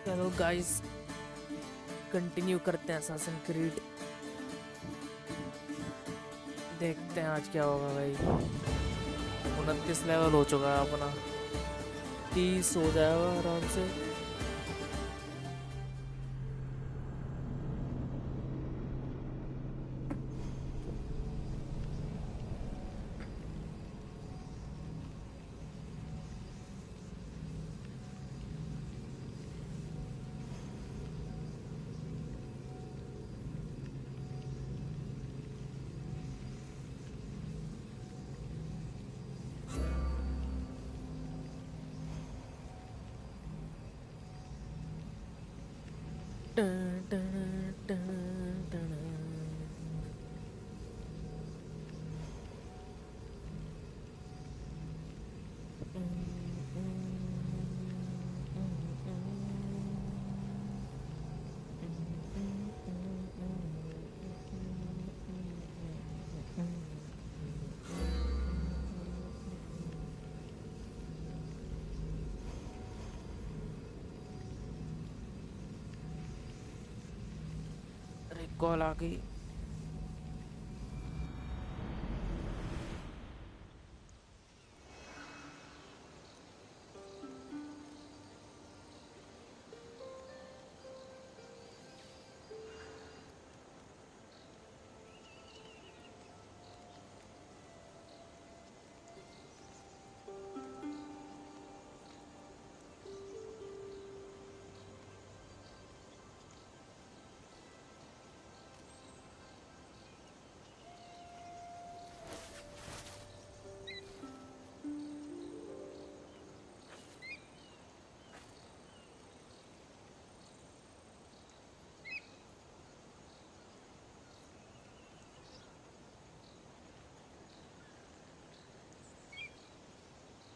चलो guys, continue करते हैं असैसिन क्रीड। देखते हैं आज क्या होगा भाई। 29 लेवल हो चुका है अपना, 30 हो जाएगा आराम से। टन, टन, टन, टन। अरे कॉल आ गई।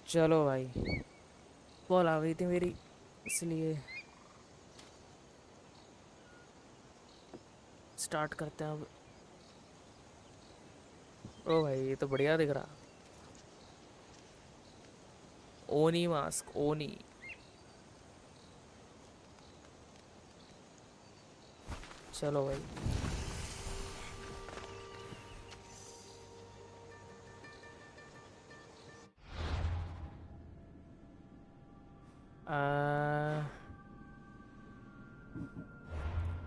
चलो भाई, कॉल आ गई थी मेरी, इसलिए स्टार्ट करते हैं अब। ओ भाई, ये तो बढ़िया दिख रहा। ओनी मास्क, ओनी। चलो भाई। आ,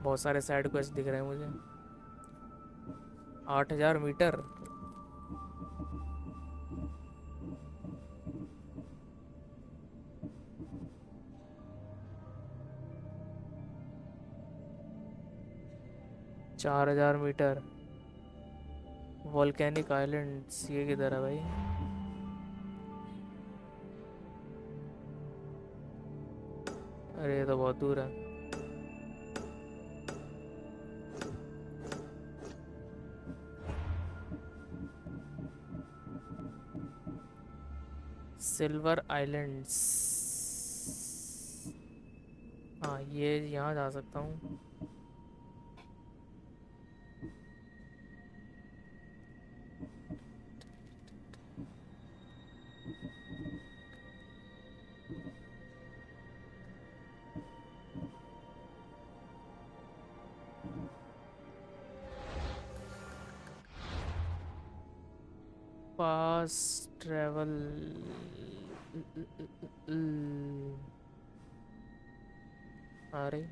बहुत सारे साइड क्वेस्ट दिख रहे हैं मुझे। 8,000 मीटर। 4,000 मीटर। वॉल्केनिक आइलैंड्स, ये किधर है भाई? अरे ये तो बहुत दूर है। Silver islands. हाँ, ये यहाँ जा सकता हूँ। Pass travel. अरे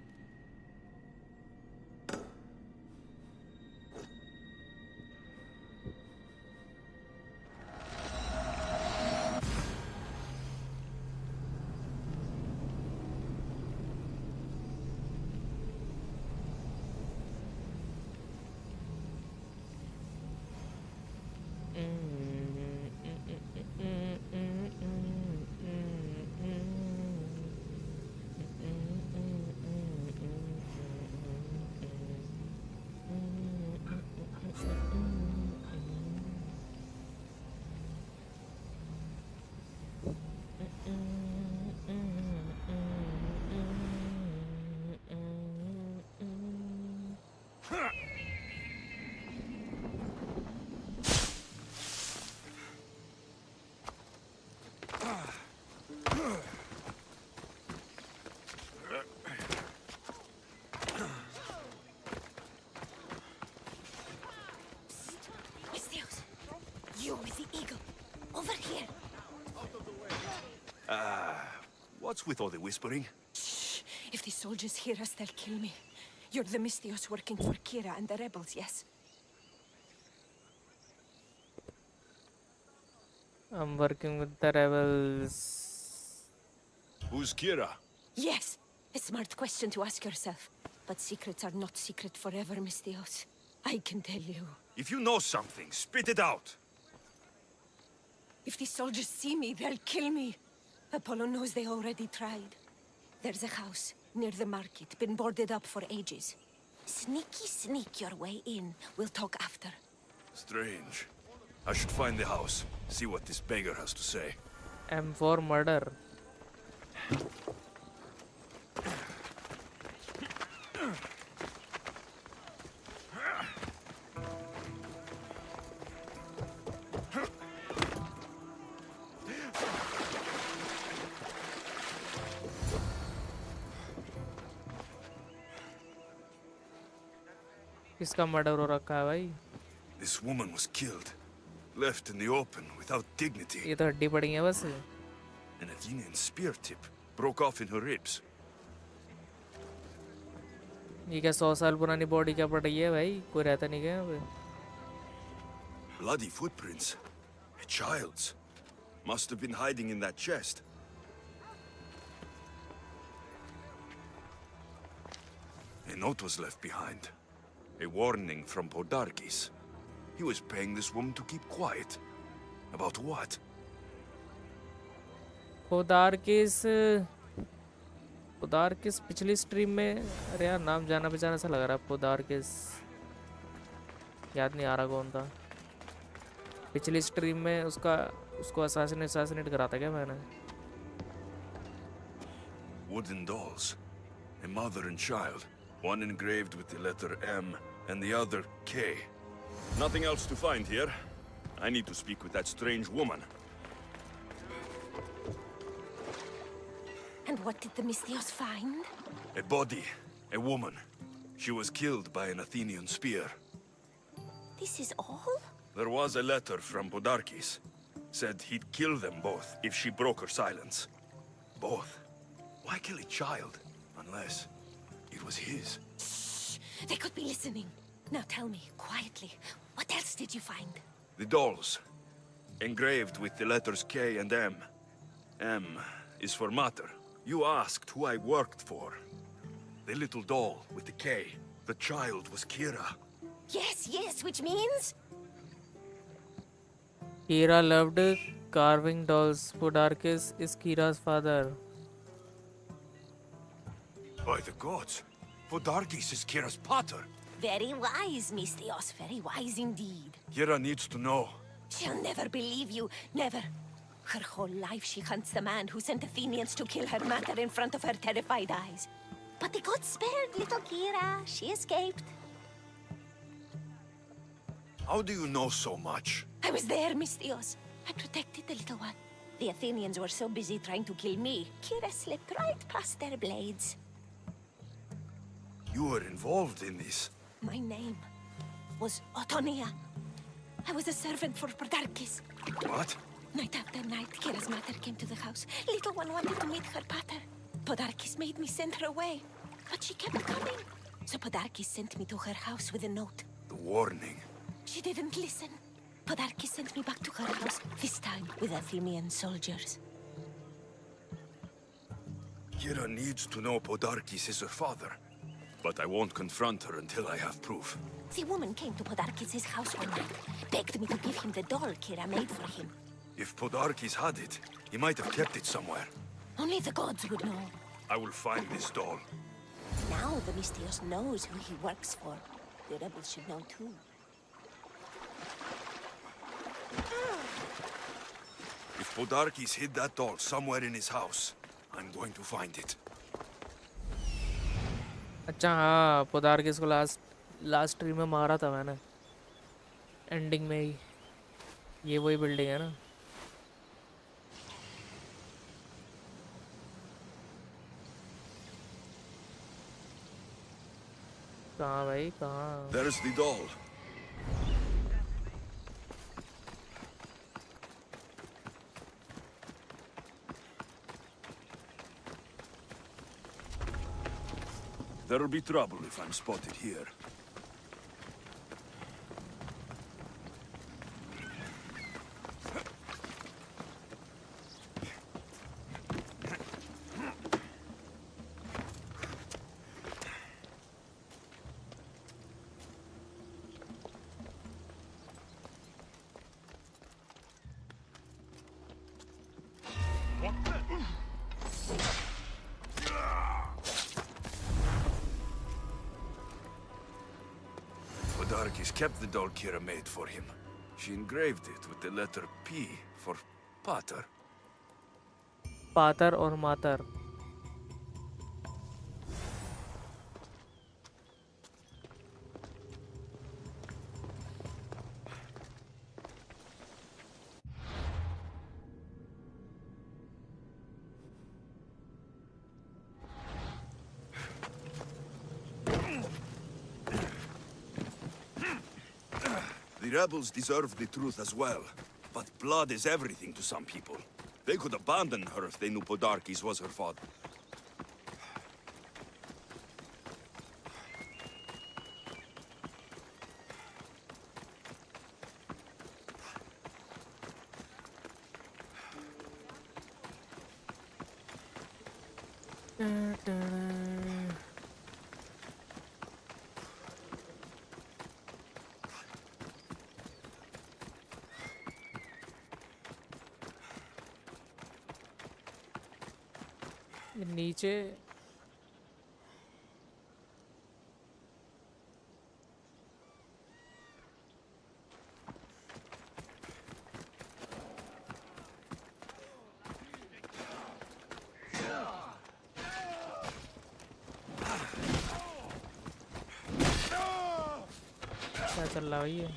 What's with all the whispering? Shh. If the soldiers hear us, they'll kill me. You're the Mystios working for Kira and the rebels, yes? I'm working with the rebels. Who's Kira? Yes. A smart question to ask yourself. But secrets are not secret forever, Mystios. I can tell you. If you know something, spit it out. If the soldiers see me, they'll kill me. Apollo knows they already tried. There's a house near the market, been boarded up for ages. Sneak your way in. We'll talk after. Strange. I should find the house, see what this beggar has to say. M for murder. किसका murder हो रखा है भाई? This woman was killed, left in the open without dignity. ये तो हड्डी पड़ी है बस. An Athenian spear tip broke off in her ribs. ये क्या 100 साल पुरानी बॉडी क्या पड़ रही है भाई? कोई रहता नहीं क्या यहाँ पे? Bloody footprints. A child's. Must have been hiding in that chest. A note was left behind. A warning from Podarkis. He was paying this woman to keep quiet. About what? पोदार्किस पिछली स्ट्रीम में, अरे यार नाम जाना पहचाना सा लग रहा है. पोदार्किस याद नहीं आ रहा कौन था. पिछली स्ट्रीम में उसको असैसिनेट करा था क्या मैंने? Wooden dolls. A mother and child. One engraved with the letter M and the other K. Nothing else to find here. I need to speak with that strange woman. And what did the Mystios find? A body. A woman. She was killed by an Athenian spear. This is all? There was a letter from Podarkis. Said he'd kill them both if she broke her silence. Both. Why kill a child? Unless it was his. Shh! They could be listening. Now tell me, quietly, what else did you find? The dolls. Engraved with the letters K and M. M is for mater. You asked who I worked for. The little doll with the K. The child was Kira. Yes, which means? Kira loved carving dolls. Podarkis is Kira's father. By the gods, Podarkis is Kira's pater. Very wise, Mystios, very wise indeed. Kira needs to know. She'll never believe you, never. Her whole life she hunts the man who sent Athenians to kill her mater in front of her terrified eyes. But the gods spared little Kira. She escaped. How do you know so much? I was there, Mystios. I protected the little one. The Athenians were so busy trying to kill me, Kira slipped right past their blades. You were involved in this. My name was Otonia. I was a servant for Podarkis. What? Night after night, Kira's mater came to the house. Little one wanted to meet her pater. Podarkis made me send her away, but she kept coming. So Podarkis sent me to her house with a note. The warning. She didn't listen. Podarkis sent me back to her house, this time with Athenian soldiers. Kira needs to know Podarkis is her father. But I won't confront her until I have proof. The woman came to Podarkis' house one night, begged me to give him the doll Kira made for him. If Podarkis had it, he might have kept it somewhere. Only the gods would know. I will find this doll. Now the Mystios knows who he works for. The rebels should know too. If Podarkis hid that doll somewhere in his house, I'm going to find it. अच्छा हाँ, पोदार्किस को last stream में मारा था मैंने, ending में ही. ये वही बिल्डिंग है ना? कहाँ भाई कहाँ? There's the doll. There'll be trouble if I'm spotted here. Darkis kept the doll Kira made for him. She engraved it with the letter P for Pater. पातर और मातर. The rebels deserve the truth as well. But blood is everything to some people. They could abandon her if they knew Podarkes was her father. नीचे क्या चल रहा है ये?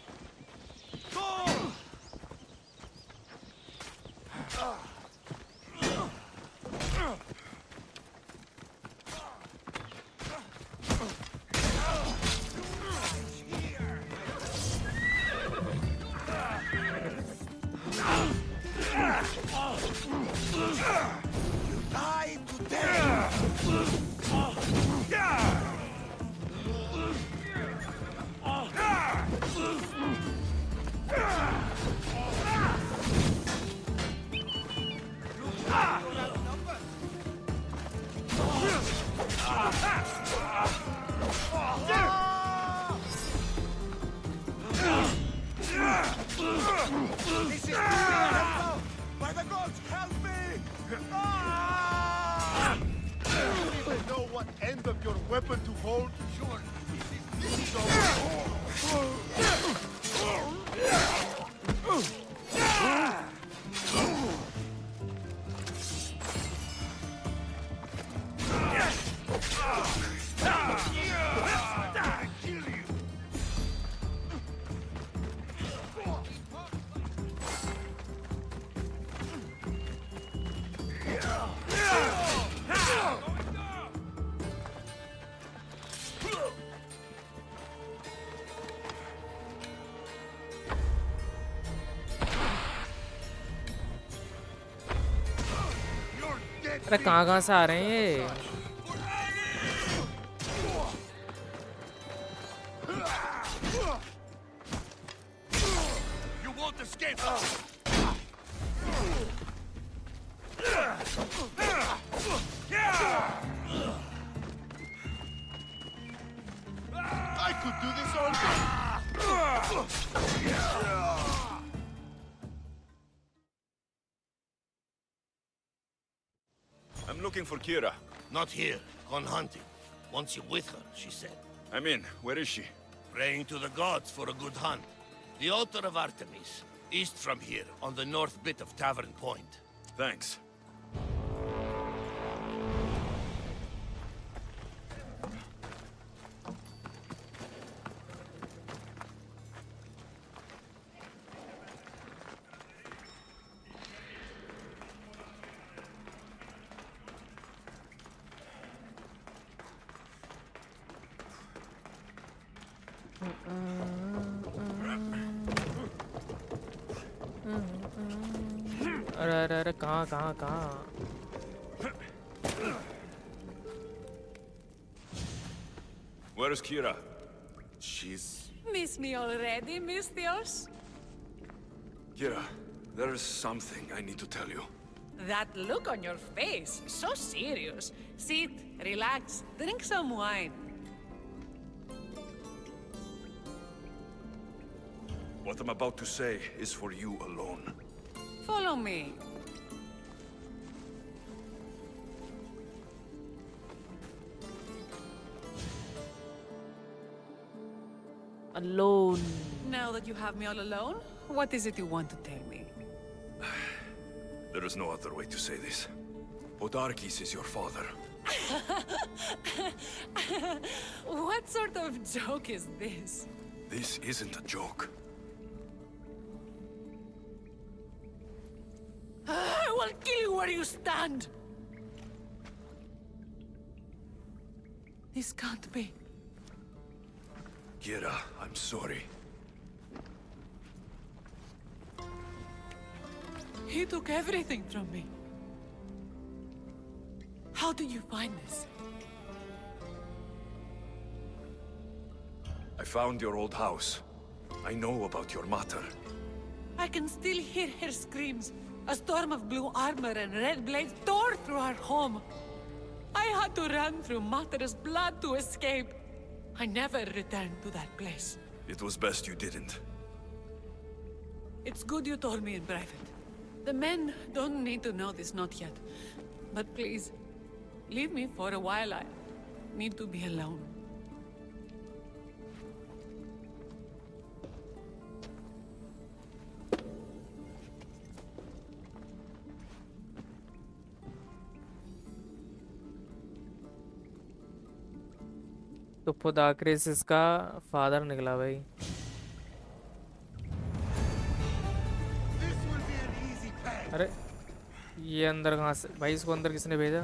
अरे कहाँ से आ रहे हैं ये? I'm looking for Kira. Not here. Gone hunting. Wants you with her, she said. I'm in. Where is she? Praying to the gods for a good hunt. The altar of Artemis, east from here, on the north bit of Tavern Point. Thanks. अरे अरे अरे कहाँ कहाँ कहाँ? Where's Kira? She's... Miss me already, Mistios? Kira, there is something I need to tell you. That look on your face, so serious. Sit, relax, drink some wine. What I'm about to say is for you alone. Follow me. Alone. Now that you have me all alone, what is it you want to tell me? There is no other way to say this. Podarkis is your father. What sort of joke is this? This isn't a joke. I will kill you where you stand! This can't be. Kira, I'm sorry. He took everything from me. How did you find this? I found your old house. I know about your mater. I can still hear her screams. A storm of blue armor and red blades tore through our home. I had to run through Mater's blood to escape. I never returned to that place. It was best you didn't. It's good you told me in private. The men don't need to know this, not yet. But please, leave me for a while. I need to be alone. तो पोदाक्रिस इसका father निकला भाई. अरे ये अंदर कहाँ से भाई? इसको अंदर किसने भेजा?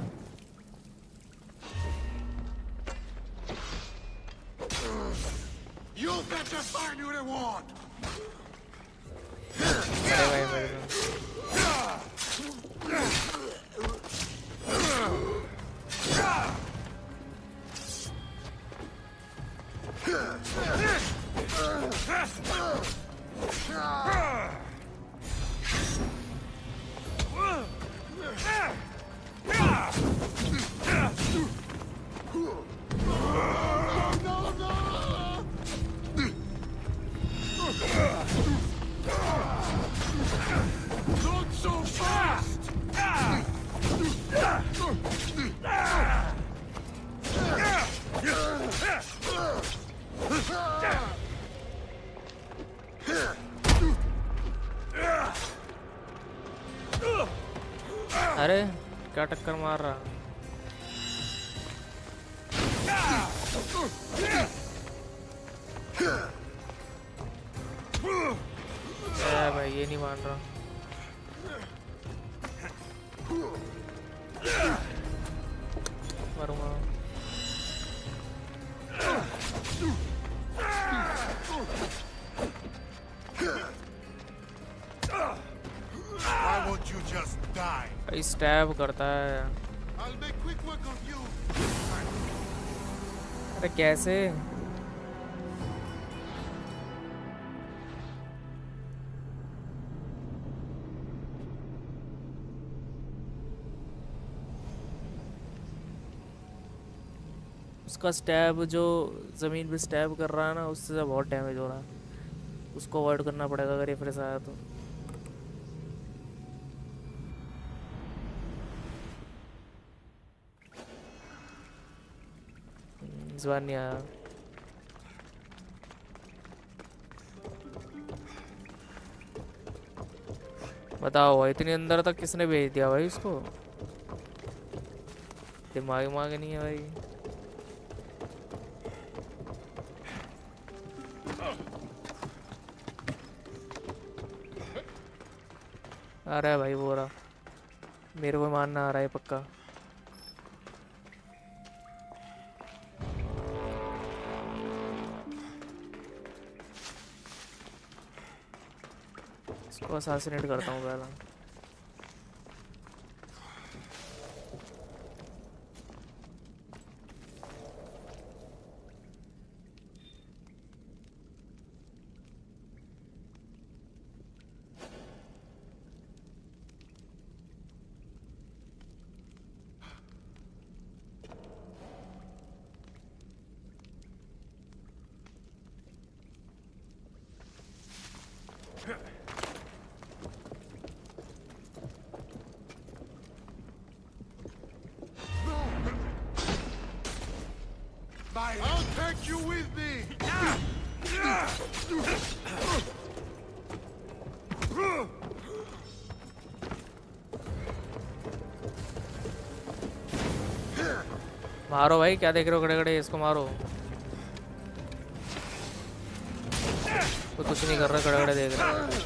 अरे भाई मेरे Not so fast! अरे क्या टक्कर मार रहा? भाई ये नहीं मान रहा. मरूंगा. Why won't you just die? भाई स्टैब करता है. I'll make quick work of you. अरे कैसे? उसका स्टैब जो ज़मीन पे स्टैब कर रहा है ना, उससे बहुत डैमेज हो रहा है. उसको अवॉइड करना पड़ेगा अगर ये फिर से आया तो. इस बार नहीं आया. बताओ इतनी अंदर तक किसने भेज दिया भाई उसको? दिमाग नहीं है भाई. आ रहा है भाई वो रहा. मेरे को मानना आ रहा है पक्का. इसको असैसिनेट करता हूँ पहला. I'll take you with me. मारो भाई, क्या देख रहे हो खड़े खड़े, इसको मारो। वो कुछ नहीं कर रहा, खड़े खड़े देख रहा है।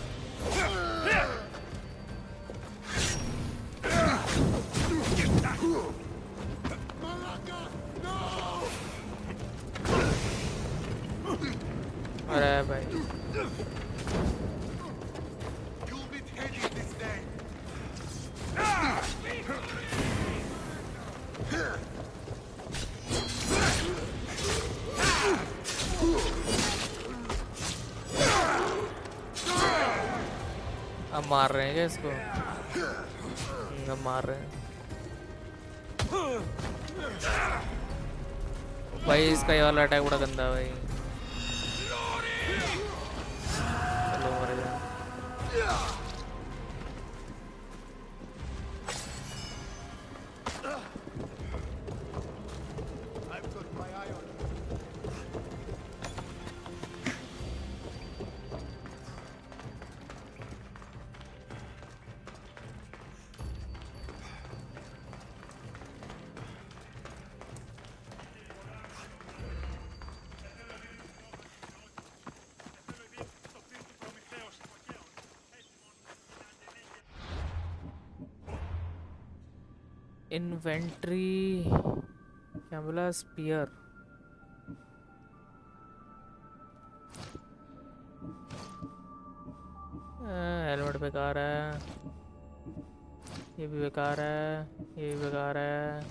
अरे भाई You'll be taking this day. अब मार रहे हैं क्या इसको? अब मार रहे हैं भाई। इसका ये वाला अटैक बड़ा गंदा है भाई। चलो मर गया। I've got my eye on you. Inventory क्या बोला? स्पीयर। हेलमेट बेकार है, ये भी बेकार है, ये भी बेकार है।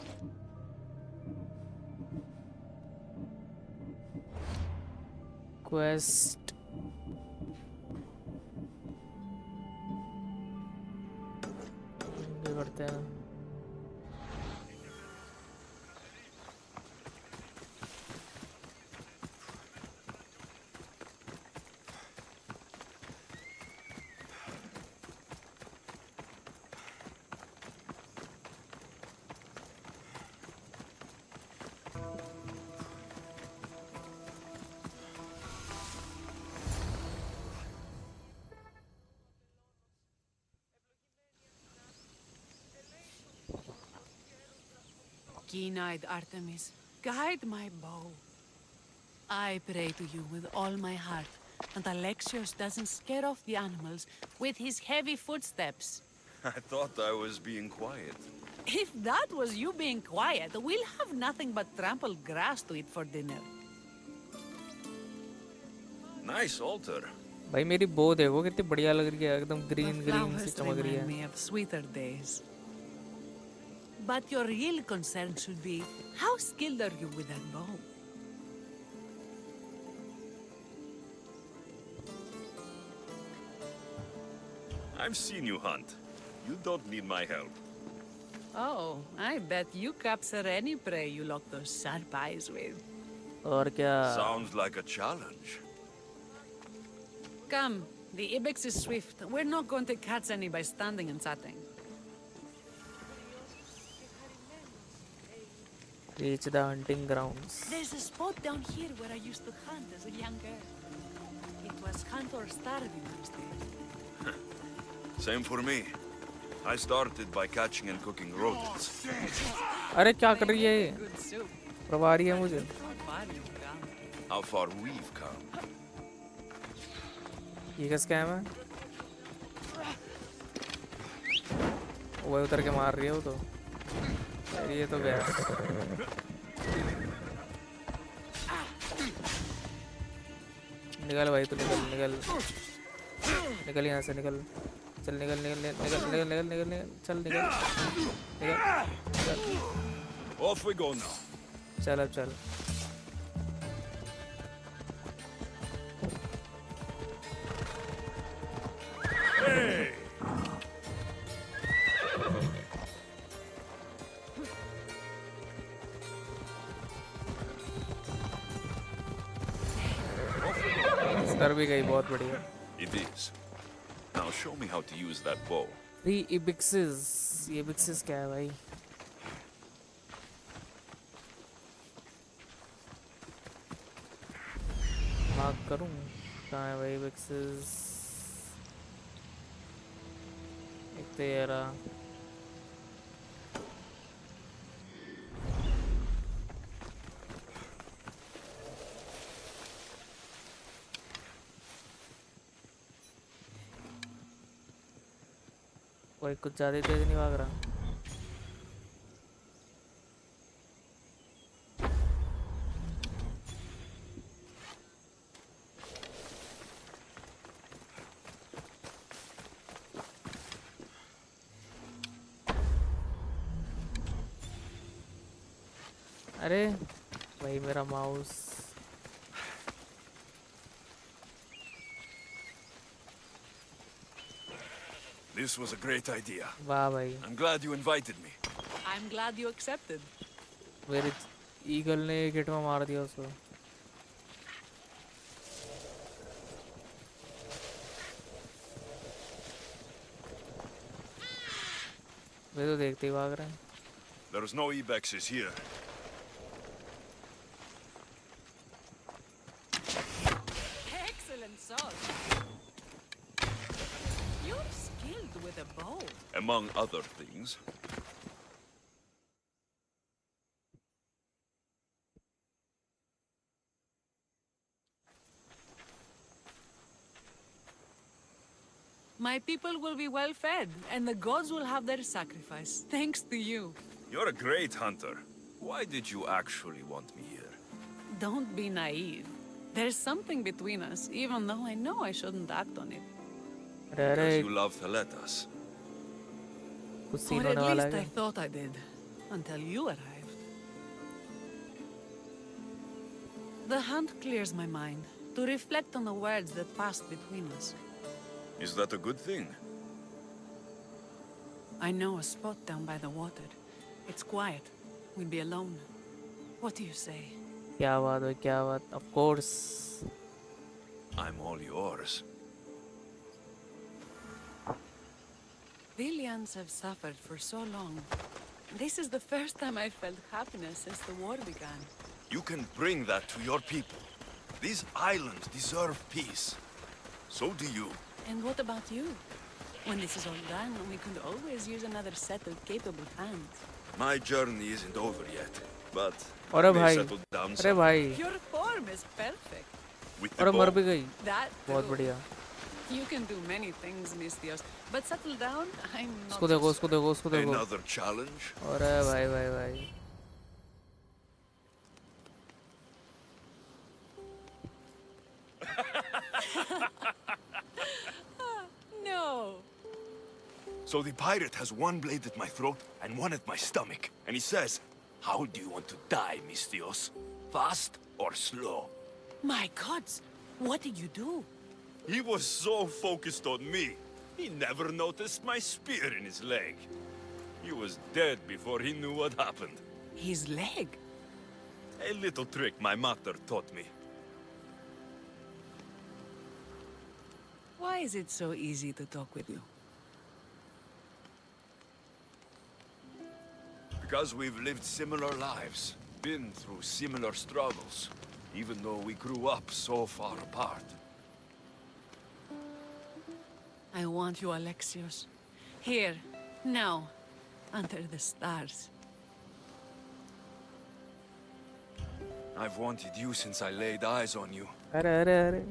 क्वेस्ट करते हैं। Keen-eyed Artemis, guide my bow. I pray to you with all my heart, and Alexios doesn't scare off the animals with his heavy footsteps. I thought I was being quiet. If that was you being quiet, we'll have nothing but trampled grass to eat for dinner. Nice altar. भाई मेरी बो देखो कितनी बढ़िया लग रही है, एकदम The ग्रीन ग्रीन सी flowers चमक रही remind है। me of sweeter days. But your real concern should be, how skilled are you with that bow? I've seen you hunt. You don't need my help. Oh, I bet you capture any prey you lock those sharp eyes with. और क्या? Sounds like a challenge. Come, the ibex is swift. We're not going to catch any by standing and chatting. Reach the hunting grounds. There's a spot down here where I used to hunt as a young girl. It was hunt or starve in those days. Same for me. I started by catching and cooking rodents. अरे क्या कर रही है ये? Good soup. Prabha रही है मुझे। How far you've come. How far we've come. ये क्या स्कैम है? वो उतर के मार रही है वो तो। यार ये तो गया। निकल भाई, तू निकल निकल निकल यहाँ से, निकल। चल निकल निकल निकल निकल निकल निकल निकल चल निकल निकल निकल। Off we go now. चल अब चल। कर भी गई, बहुत बढ़िया। It is. Now show me how to use that bow. Free इबिक्सिस, ये इबिक्सिस क्या है भाई? मार्क करूं कहाँ है भाई विक्सेस एक तो ये रहा कोई कुछ ज़्यादा ही तेज नहीं भाग रहा अरे भाई मेरा mouse This was a great idea. वाह भाई I'm glad you invited me. I'm glad you accepted. मेरे ईगल ने एक हिट में मार दिया उसको वे तो देखते ही भाग रहे हैं There's no ebexes here. Excellent shot. You're skilled with a bow. Among other things. My people will be well fed, and the gods will have their sacrifice, thanks to you. You're a great hunter. Why did you actually want me here? Don't be naive. There's something between us, even though I know I shouldn't act on it. अरे Because अरे you love Theletas. कुछ Or scene at होने वाला least है I thought I did, until you arrived. The hunt clears my mind, to reflect on the words that passed between us. Is that a good thing? I know a spot down by the water. It's quiet. We'll be alone. What do you say? क्या बात है क्या बात of course I'm all yours. Villians have suffered for so long. This is the first time I've felt happiness since the war began. You can bring that to your people. These islands deserve peace. So do you. And what about you? When this is all done, we could always use another set of capable hands. My journey isn't over yet, but अरे may भाई settle down अरे some. भाई Your form is perfect. With the अरे मर bow. भी गई That बहुत too. बढ़िया You can do many things, Mistios, but settle down, I'm not उसको so देखो उसको sure. देखो उसको देखो Another challenge? अरे भाई भाई भाई No. So the pirate has one blade at my throat and one at my stomach. And he says, how do you want to die, Mistios? Fast or slow? My gods, what did you do? He was so focused on me, he never noticed my spear in his leg. He was dead before he knew what happened. His leg? A little trick my mater taught me. Why is it so easy to talk with you? Because we've lived similar lives, been through similar struggles, even though we grew up so far apart. I want you, Alexios. Here, now, under the stars. I've wanted you since I laid eyes on you. अरे अरे अरे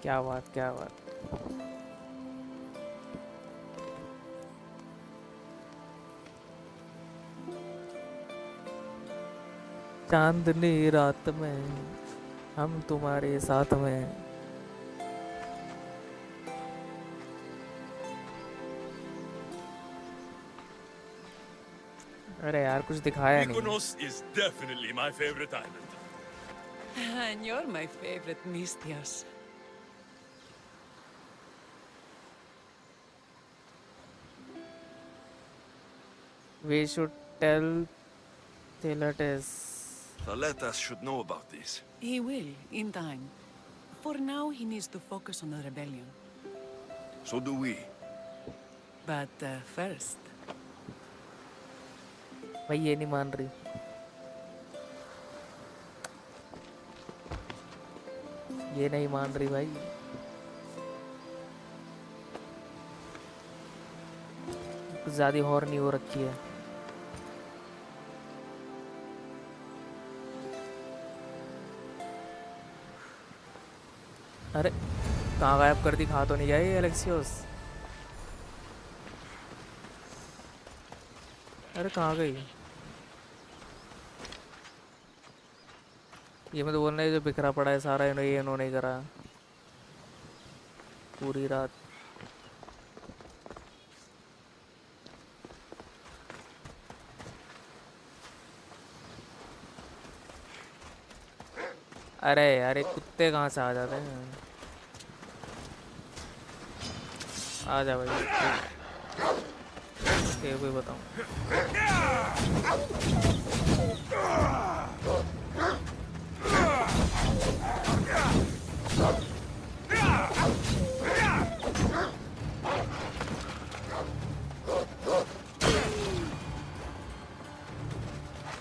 क्या बात चांदनी रात में हम तुम्हारे साथ में अरे यार कुछ दिखाया नहीं Mykonos is definitely my favorite island. And you're my favorite, Mistios. We should tell Theletas. Theletas should know about this. He will, in time. For now, he needs to focus on the rebellion. So do we. But first... भाई ये नहीं मान रही। ये नहीं मान रही भाई। ज्यादा हॉर्न नहीं हो रखी है। अरे कहाँ गायब कर दी? खा तो नहीं जाए एलेक्सियोस? अरे कहाँ गई? ये मैं तो बोल रहा है जो बिखरा पड़ा है सारा ये इन्होंने ही करा पूरी रात। अरे यार ये कुत्ते कहाँ से आ जाते हैं? आ जा भाई। कोई बताऊं?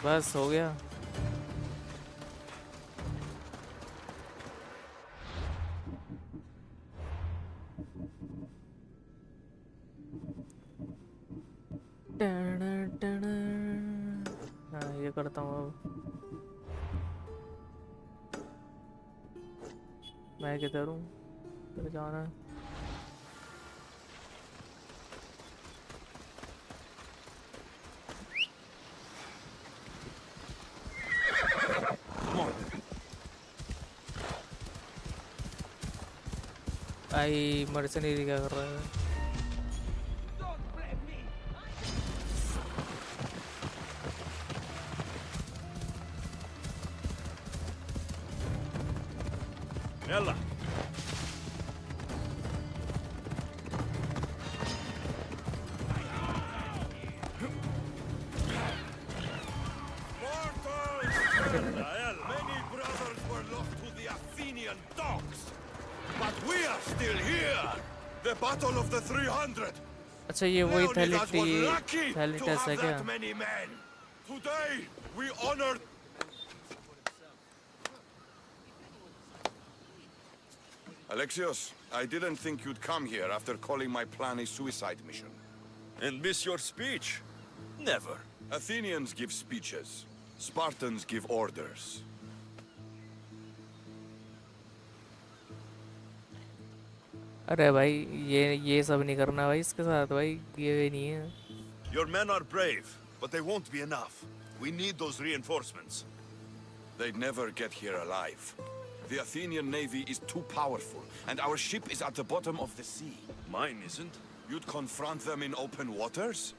बस हो गया। हाँ ये करता हूँ अब। मैं किधर हूँ? किधर जाना है? भाई मर्सनरी क्या कर रहा है? Ella. Many brothers were lost to the Athenian dogs, but we are still here. The battle of the 300. अच्छा ये वही Leonidas was थैलिटी lucky to थैलिटस है have क्या? that many men. Today we honored. Alexios, I didn't think you'd come here after calling my plan a suicide mission. And miss your speech? Never. Athenians give speeches. Spartans give orders. अरे भाई ये सब नहीं करना भाई इसके साथ भाई। ये नहीं है। Your men are brave, but they won't be enough. We need those reinforcements. They'd never get here alive. The Athenian navy is too powerful, and our ship is at the bottom of the sea. Mine isn't. You'd confront them in open waters?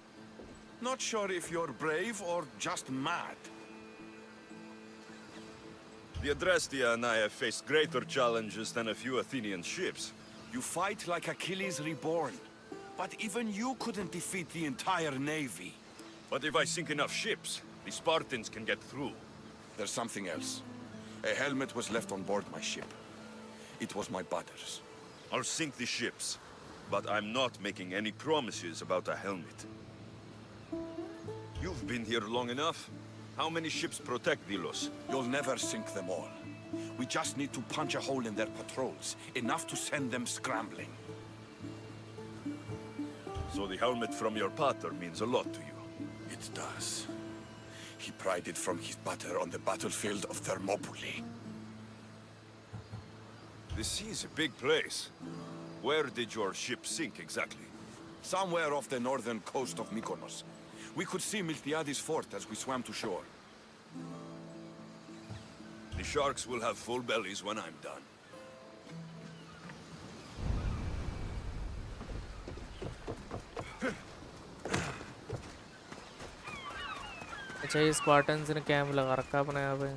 Not sure if you're brave or just mad. The Adrestia and I have faced greater challenges than a few Athenian ships. You fight like Achilles reborn. But even you couldn't defeat the entire navy. But if I sink enough ships, the Spartans can get through. There's something else. A helmet was left on board my ship. It was my brother's. I'll sink the ships, but I'm not making any promises about a helmet. You've been here long enough. How many ships protect Delos? You'll never sink them all. We just need to punch a hole in their patrols, enough to send them scrambling. So the helmet from your pater means a lot to you. It does. He pried it from his pater on the battlefield of Thermopylae. The sea is a big place. Where did your ship sink exactly? Somewhere off the northern coast of Mykonos. We could see Miltiades fort as we swam to shore. The sharks will have full bellies when I'm done. अच्छा ये Spartans ने camp लगा रखा अपने यहाँ पे।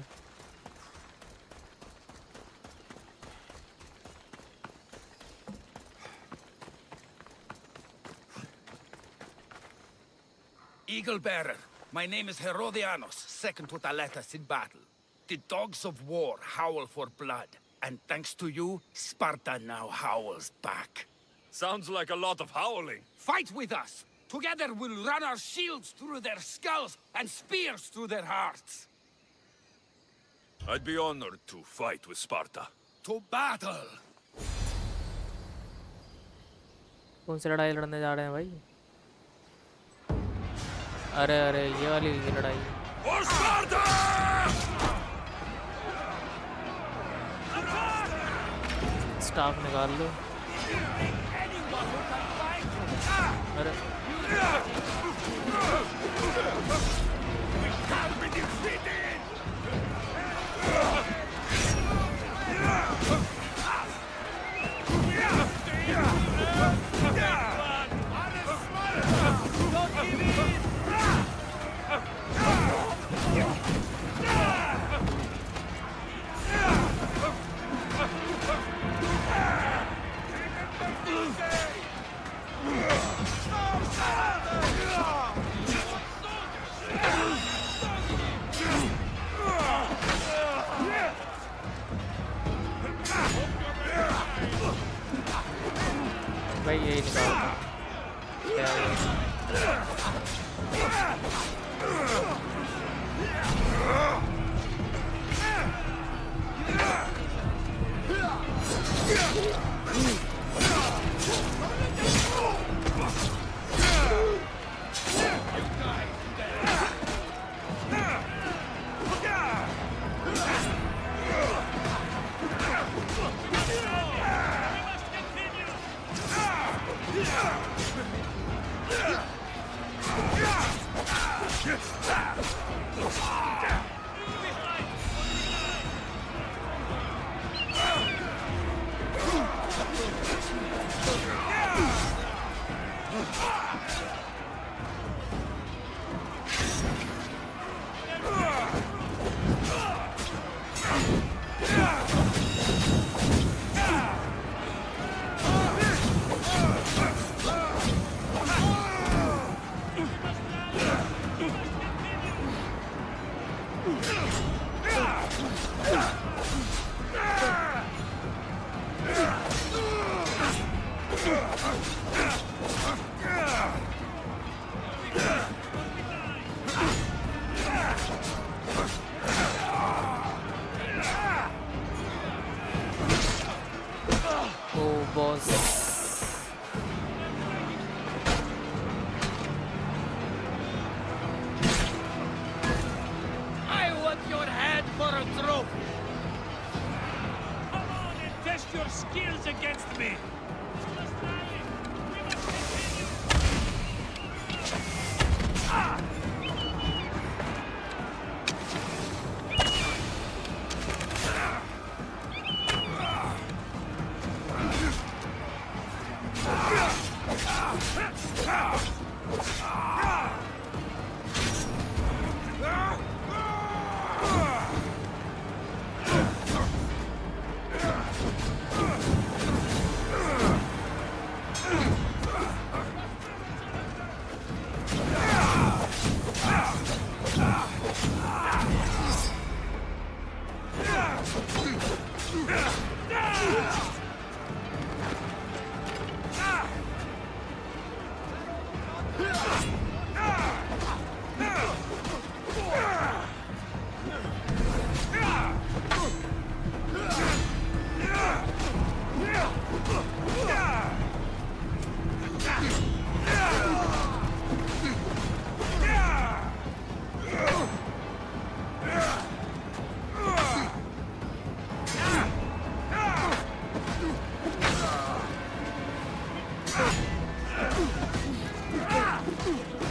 Eagle Bearer, my name is Herodianos, second to Thaletas in battle. The dogs of war howl for blood, and thanks to you, Sparta now howls back. Sounds like a lot of howling. Fight with us! Together we'll run our shields through their skulls and spears through their hearts. I'd be honored to fight with Sparta. To battle! कौन सी लड़ाई लड़ने जा रहे हैं भाई? अरे अरे ये वाली लड़ाई. For Sparta! स्टाफ निकाल लो. अरे भाई यही निकालता. क्या है? Oh boss. I want your head for a trophy! Come on and test your skills against me!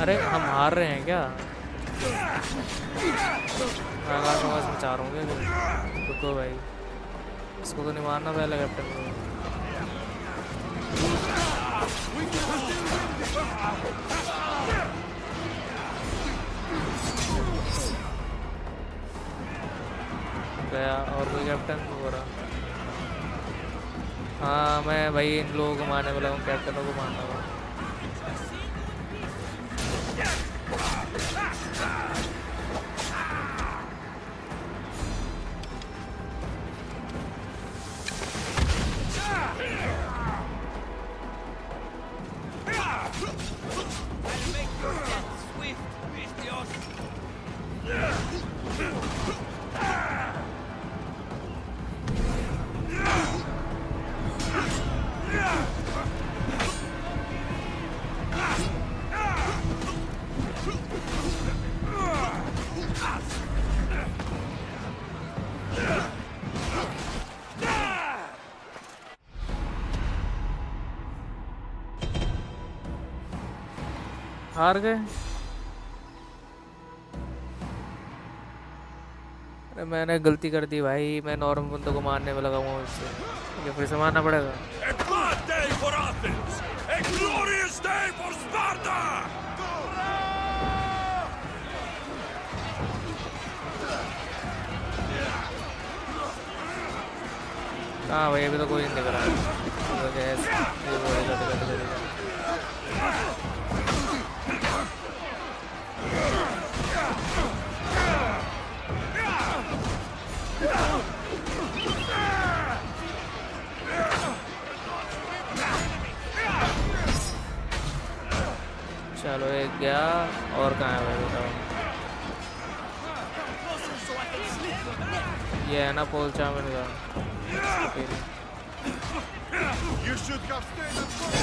अरे हम हार रहे हैं क्या? आकाश आवाज में चार होंगे. रुको भाई, इसको तो नहीं मारना पहले कैप्टन को. गया और कोई कैप्टन हो रहा. हाँ मैं भाई इन लोगों को मारने वाला हूँ, कैप्टनों को मारना वाला. हार गए। अरे मैंने गलती कर दी भाई, मैं नॉर्मल बंदों को मारने में लगा हुआ हूँ इससे। ये फिर से मारना पड़ेगा। A glad day for Athens! A glorious day for Sparta! हाँ भाई, अभी तो कोई नहीं दिख रहा है। तो गैस ये बोलेगा तो करेगा। चलो एक गया, और कहाँ है भाई बताओ। ये है ना पोलचा मिल गया। You should have stayed at home.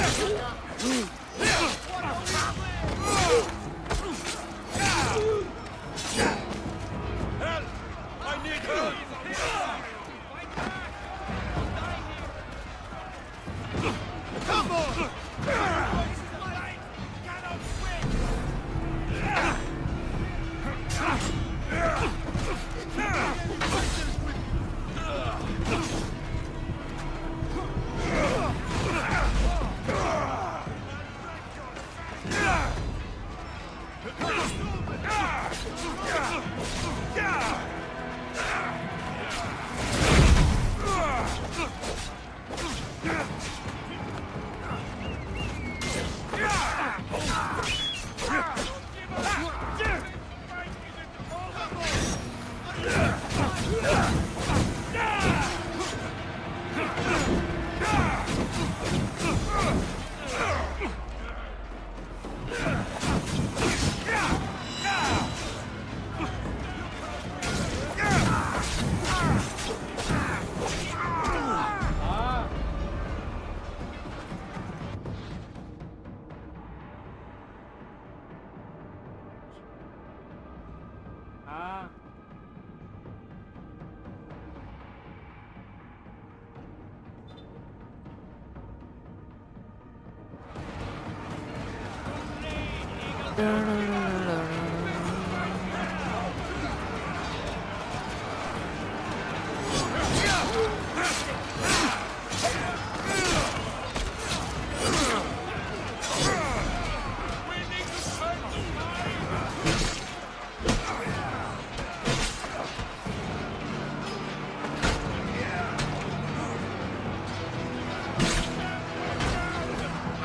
Help! I need help! Come on!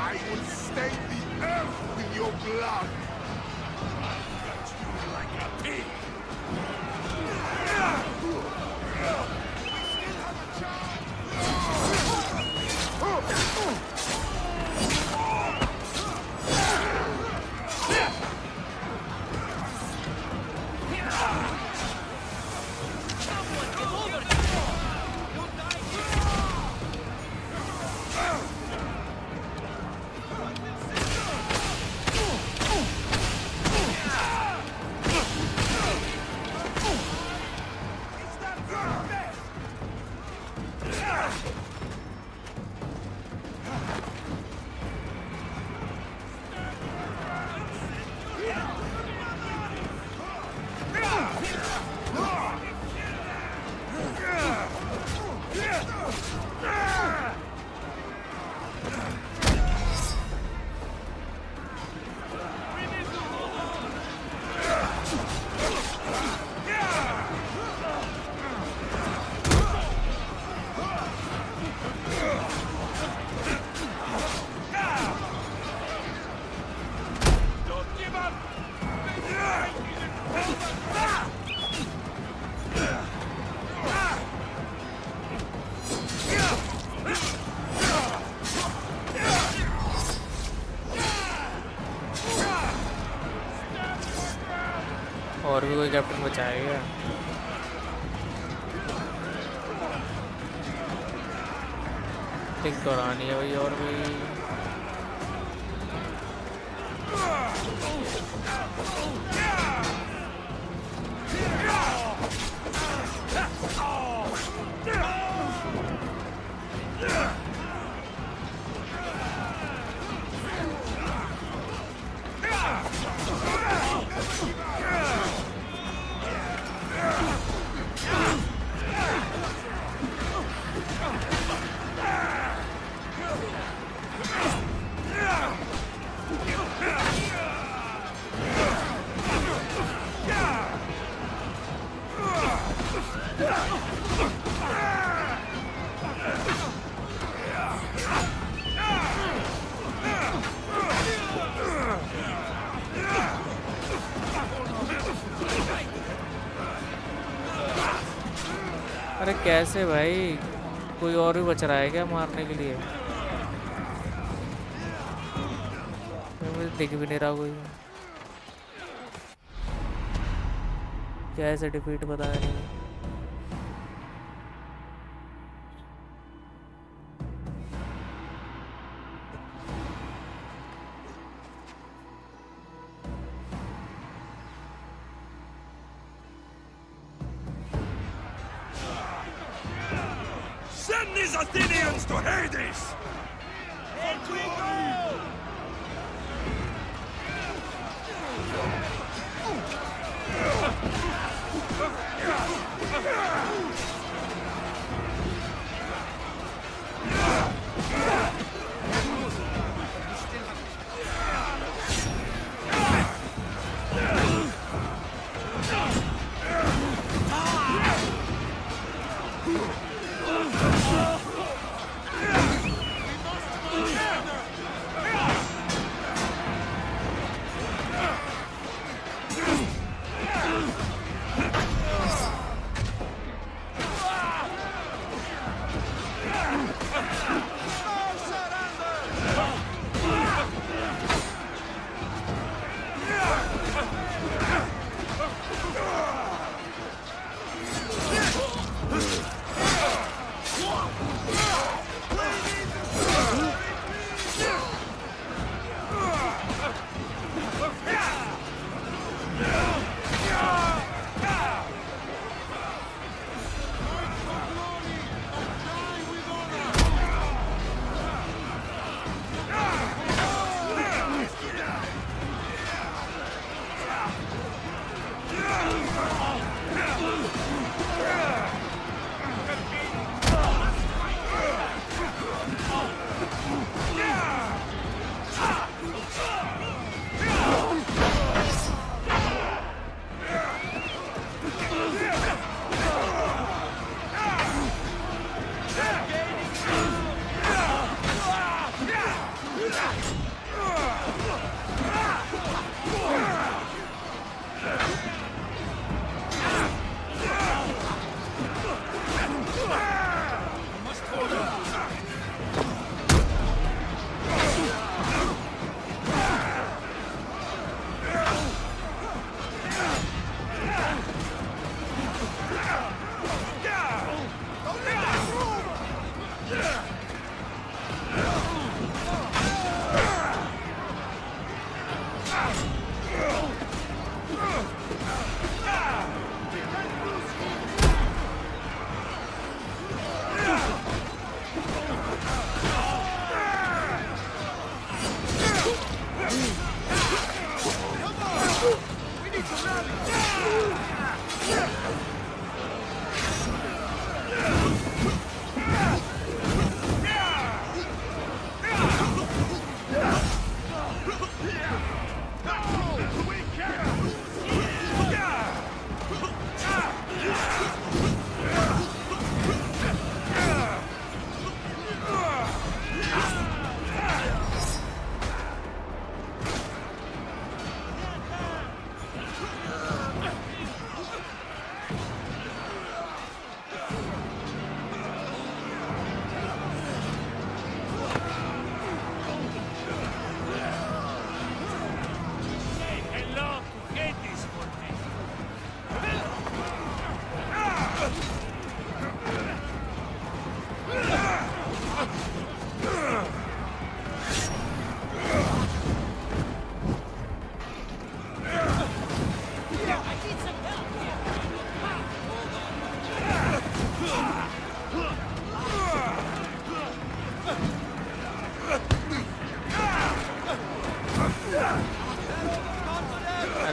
I will stain the earth with your blood. Like a pig! और भी कोई कैप्टन बचाएगा? टिक दौड़ानी है भाई। और भी अरे कैसे भाई, कोई और भी बच रहा है क्या मारने के लिए? मुझे दिख भी नहीं रहा कोई। कैसे डिफीट बताया नहीं। Send these Athenians to Hades!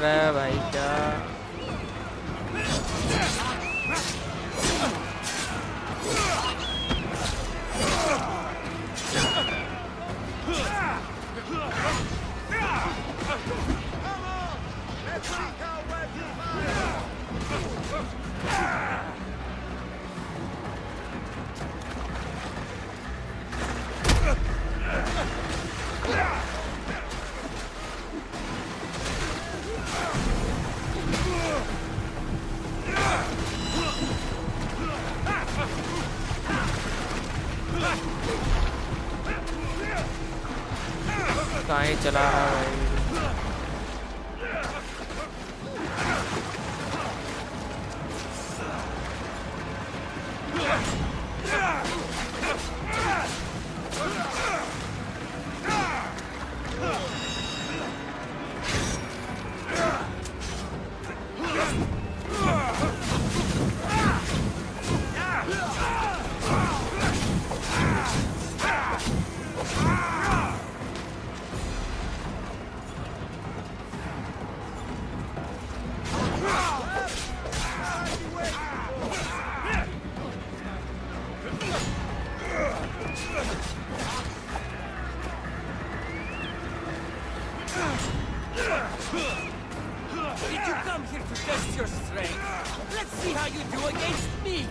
रहा है भाई क्या? कहाँ ही चला रहा है भाई? Did you come here to test your strength? Let's see how you do against me!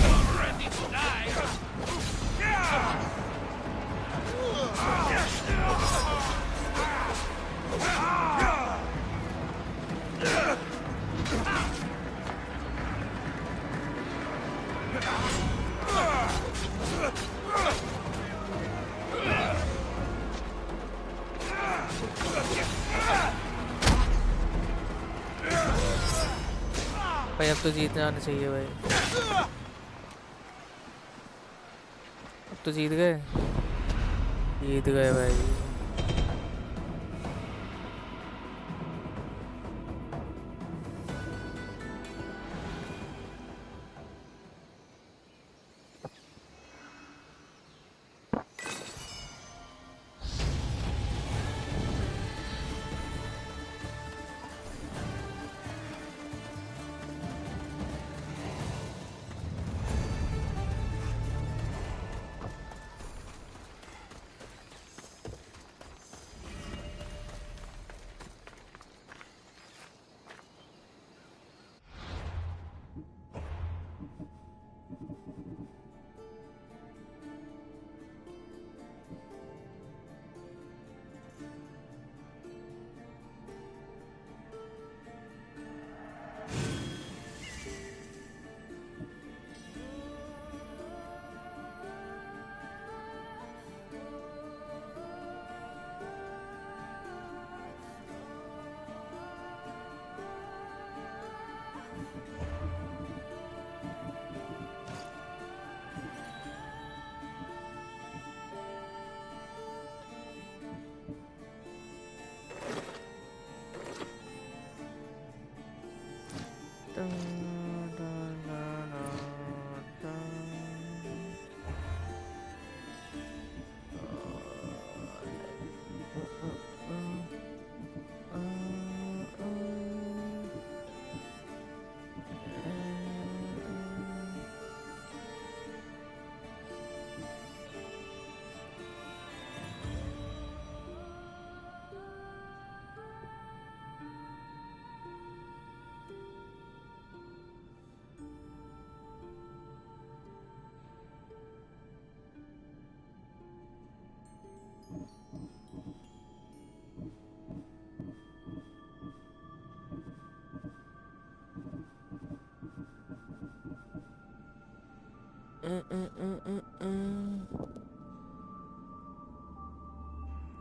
I'm ready to die. भाई अब तो जीतने आना चाहिए भाई। अब तो जीत गए, जीत गए भाई।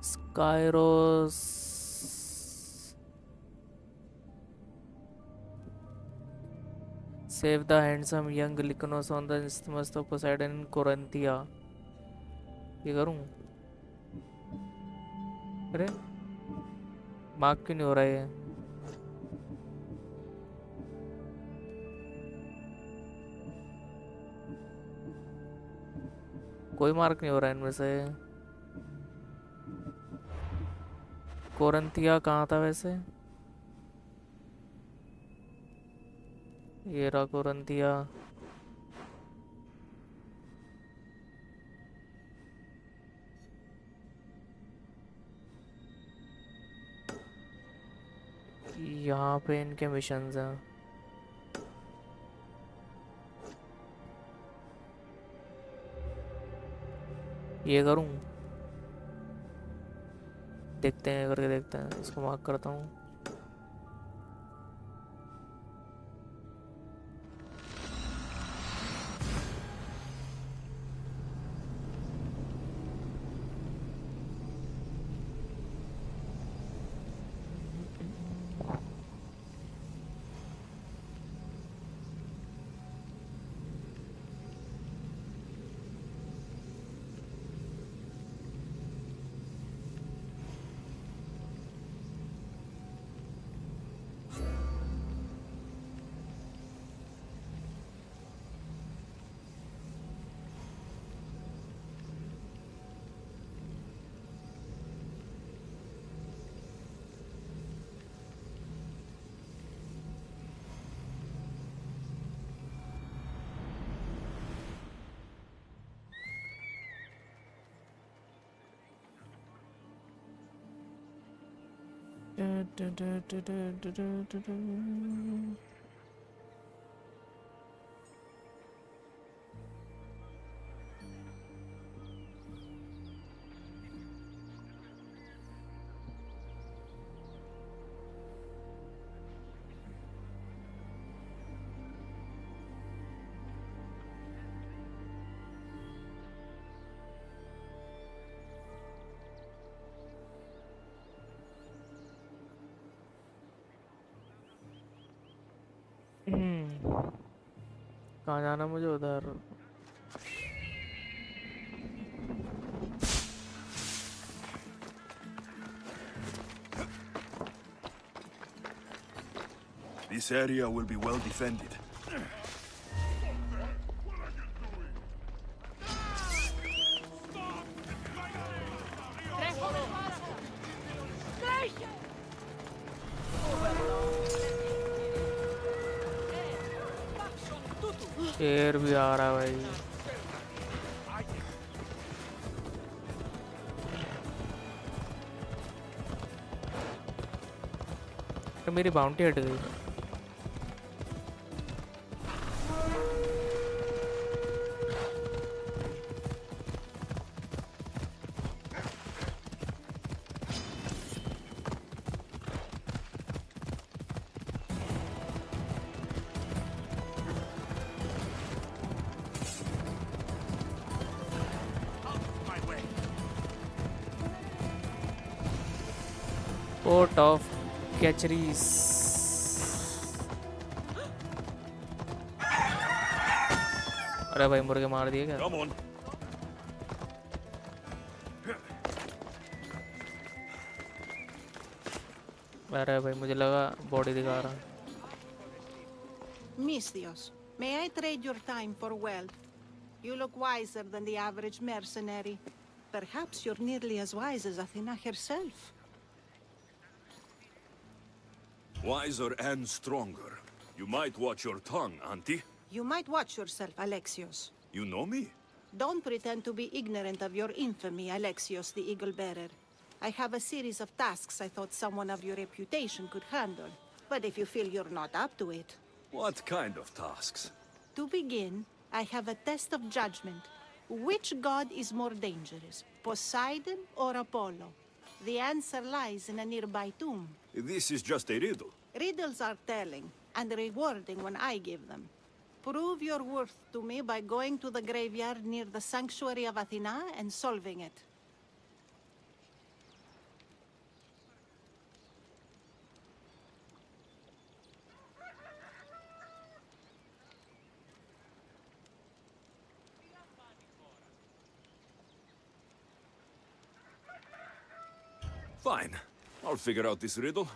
Skyros. Save the handsome young Lycanos on the isthmus of Poseidon in Corinthia. ये करूं? अरे मार्क क्यों नहीं हो रहा है? कोई मार्क नहीं हो रहा इनमें से। कोरंथिया कहाँ था वैसे? ये रहा कोरंथिया। यहाँ पे इनके मिशंस हैं। ये करूँ? देखते हैं, करके देखते हैं। इसको मार्क करता हूँ। कहाँ जाना मुझे? उधर। This area will be well defended. शेर भी आ रहा है भाई। तो मेरी बाउंटी हट गई। Port of Catcheries। अरे भाई मुर्गे मार दिए क्या? Come on. अरे भाई मुझे लगा बॉडी दिखा रहा। Misthios, may I trade your time for wealth? You look wiser than the average mercenary. Perhaps you're nearly as wise as Athena herself. Wiser and stronger. You might watch your tongue, auntie. You might watch yourself, Alexios. You know me? Don't pretend to be ignorant of your infamy, Alexios the Eagle Bearer. I have a series of tasks I thought someone of your reputation could handle. But if you feel you're not up to it... What kind of tasks? To begin, I have a test of judgment. Which god is more dangerous, Poseidon or Apollo? The answer lies in a nearby tomb. This is just a riddle. Riddles are telling, and rewarding when I give them. Prove your worth to me by going to the graveyard near the sanctuary of Athena and solving it. Fine. I'll figure out this riddle.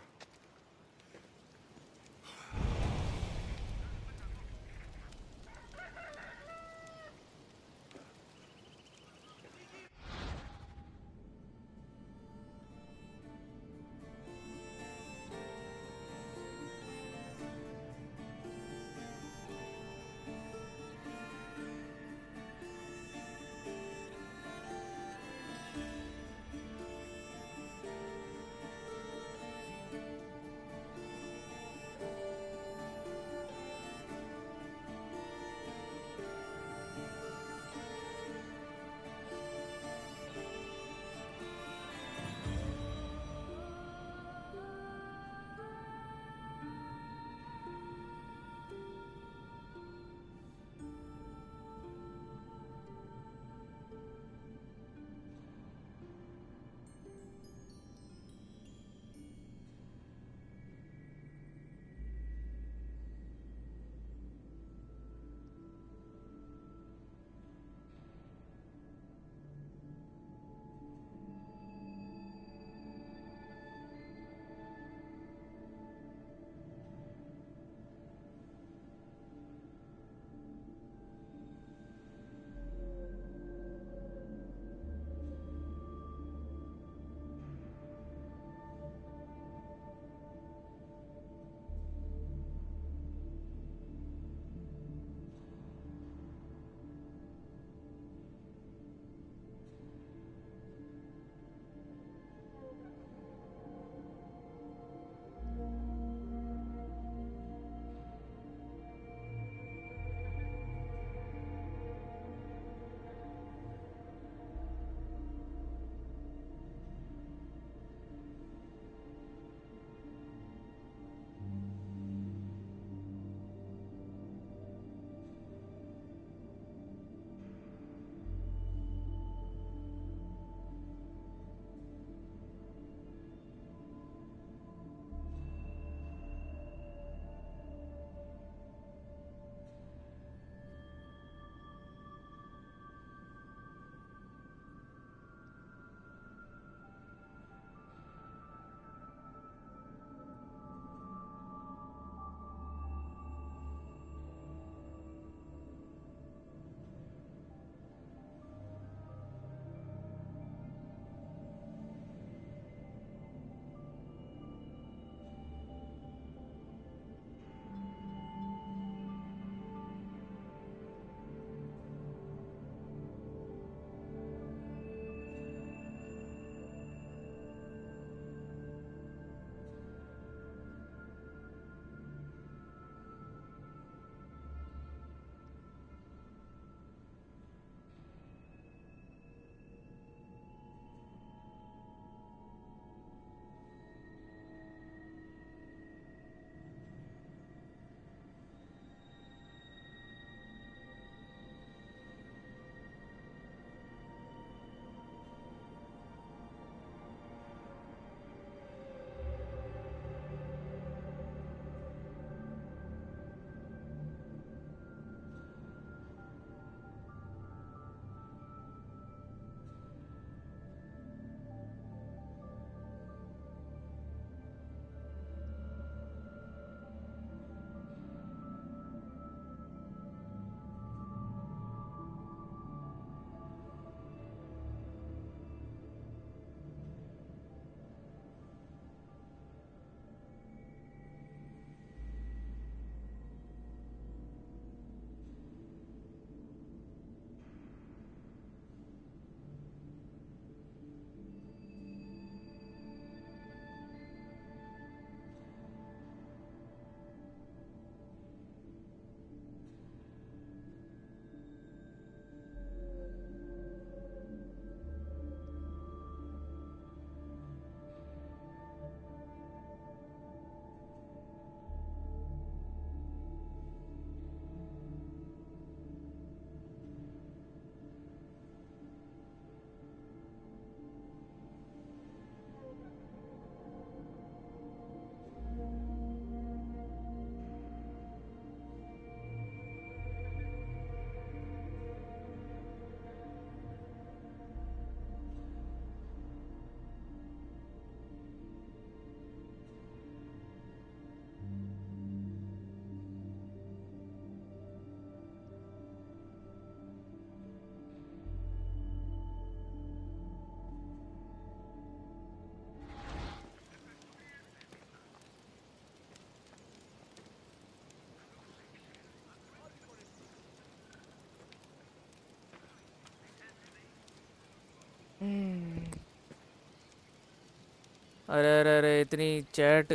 अरे अरे अरे इतनी chat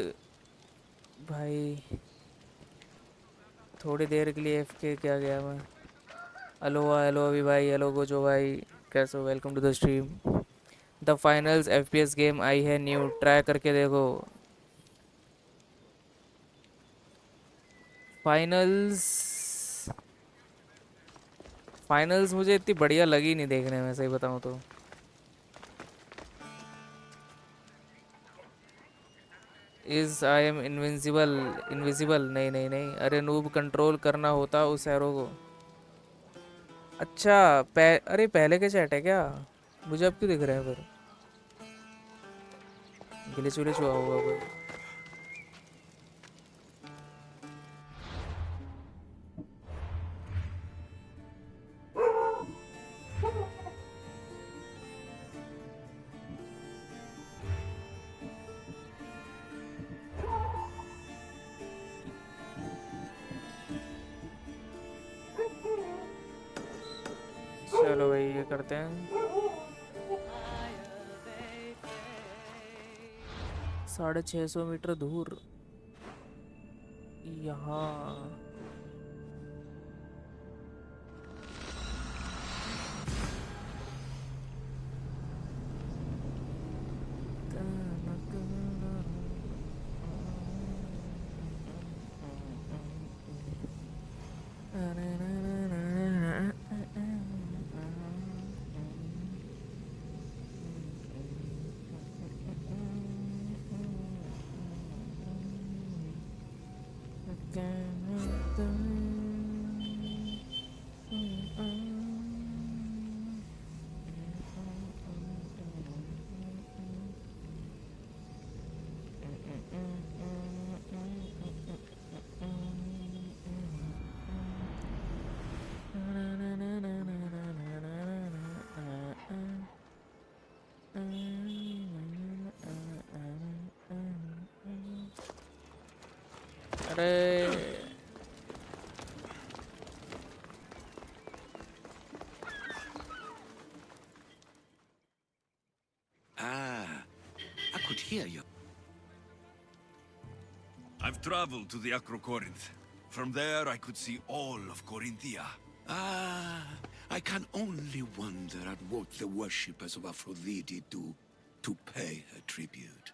भाई, थोड़ी देर के लिए एफके क्या गया मैं। हेलो अभी भाई, हेलो गोजो भाई, कैसे हो? Welcome to the stream. The finals FPS game आई है न्यू, ट्राई करके देखो। फाइनल्स फाइनल्स मुझे इतनी बढ़िया लगी नहीं देखने में, सही बताऊं तो। Is I am invincible, invisible नहीं नहीं नहीं, अरे नूब कंट्रोल करना होता उस एरो को। अच्छा अरे पहले के चैट है क्या? मुझे अब क्यों दिख रहे हैं फिर? गिलिच विलिच हुआ होगा कोई। चलो भाई ये करते हैं। 650 मीटर दूर यहाँ। अरे I could hear you. I've traveled to the Acrocorinth. From there, I could see all of Corinthia. I can only wonder at what the worshippers of Aphrodite do to pay her tribute.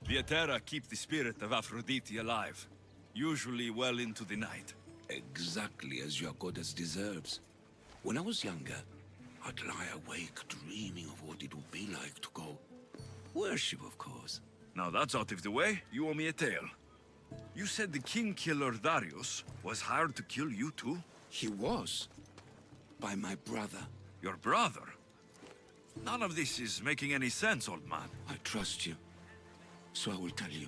The Aetera keep the spirit of Aphrodite alive, usually well into the night. Exactly as your goddess deserves. When I was younger, I'd lie awake dreaming of what it would be like to go worship, of course. Now that's out of the way, you owe me a tale. You said the king killer Darius was hired to kill you too? He was. By my brother. Your brother? None of this is making any sense, old man. I trust you. So I will tell you.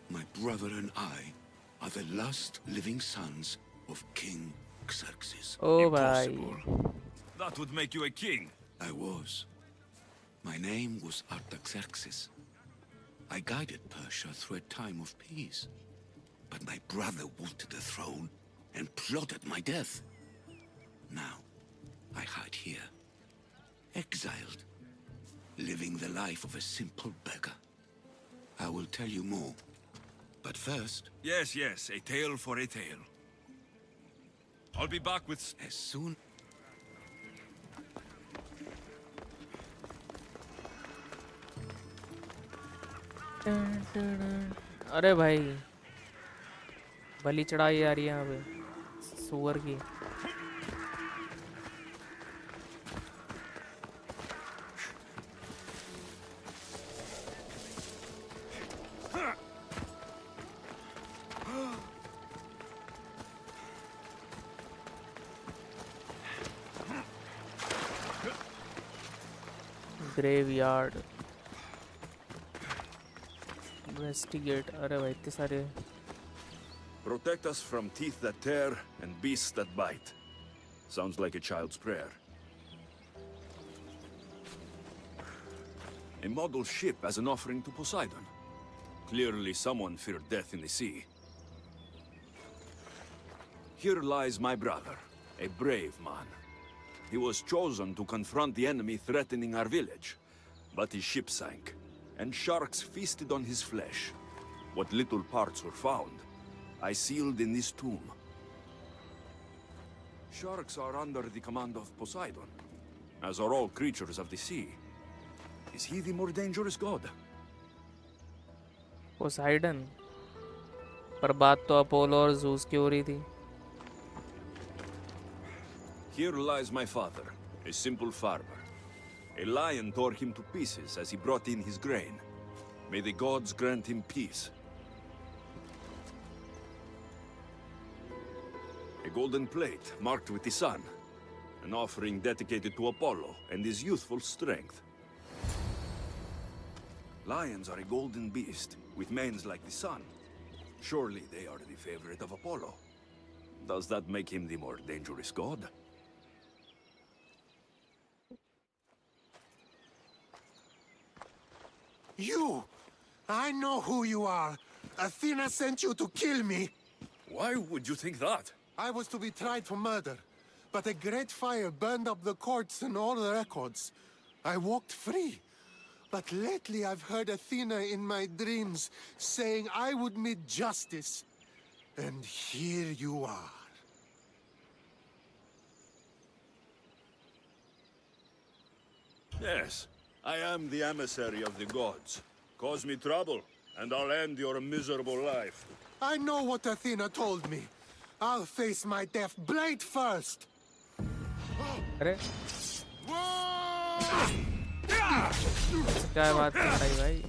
My brother and I are the last living sons of King Xerxes. Oh, Impossible. That would make you a king. I was. My name was Artaxerxes. I guided Persia through a time of peace. But my brother wanted the throne and plotted my death. Now, I hide here. Exiled. Living the life of a simple beggar. I will tell you more. But first... Yes, yes, a tale for a tale. I'll be back with... As soon... अरे भाई बलि चढ़ाई जा रही है यहाँ पे सुअर की। Graveyard, investigate. अरे भाई इतने सारे। Protect us from teeth that tear and beasts that bite. Sounds like a child's prayer. A model ship as an offering to Poseidon. Clearly someone feared death in the sea. Here lies my brother, a brave man. He was chosen to confront the enemy threatening our village. But his ship sank, and sharks feasted on his flesh. What little parts were found, I sealed in this tomb. Sharks are under the command of Poseidon, as are all creatures of the sea. Is he the more dangerous god? Poseidon, पर बात तो Apollo और Zeus की हो रही थी. Here lies my father, a simple farmer. A lion tore him to pieces as he brought in his grain. May the gods grant him peace. A golden plate marked with the sun, an offering dedicated to Apollo and his youthful strength. Lions are a golden beast, with manes like the sun. Surely they are the favorite of Apollo. Does that make him the more dangerous god? You! I know who you are. Athena sent you to kill me. Why would you think that? I was to be tried for murder, but a great fire burned up the courts and all the records. I walked free. But lately I've heard Athena in my dreams saying I would meet justice. And here you are. Yes, I am the emissary of the gods. Cause me trouble, and I'll end your miserable life. I know what Athena told me. I'll face my death blade first. अरे क्या बात कर रही भाई?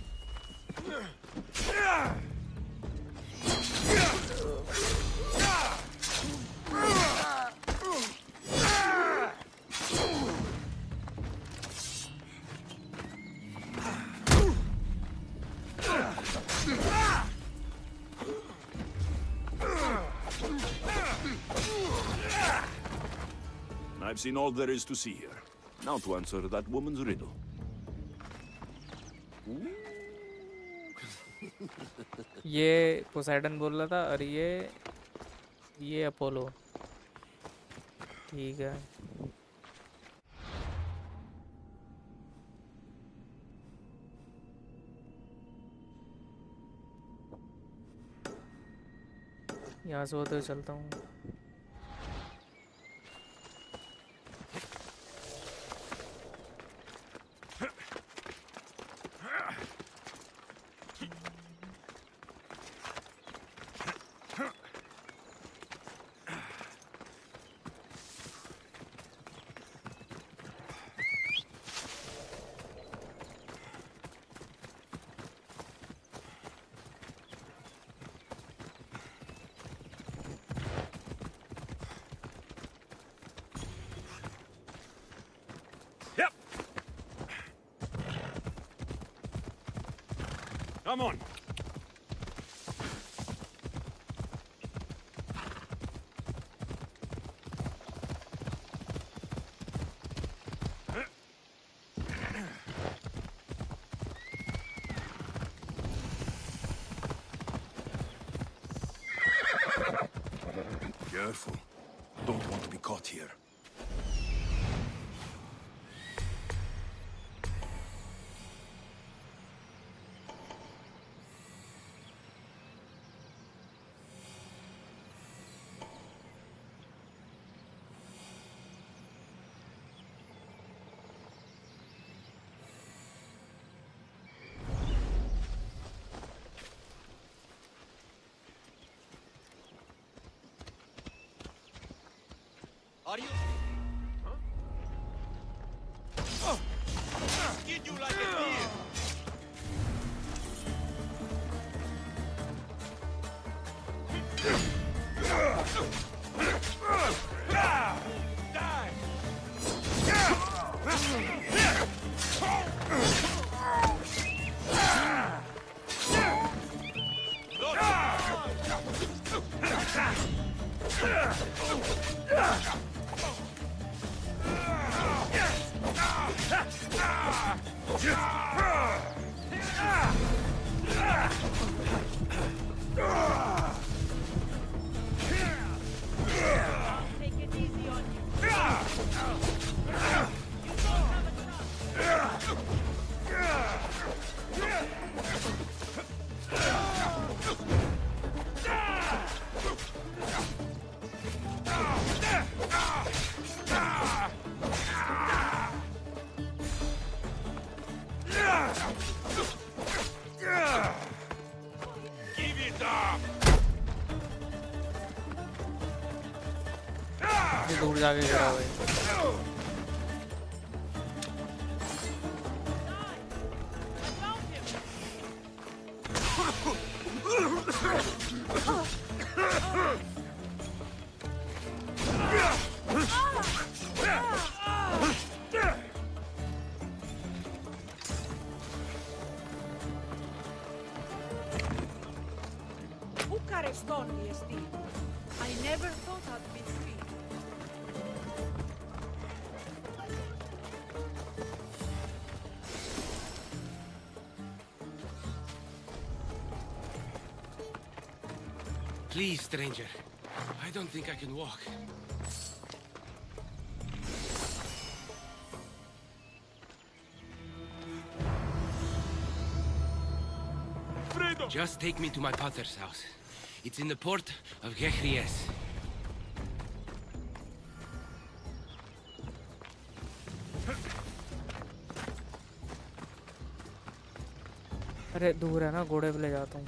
I've seen all there is to see here. Now to answer that woman's riddle. ये Poseidon बोल रहा था और ये अपोलो. ठीक है. यहाँ से होते हुए चलता हूँ. Come on. Careful. Don't want to be caught here. Are you? Huh? Oh! Skin you like a deer! Take it easy on you. ये दूर जाके गिरा हुआ है। I never thought I'd be free. Please, stranger. I don't think I can walk. Just take me to my potter's house. It's in the port of Gechries. अरे दूर है ना, घोड़े पे ले जाता हूँ।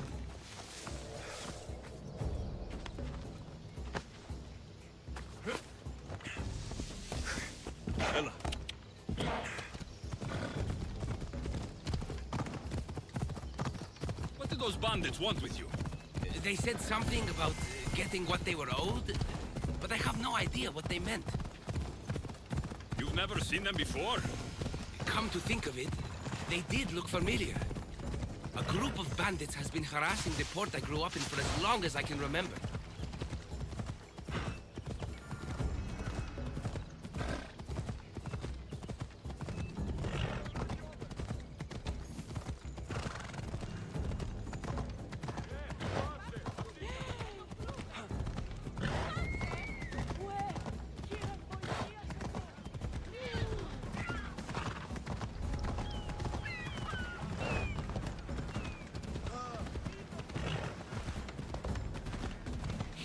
What do those bandits want with you? They said something about getting what they were owed, but I have no idea what they meant. You've never seen them before? Come to think of it, they did look familiar. A group of bandits has been harassing the port I grew up in for as long as I can remember.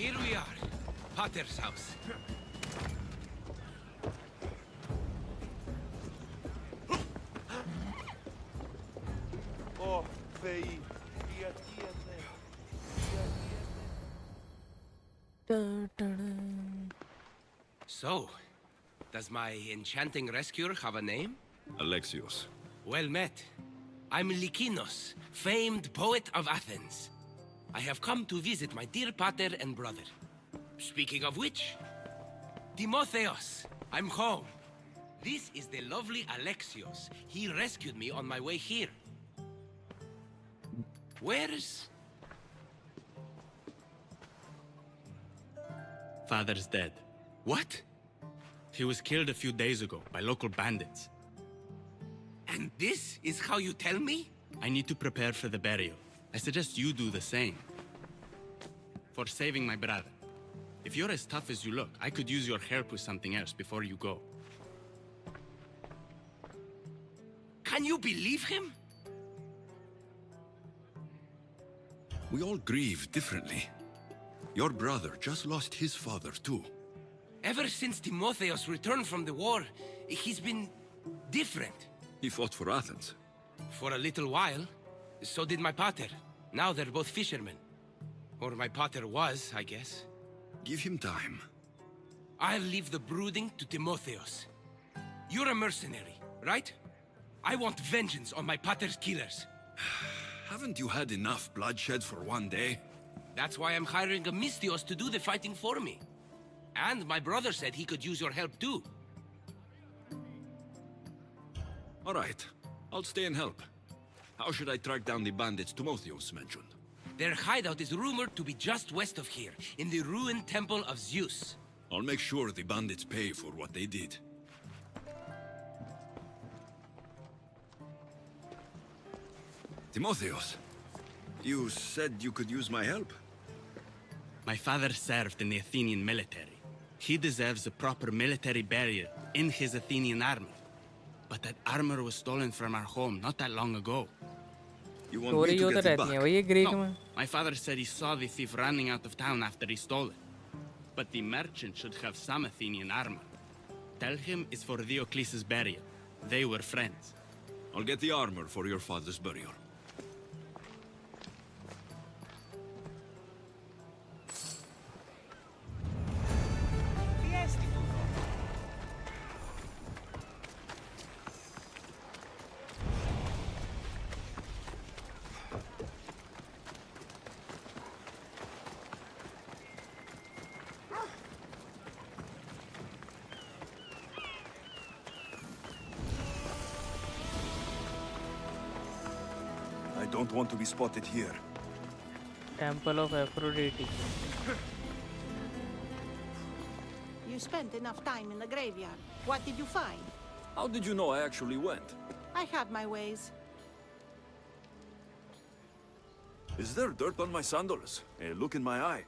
Here we are, Potter's house. So, does my enchanting rescuer have a name? Alexios. Well met. I'm Lykinos, famed poet of Athens. I have come to visit my dear pater and brother. Speaking of which, Timotheos, I'm home. This is the lovely Alexios. He rescued me on my way here. Where's... Father's dead. What? He was killed a few days ago by local bandits. And this is how you tell me? I need to prepare for the burial. I suggest you do the same. For saving my brother. If you're as tough as you look, I could use your help with something else before you go. Can you believe him? We all grieve differently. Your brother just lost his father too. Ever since Timotheos returned from the war, he's been different. He fought for Athens. For a little while. So did my pater. Now they're both fishermen. Or my pater was, I guess. Give him time. I'll leave the brooding to Timotheos. You're a mercenary, right? I want vengeance on my pater's killers. Haven't you had enough bloodshed for one day? That's why I'm hiring a Mystios to do the fighting for me. And my brother said he could use your help too. All right. I'll stay and help. How should I track down the bandits Timotheos mentioned? Their hideout is rumored to be just west of here, in the ruined temple of Zeus. I'll make sure the bandits pay for what they did. Timotheos, you said you could use my help? My father served in the Athenian military. He deserves a proper military burial in his Athenian armor. But that armor was stolen from our home not that long ago. You want me to get it back? No. My father said he saw the thief running out of town after he stole it. But the merchant should have some Athenian armor. Tell him it's for Diocles' burial. They were friends. I'll get the armor for your father's burial. don't want to be spotted here. Temple of Aphrodite. You spent enough time in the graveyard. What did you find? How did you know I actually went? I have my ways. Is there dirt on my sandals? A look in my eye.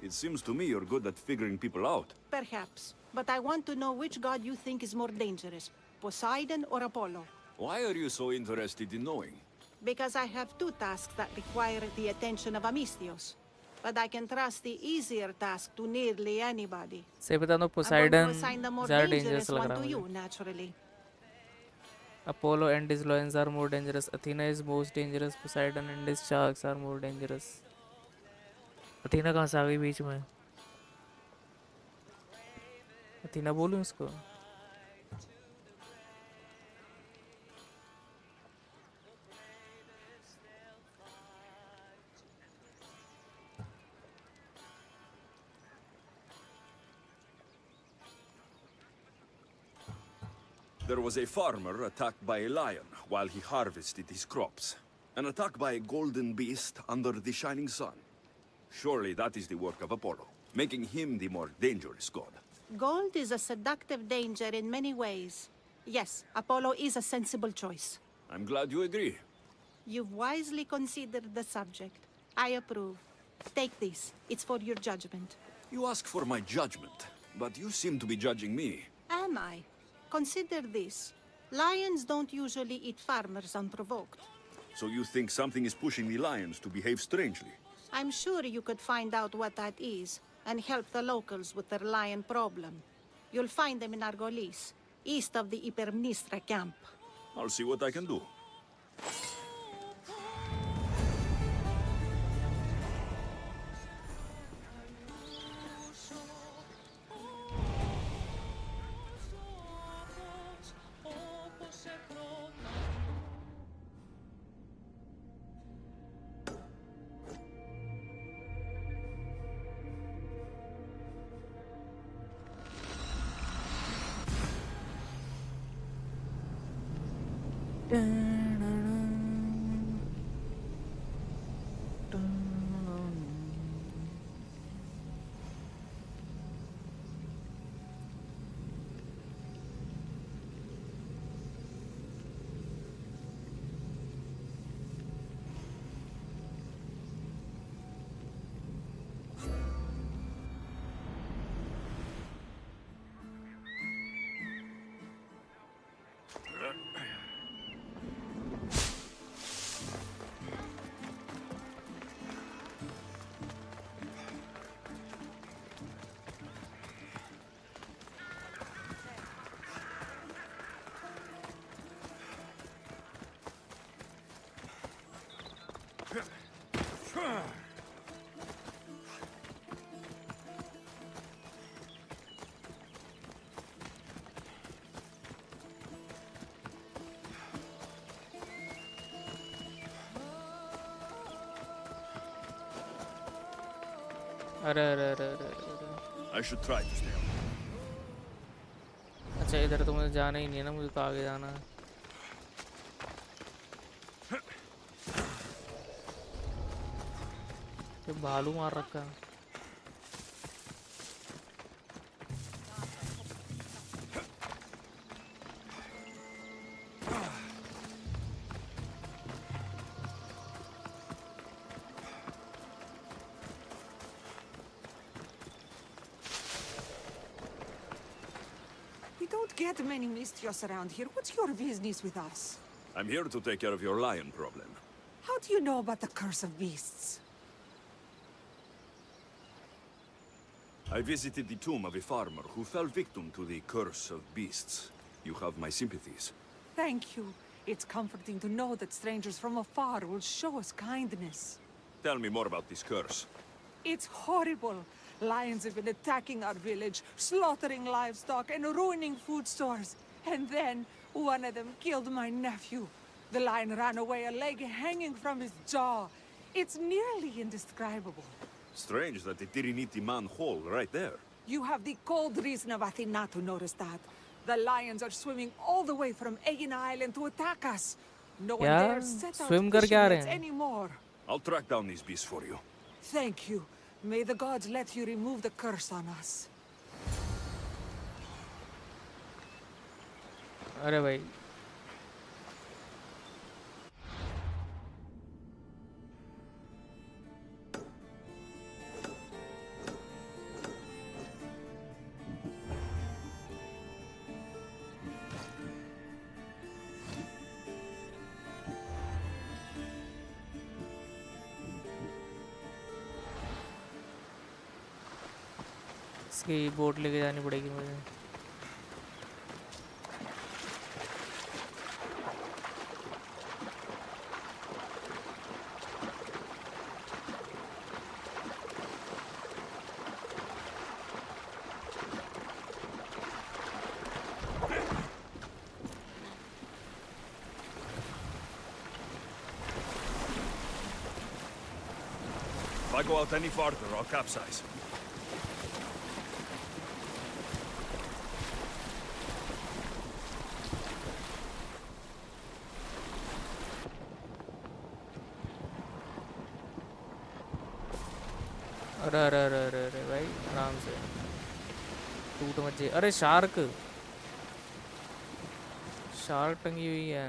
It seems to me you're good at figuring people out. Perhaps. But I want to know which god you think is more dangerous, Poseidon or Apollo. Why are you so interested in knowing? Because I have two tasks that require the attention of Amistios. But I can trust the easier task to nearly anybody. से बता दो I'm going Poseidon to assign the more ज़्यादा dangerous dangerous लग one रहा to है you, मुझे. naturally. Apollo and his lions are more dangerous. Athena is most dangerous. Poseidon and his sharks are more dangerous. Athena कहाँ से आ गई बीच में? Athena बोलूँ उसको? There was a farmer attacked by a lion while he harvested his crops. An attack by a golden beast under the shining sun. Surely that is the work of Apollo, making him the more dangerous god. Gold is a seductive danger in many ways. Yes, Apollo is a sensible choice. I'm glad you agree. You've wisely considered the subject. I approve. Take this. It's for your judgment. You ask for my judgment, but you seem to be judging me. Am I? Consider this. Lions don't usually eat farmers unprovoked. So you think something is pushing the lions to behave strangely? I'm sure you could find out what that is and help the locals with their lion problem. You'll find them in Argolis, east of the Hypermnestra camp. I'll see what I can do. अरे अरे अरे अरे अरे. I should try to stay on. अच्छा इधर तो मुझे जाना ही नहीं है ना, मुझे तो आगे जाना है. ये भालू मार रखा है. We don't get many Mistrios around here. What's your business with us? I'm here to take care of your lion problem. How do you know about the curse of beasts? I visited the tomb of a farmer who fell victim to the curse of beasts. You have my sympathies. Thank you. It's comforting to know that strangers from afar will show us kindness. Tell me more about this curse. It's horrible. Lions have been attacking our village, slaughtering livestock and ruining food stores. And then, one of them killed my nephew. The lion ran away, a leg hanging from his jaw. It's nearly indescribable. Strange that it didn't eat the man whole right there. You have the cold reason of Athena to notice that. The lions are swimming all the way from Aegina Island to attack us. No one क्या dares set out swim करके fishing आ रहे nets हैं? anymore. I'll track down these beasts for you. Thank you. May the gods let you remove the curse on us. अरे भाई इसकी boat लेके जानी पड़ेगी मुझे. If I go out any farther, I'll capsize. अरे अरे अरे अरे अरे भाई आराम से टूट मत जाए. अरे शार्क शार्क टंगी हुई है.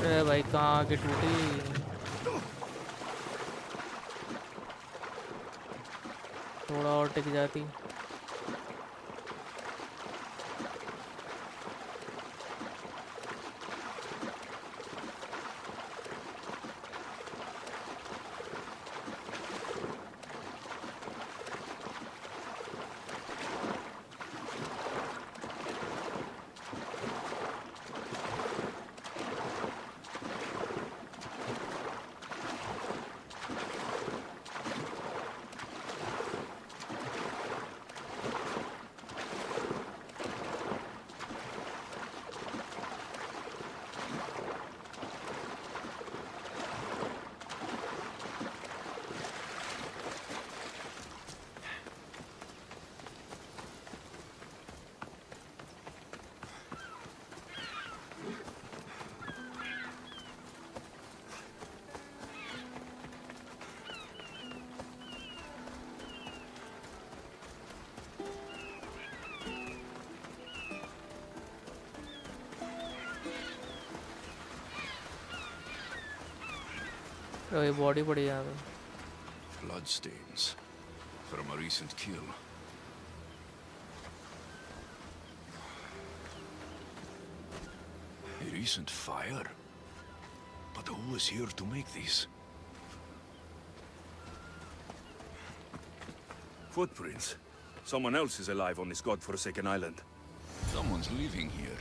अरे भाई कहाँ आके टूटी. थोड़ा और टिक जाती. ये बॉडी पड़ी यहाँ पे. Bloodstains from a recent kill. A recent fire? But who was here to make these? Footprints. Someone else is alive on this godforsaken island. Someone's living here.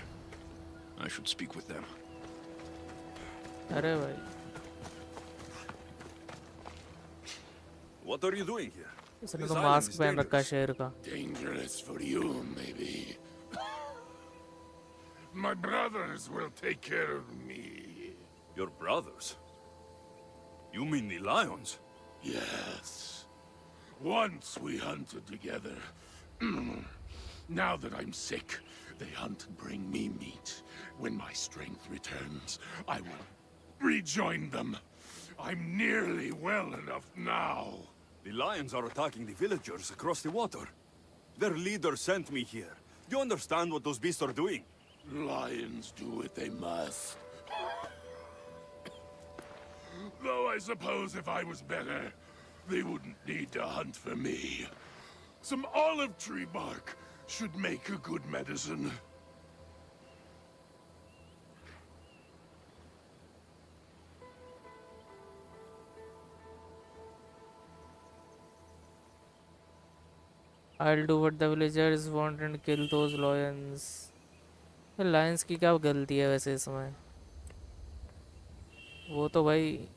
I should speak with them. अरे भाई What are you doing here? इसने This तो island mask is पहन रखा है dangerous. शेर का. Dangerous for you, maybe. My brothers will take care of me. Your brothers? You mean the lions? Yes. Once we hunted together. Now that I'm sick, they hunt and bring me meat. When my strength returns, I will rejoin them. I'm nearly well enough now. The lions are attacking the villagers across the water. Their leader sent me here. Do you understand what those beasts are doing? Lions do what they must. Though I suppose if I was better, they wouldn't need to hunt for me. Some olive tree bark should make a good medicine. I'll do what the villagers want and kill those lions. Lions की क्या गलती है वैसे इसमें? वो तो भाई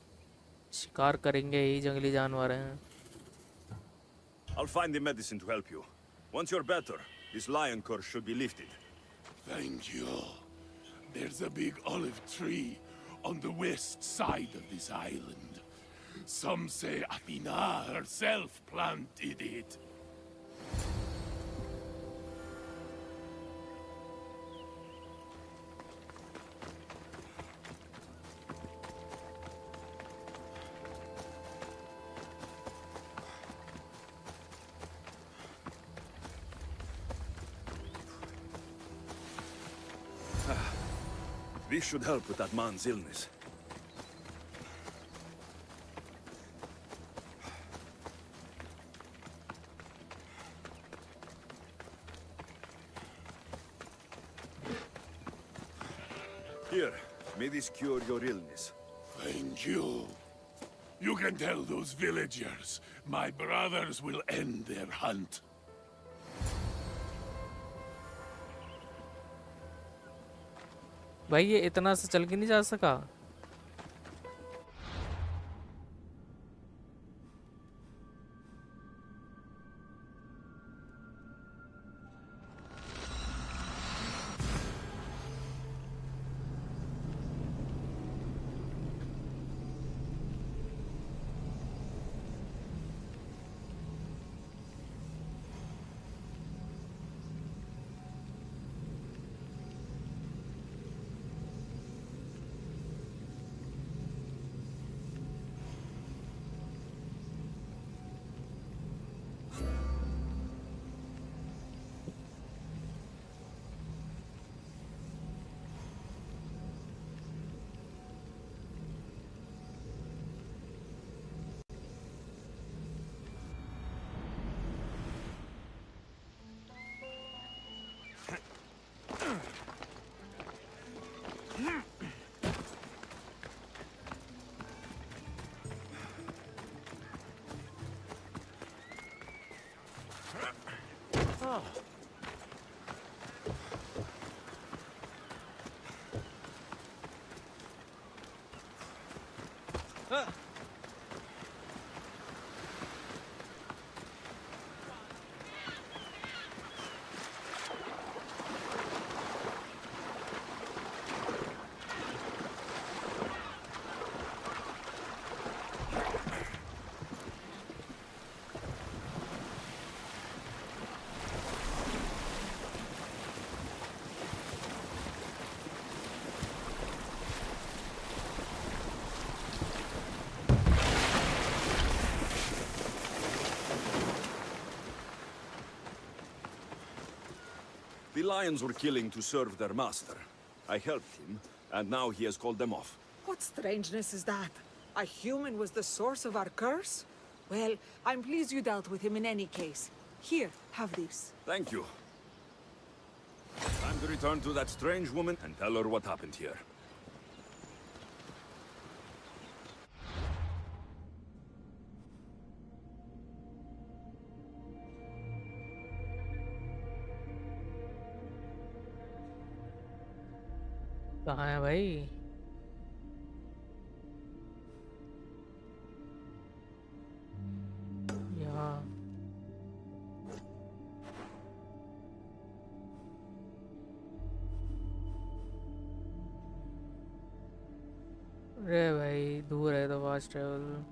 शिकार करेंगे ही, जंगली जानवर हैं. I'll find the medicine to help you. Once you're better, this lion curse should be lifted. Thank you. There's a big olive tree on the west side of this island. Some say Athena herself planted it. This should help with that man's illness. Here, may this cure your illness. Thank you. You can tell those villagers my brothers will end their hunt. भाई ये इतना से चल के नहीं जा सका. The lions were killing to serve their master. I helped him, and now he has called them off. What strangeness is that? A human was the source of our curse? Well, I'm pleased you dealt with him in any case. Here, have this. Thank you. Time to return to that strange woman and tell her what happened here. कहाँ है भाई? यहाँ. अरे भाई दूर है तो fast travel.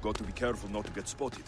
Got to be careful not to get spotted.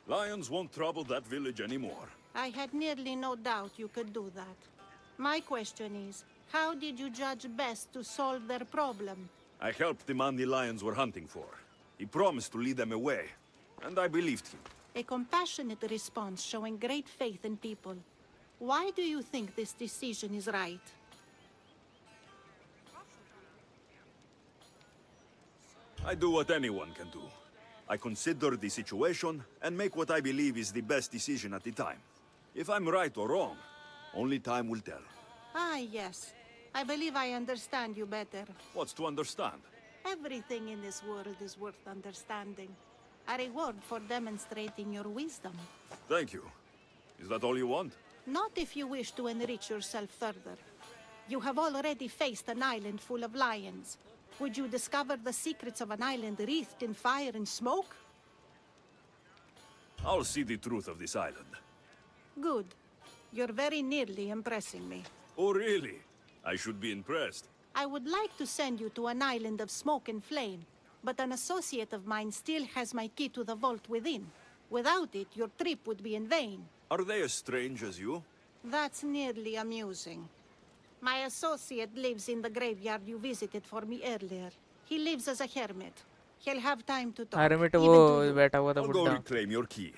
Lions won't trouble that village anymore. I had nearly no doubt you could do that. My question is, how did you judge best to solve their problem? I helped the man the lions were hunting for. He promised to lead them away, and I believed him. A compassionate response showing great faith in people. Why do you think this decision is right? I do what anyone can do. I consider the situation and make what I believe is the best decision at the time. If I'm right or wrong, only time will tell. Ah, yes. I believe I understand you better. What's to understand? Everything in this world is worth understanding. A reward for demonstrating your wisdom. Thank you. Is that all you want? Not if you wish to enrich yourself further. You have already faced an island full of lions. Would you discover the secrets of an island wreathed in fire and smoke? I'll see the truth of this island. Good. You're very nearly impressing me. Oh, really? I should be impressed. I would like to send you to an island of smoke and flame, but an associate of mine still has my key to the vault within. Without it, your trip would be in vain. Are they as strange as you? That's nearly amusing. My associate lives in the graveyard you visited for me earlier. He lives as a hermit. He'll have time to talk. hermit even वो to you. बैठा हुआ था I'll go बुड्ढा. reclaim your key.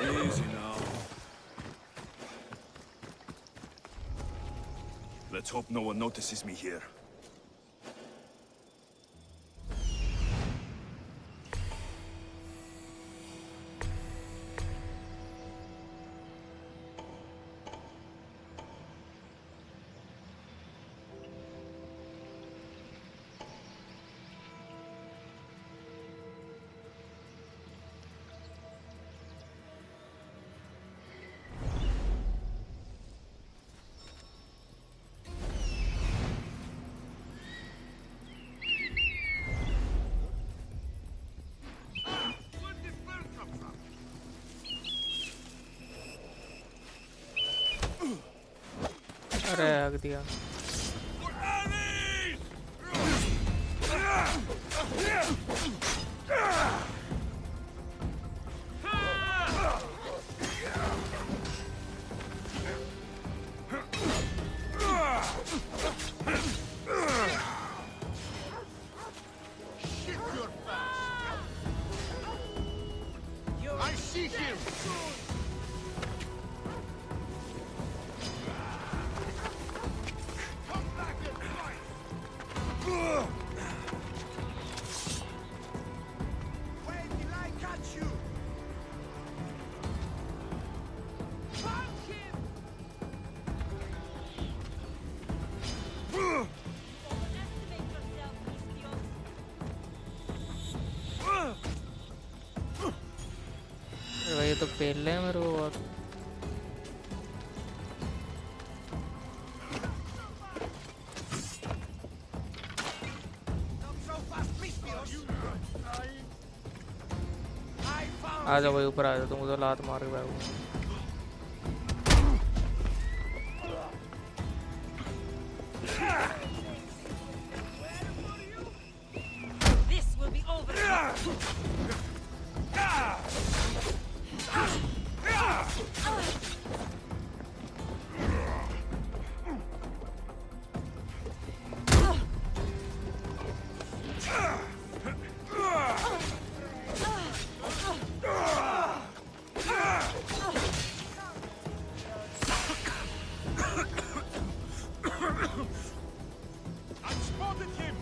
Easy now. Let's hope no one notices me here. त्याग दिया। I see him! Come back and fight! Where did I catch you? Punch him! भाई ये तो पेल ले मेरे को बहुत। आ जाओ भाई ऊपर आ जाओ, तुम उधर लात मार के भागो। This will be over. I spotted him!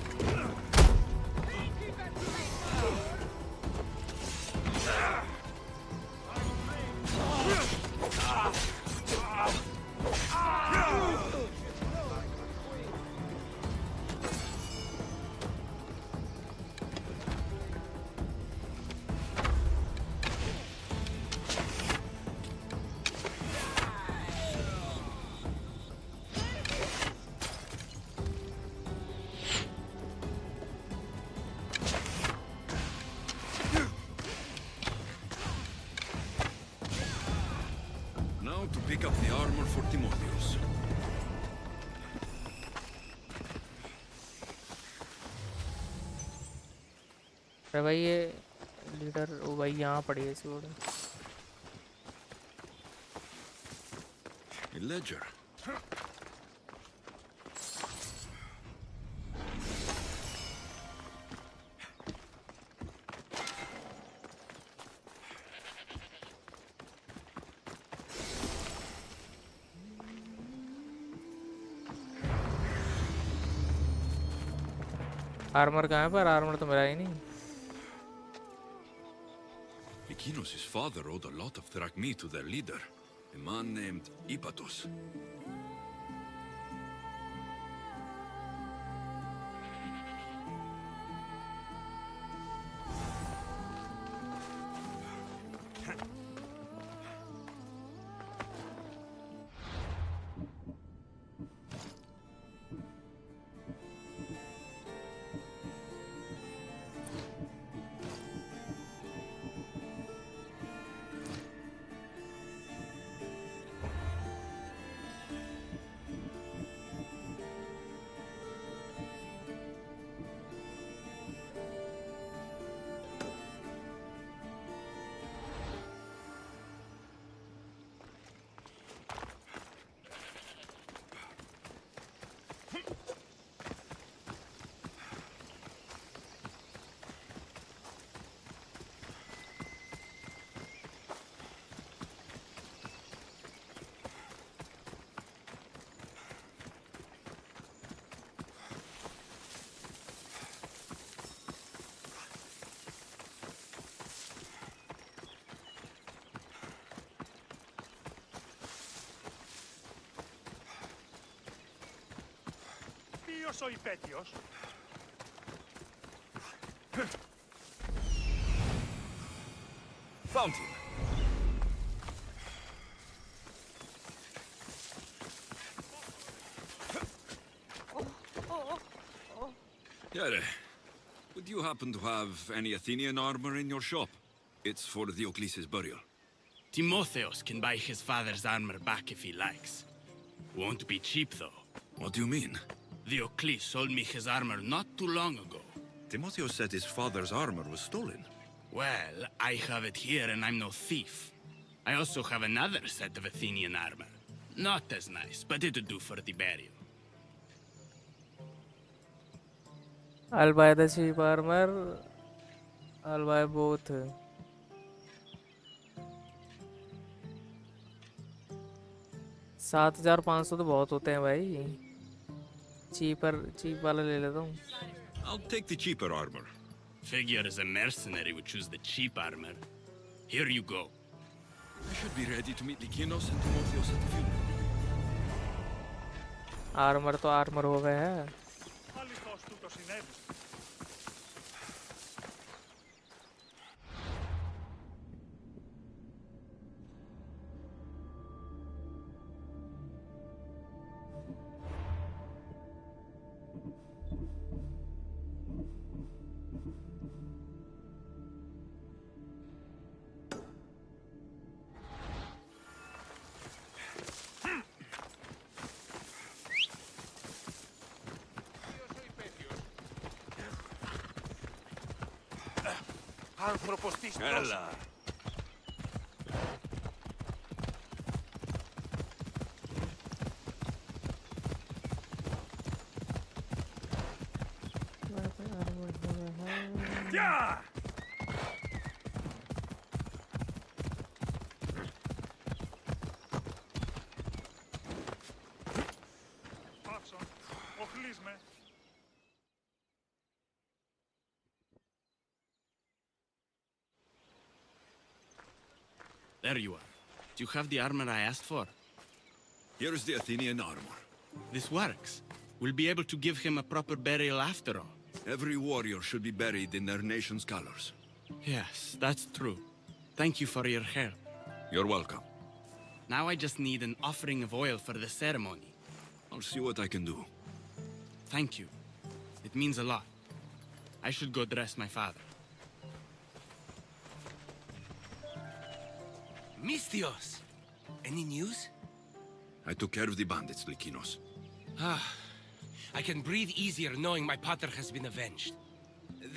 Now to pick up the armor for Timotheus. अरे भाई ये लीडर वो भाई यहाँ पड़ी है इसी बोर्ड में। A ledger. आर्मर कहाँ है? पर आर्मर तो मेरा ही नहीं। Lykinos' father owed a lot of drachmi to their leader, a man named Ipatos. Ποιος ο υπέτειος? Found him. Yare, would you happen to have any Athenian armor in your shop? It's for Diocles' burial. Timotheus can buy his father's armor back if he likes. Won't be cheap, though. What do you mean? Diocles sold me his armor not too long ago. Timotheus said his father's armor was stolen. Well, I have it here and I'm no thief. I also have another set of Athenian armor. Not as nice, but it'll do for the burial. I'll buy the cheap armor. I'll buy both. 7,500 तो बहुत होते हैं भाई. Cheap वाला ले लेता हूँ. I'll take the cheaper armor. Figure as a mercenary would choose the cheap armor. Here you go. I should be ready to meet Lykinos and Timotheus at the funeral. Armour तो armour हो गया है. Άνθρωπος της Έλα. Γεια! Πάψον, οχλείς με. There you are. Do you have the armor I asked for? Here is the Athenian armor. This works. We'll be able to give him a proper burial after all. Every warrior should be buried in their nation's colors. Yes, that's true. Thank you for your help. You're welcome. Now I just need an offering of oil for the ceremony. I'll see what I can do. Thank you. It means a lot. I should go dress my father. Mystios! Any news? I took care of the bandits, Lykinos. I can breathe easier knowing my pater has been avenged.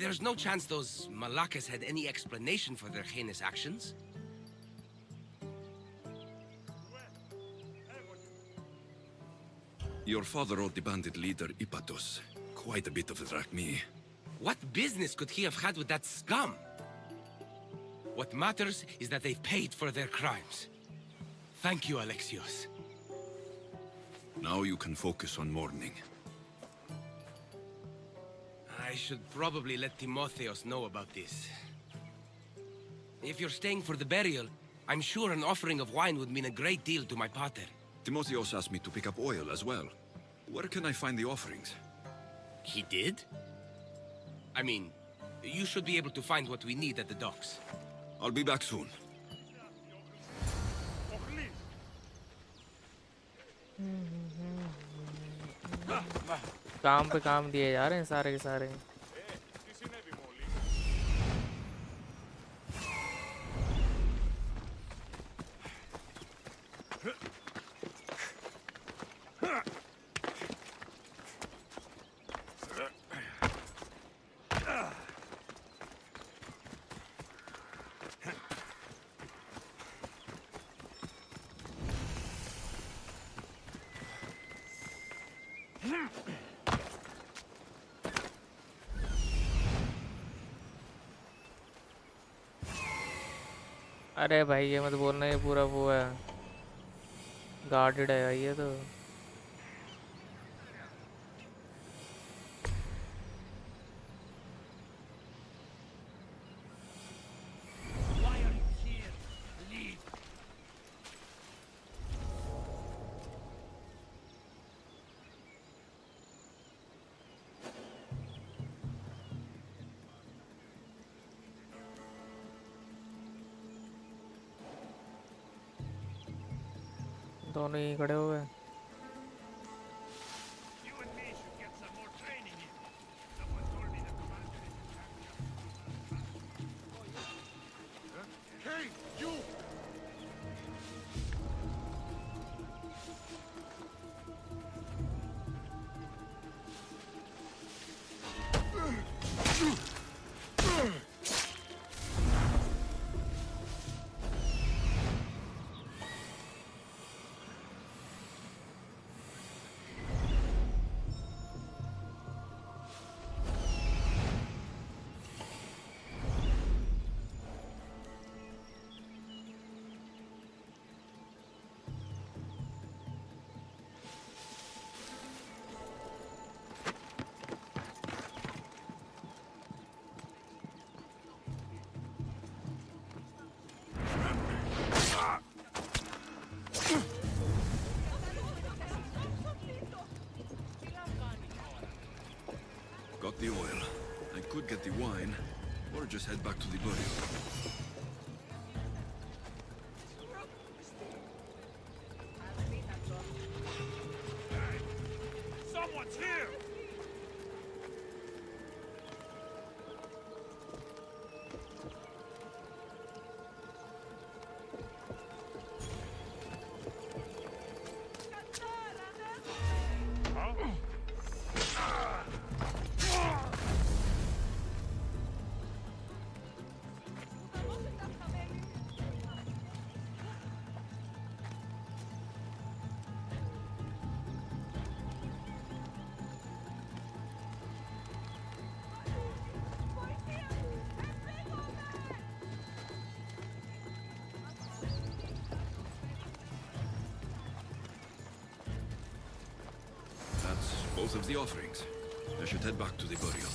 There's no chance those Malakas had any explanation for their heinous actions? Your father owed the bandit leader Ipatos quite a bit of a drachmae. What business could he have had with that scum? What matters is that they've paid for their crimes. Thank you, Alexios. Now you can focus on mourning. I should probably let Timotheos know about this. If you're staying for the burial, I'm sure an offering of wine would mean a great deal to my pater. Timotheos asked me to pick up oil as well. Where can I find the offerings? He did? I mean, you should be able to find what we need at the docks. I'll be back soon. काम पे काम दिए जा रहे हैं सारे के सारे. अरे भाई ये मत बोलना, ये पूरा वो है, गार्डेड है भाई ये तो. दोनों ही खड़े हुए हैं. Hey, you! Got the oil. I could get the wine, or just head back to the burial. Someone's here! That's both of the offerings. I should head back to the burial.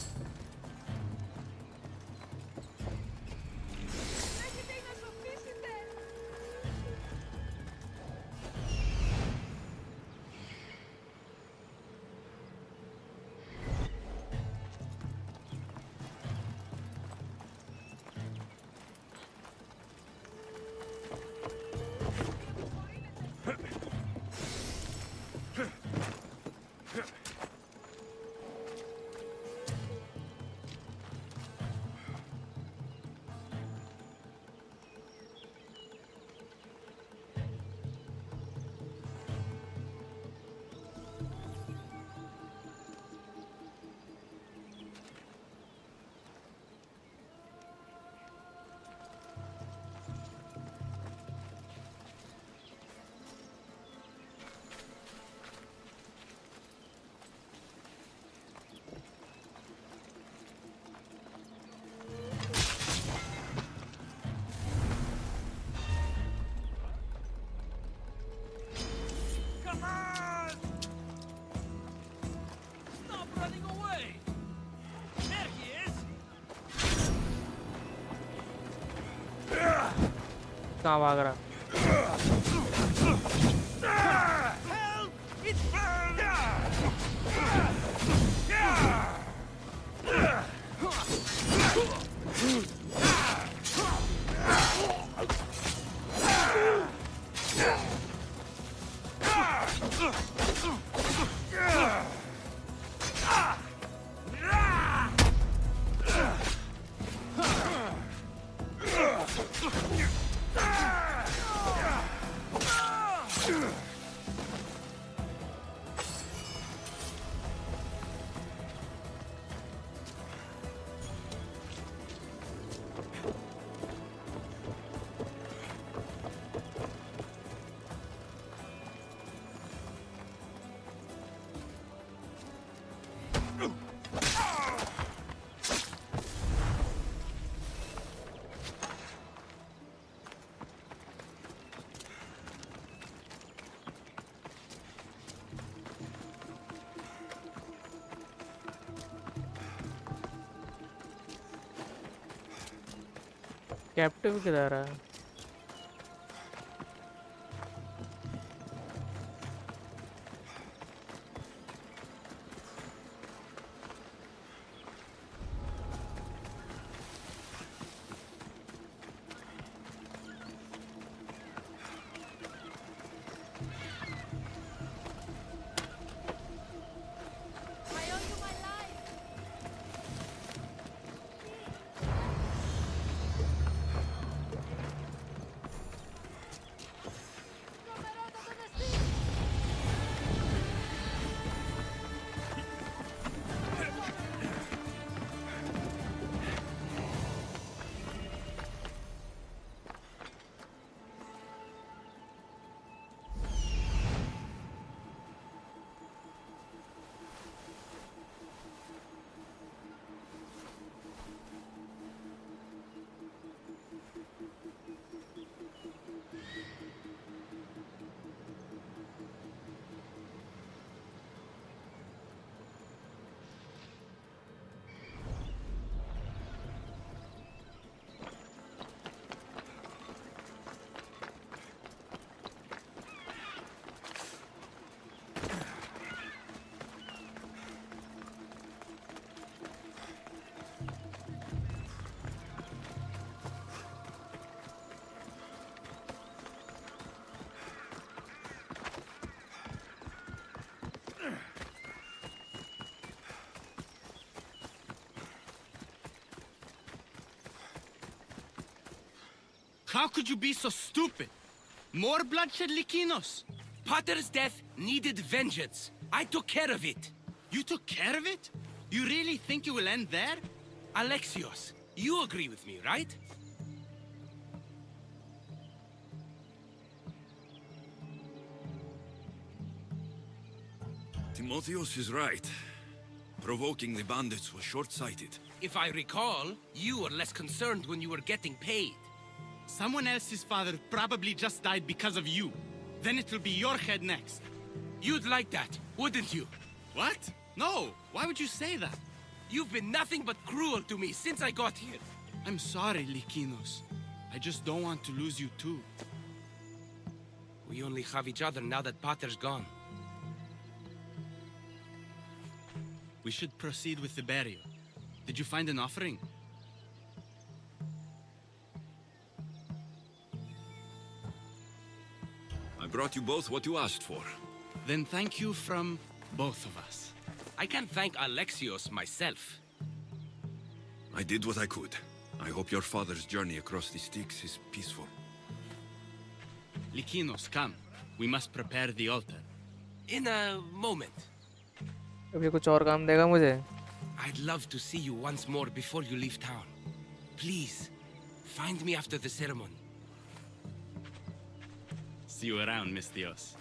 कहाँ भाग रहा? Captive किधर है? How could you be so stupid? More bloodshed, Likinos? Potter's death needed vengeance. I took care of it. You took care of it? You really think you will end there? Alexios, you agree with me, right? Timotheos is right. Provoking the bandits was short-sighted. If I recall, you were less concerned when you were getting paid. Someone else's father probably just died because of you. Then it will be your head next. You'd like that, wouldn't you? What? No, why would you say that? You've been nothing but cruel to me since I got here. I'm sorry, Likinos. I just don't want to lose you too. We only have each other now that Potter's gone. We should proceed with the burial. Did you find an offering? I brought you both what you asked for. Then thank you from both of us. I can't thank Alexios myself. I did what I could. I hope your father's journey across the Styx is peaceful. Likinos, come. We must prepare the altar. In a moment. अब ये कुछ और काम देगा मुझे? I'd love to see you once more before you leave town. Please, find me after the ceremony. See you around, Mistios.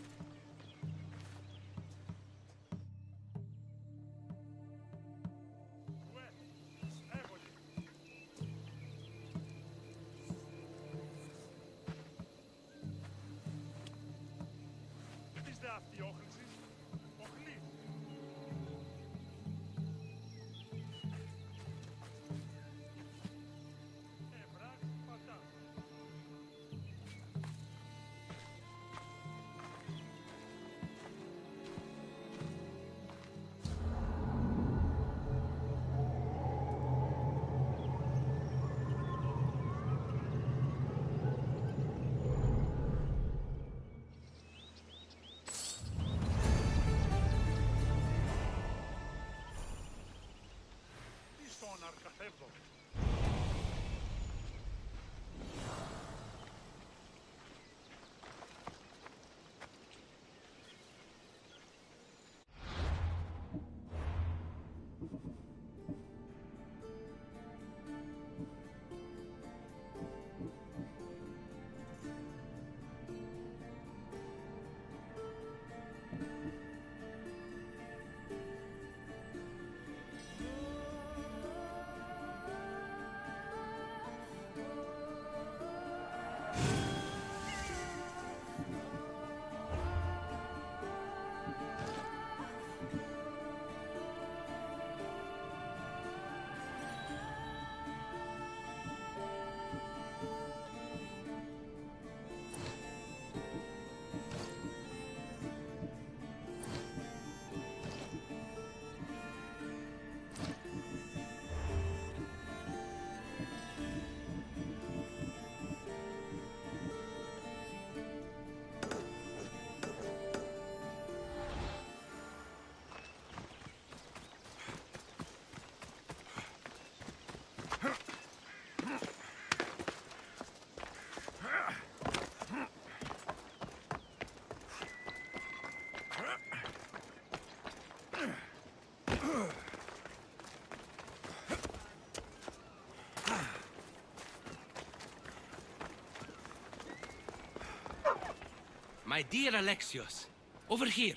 My dear Alexios, over here.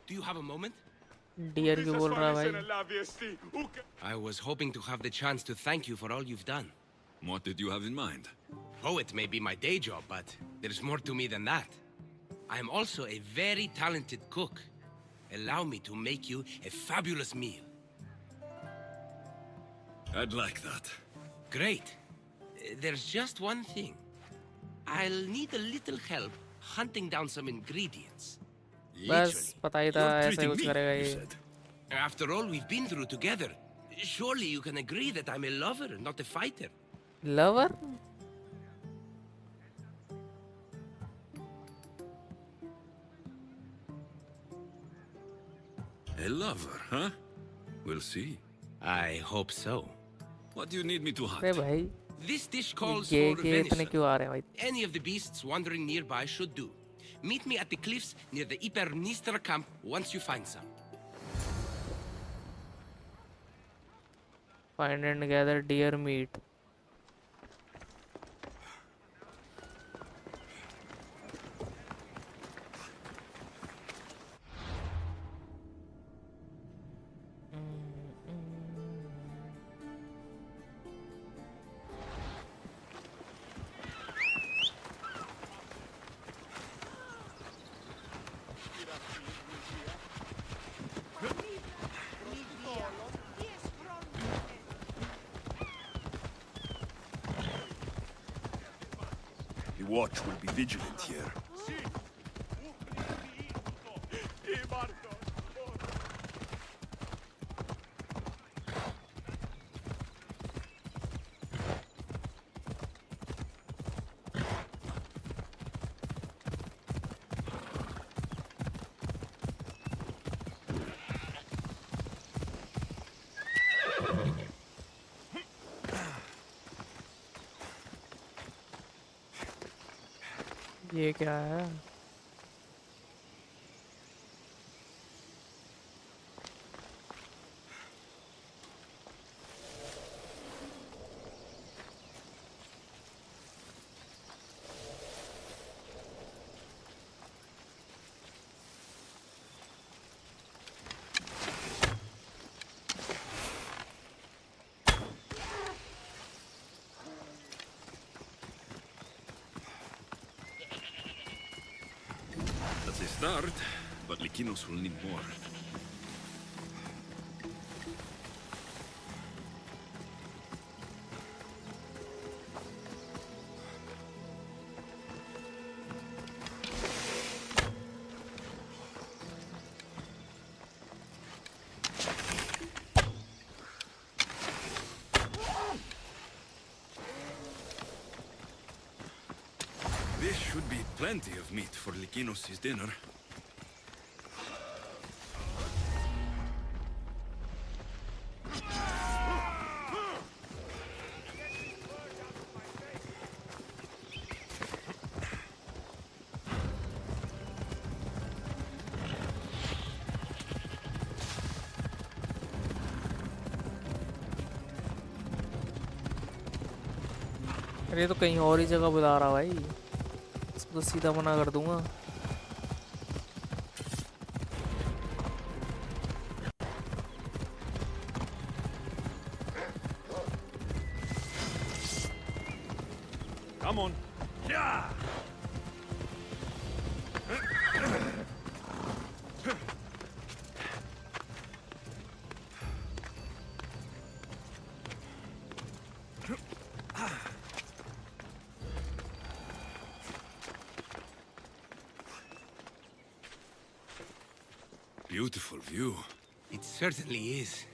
Do you have a moment? Dear क्यों बोल रहा है भाई? I was hoping to have the chance to thank you for all you've done. What did you have in mind? Poet may be my day job, but there's more to me than that. I am also a very talented cook. Allow me to make you a fabulous meal. I'd like that. Great. There's just one thing. I'll need a little help hunting down some ingredients. बस पता ही था ऐसा कुछ करेगा ये. After all we've been through together, surely you can agree that I'm a lover, not a fighter. Lover? A lover, huh? We'll see. I hope so. What do you need me to hunt? अरे भाई This dish calls ये for ये इतने venison. क्यों आ रहे हैं भाई? Any of the beasts wandering nearby should do. Meet me at the cliffs near the Ipermnistra camp once you find some. Find and gather deer meat. The watch will be vigilant here. ये क्या है? That's a start, but Likinos will need more. This should be plenty of meat for Likinos' dinner. अरे ये तो कहीं और ही जगह बुला रहा भाई, इसको तो सीधा मना कर दूंगा। Come on. Yeah. Beautiful view. It certainly is.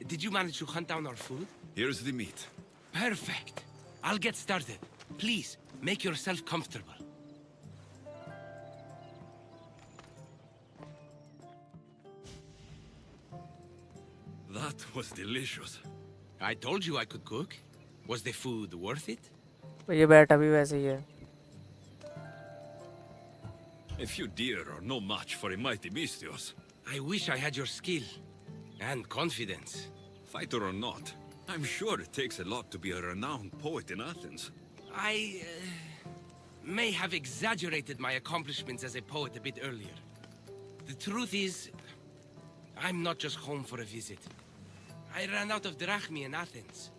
Did you manage to hunt down our food? Here's the meat. Perfect. I'll get started. Please, make yourself comfortable. That was delicious. I told you I could cook. Was the food worth it? ये बैठा भी वैसे ही है। A few deer are no match for a mighty bestios. I wish I had your skill. And confidence. Fighter or not, I'm sure it takes a lot to be a renowned poet in Athens. I may have exaggerated my accomplishments as a poet a bit earlier. The truth is, I'm not just home for a visit. I ran out of drachmi in Athens.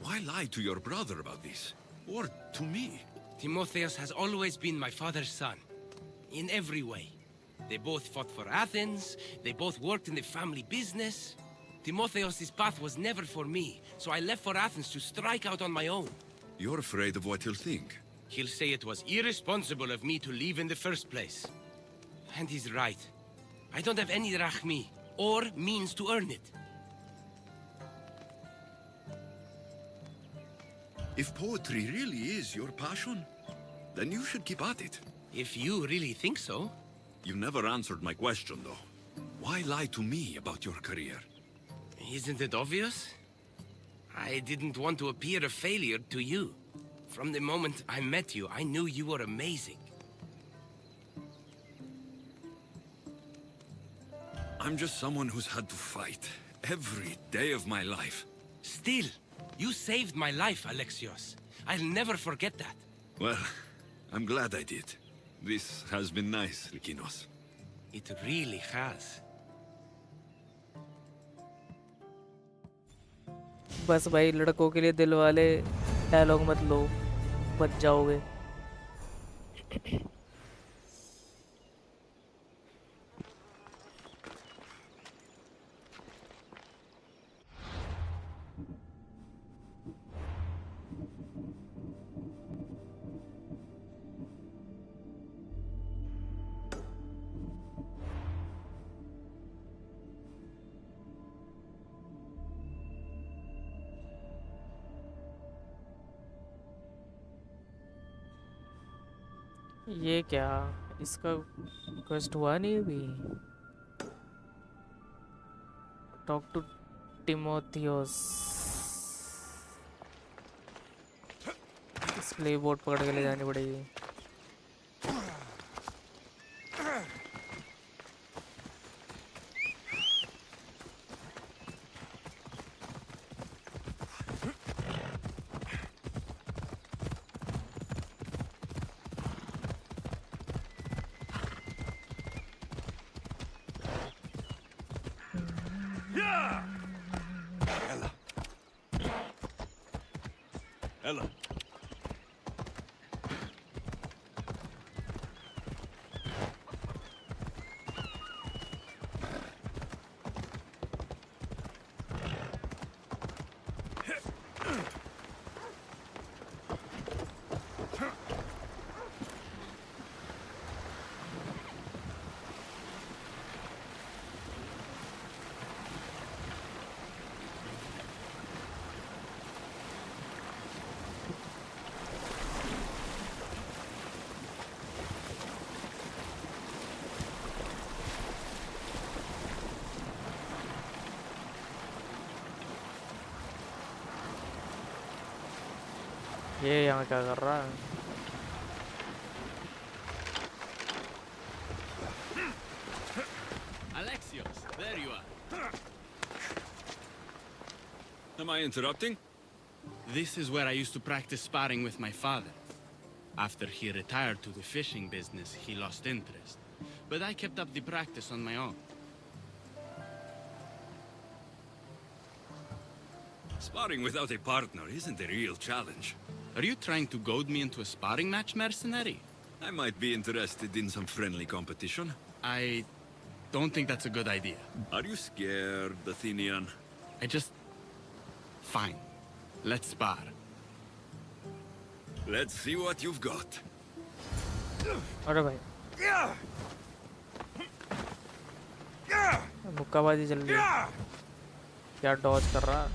Why lie to your brother about this? Or to me? Timotheus has always been my father's son. In every way. They both fought for Athens, they both worked in the family business. Timotheus' path was never for me, so I left for Athens to strike out on my own. You're afraid of what he'll think. He'll say it was irresponsible of me to leave in the first place. And he's right. I don't have any drachmi, or means to earn it. If poetry really is your passion, then you should keep at it. If you really think so. You never answered my question, though. Why lie to me about your career? Isn't it obvious? I didn't want to appear a failure to you. From the moment I met you, I knew you were amazing. I'm just someone who's had to fight every day of my life. Still, you saved my life, Alexios. I'll never forget that. Well, I'm glad I did. This has been nice, Lykinos. It really has. बस भाई लड़कों के लिए दिल वाले dialogue मत लो, बच जाओगे। ये क्या, इसका क्वेस्ट हुआ नहीं अभी। Talk to Timotheos. इसलिए बोट पकड़ के ले जानी पड़ेगी। Ella. ये यहाँ क्या कर रहा है? Alexios, there you are. Am I interrupting? This is where I used to practice sparring with my father. After he retired to the fishing business, he lost interest. But I kept up the practice on my own. Sparring without a partner isn't a real challenge. Are you trying to goad me into a sparring match, mercenary? I might be interested in some friendly competition. I don't think that's a good idea. Are you scared, Athenian? Fine. Let's spar. Let's see what you've got. अरे भाई मुक्काबाजी चल रही है। क्या Dodge कर रहा है?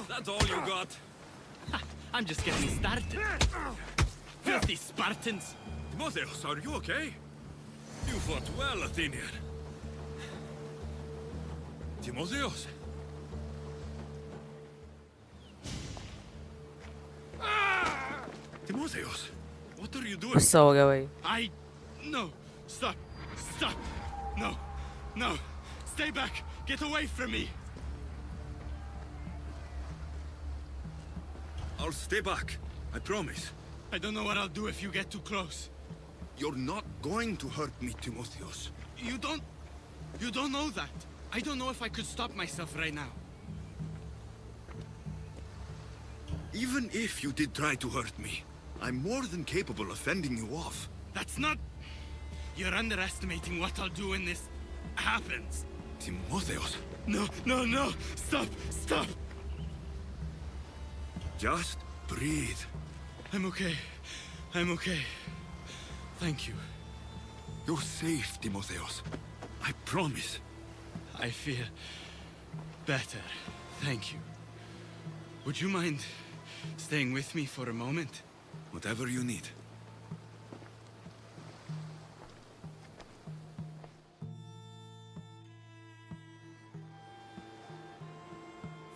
That's all you got? I'm just getting started. Filthy Spartans! Timotheus, are you okay? You fought well, Athenian. Timotheus? Timotheus, what are you doing? गुस्सा हो गया भाई। No! Stop! Stop! No! No! Stay back! Get away from me! I'll stay back. I promise. I don't know what I'll do if you get too close. You're not going to hurt me, Timotheus. You don't know that. I don't know if I could stop myself right now. Even if you did try to hurt me, I'm more than capable of fending you off. That's not... You're underestimating what I'll do when this happens. Timotheus. No, no, no! Stop! Stop! Just breathe. I'm okay. I'm okay. Thank you. You're safe, Timotheus. I promise. I feel better. Thank you. Would you mind staying with me for a moment? Whatever you need.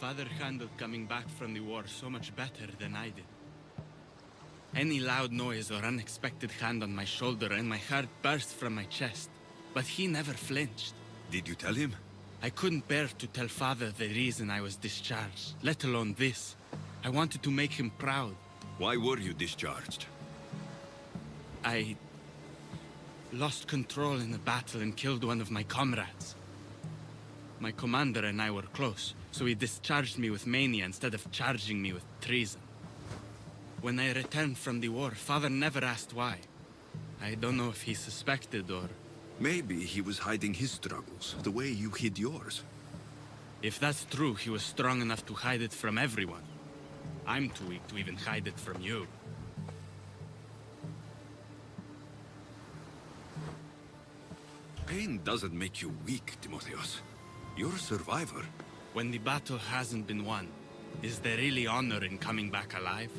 Father handled coming back from the war so much better than I did. Any loud noise or unexpected hand on my shoulder and my heart burst from my chest. But he never flinched. Did you tell him? I couldn't bear to tell Father the reason I was discharged, let alone this. I wanted to make him proud. Why were you discharged? I lost control in the battle and killed one of my comrades. My commander and I were close, so he discharged me with mania instead of charging me with treason. When I returned from the war, Father never asked why. I don't know if he suspected or... Maybe he was hiding his struggles, the way you hid yours. If that's true, he was strong enough to hide it from everyone. I'm too weak to even hide it from you. Pain doesn't make you weak, Timotheus. You're a survivor. When the battle hasn't been won, is there really honor in coming back alive?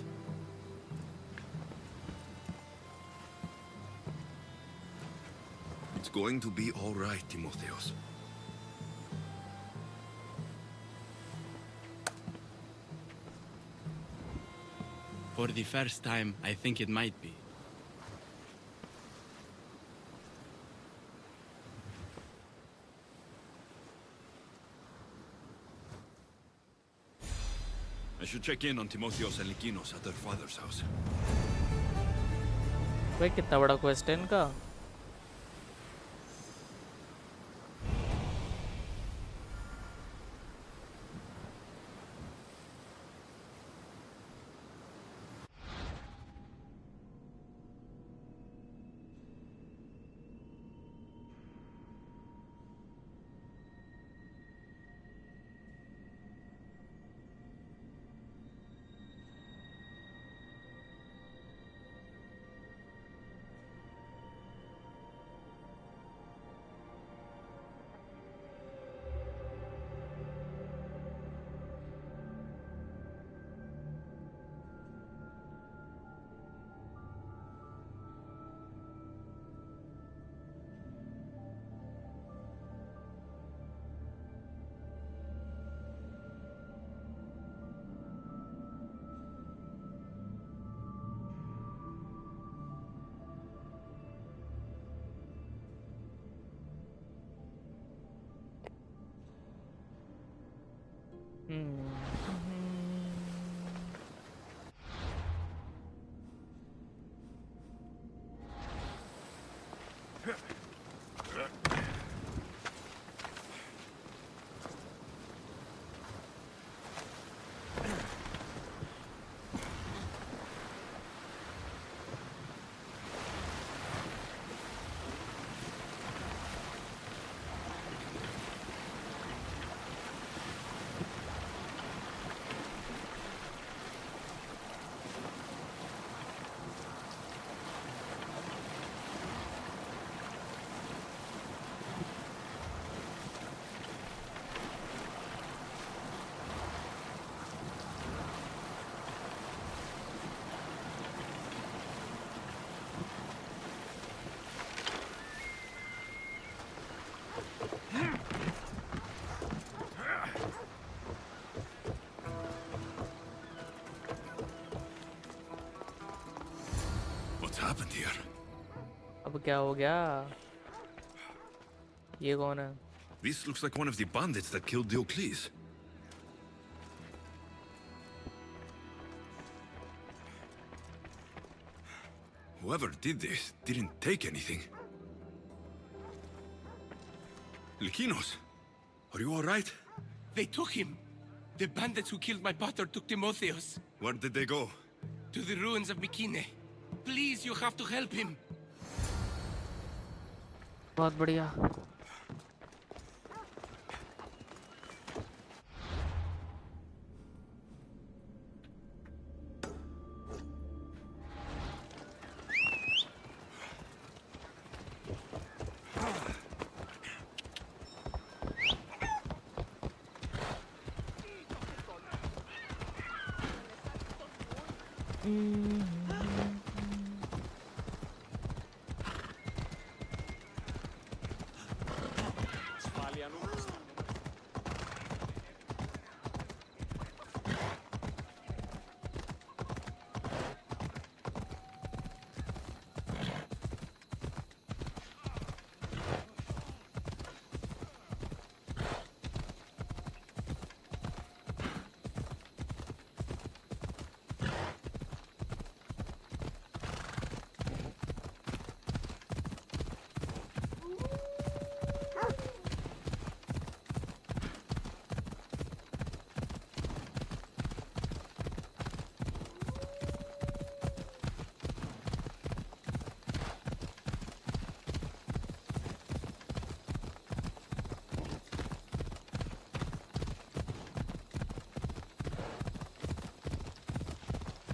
It's going to be all right, Timotheus. For the first time, I think it might be. I should check in on Timotheos and Lykinos at their father's house. भाई कितना बड़ा quest है इनका. What's happened here? अब क्या हो गया? ये कौन है? This looks like one of the bandits that killed Diocles. Whoever did this didn't take anything. Lykinos, are you all right? They took him. The bandits who killed my brother took Timotheus. Where did they go? To the ruins of Mykine. Please, you have to help him. बहुत बढ़िया.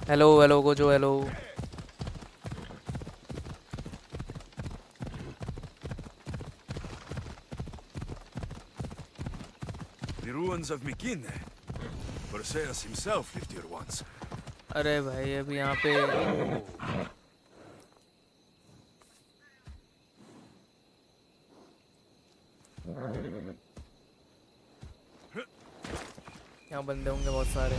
Hello hello Gojo hello. The ruins of Mikine. Perseus himself lived here once. अरे भाई अभी यहाँ पे यहाँ बंदे होंगे बहुत सारे,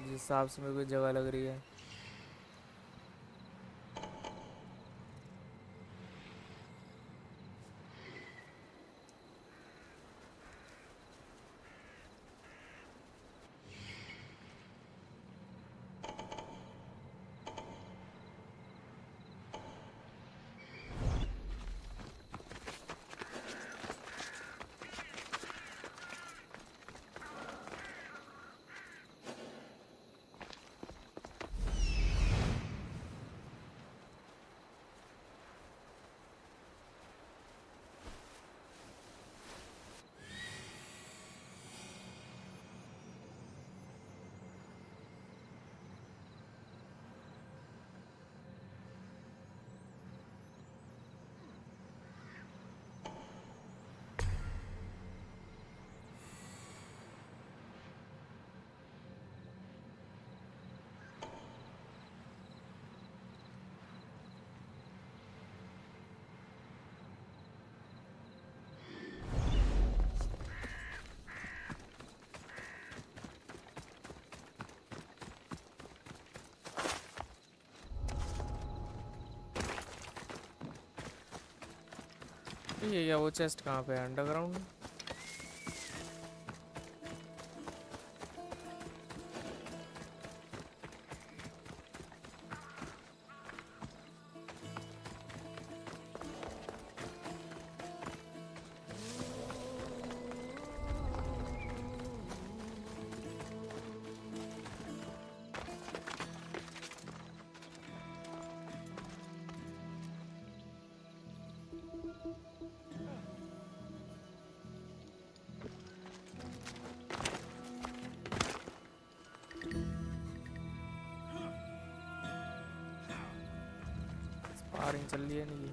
जिस हिसाब से मेरे को जगह लग रही है। ये क्या वो चेस्ट कहाँ पे है? अंडरग्राउंड? स्पारिंग चल रही है नहीं?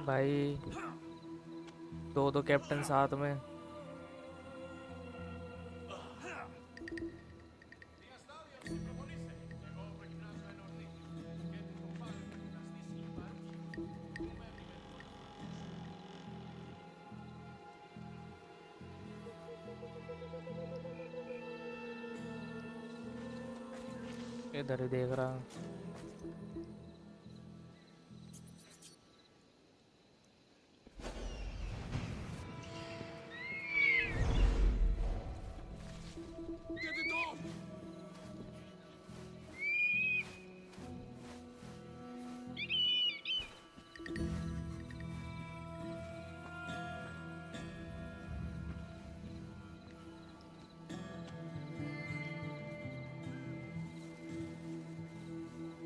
भाई दो कैप्टन साथ में। इधर ही देख रहा।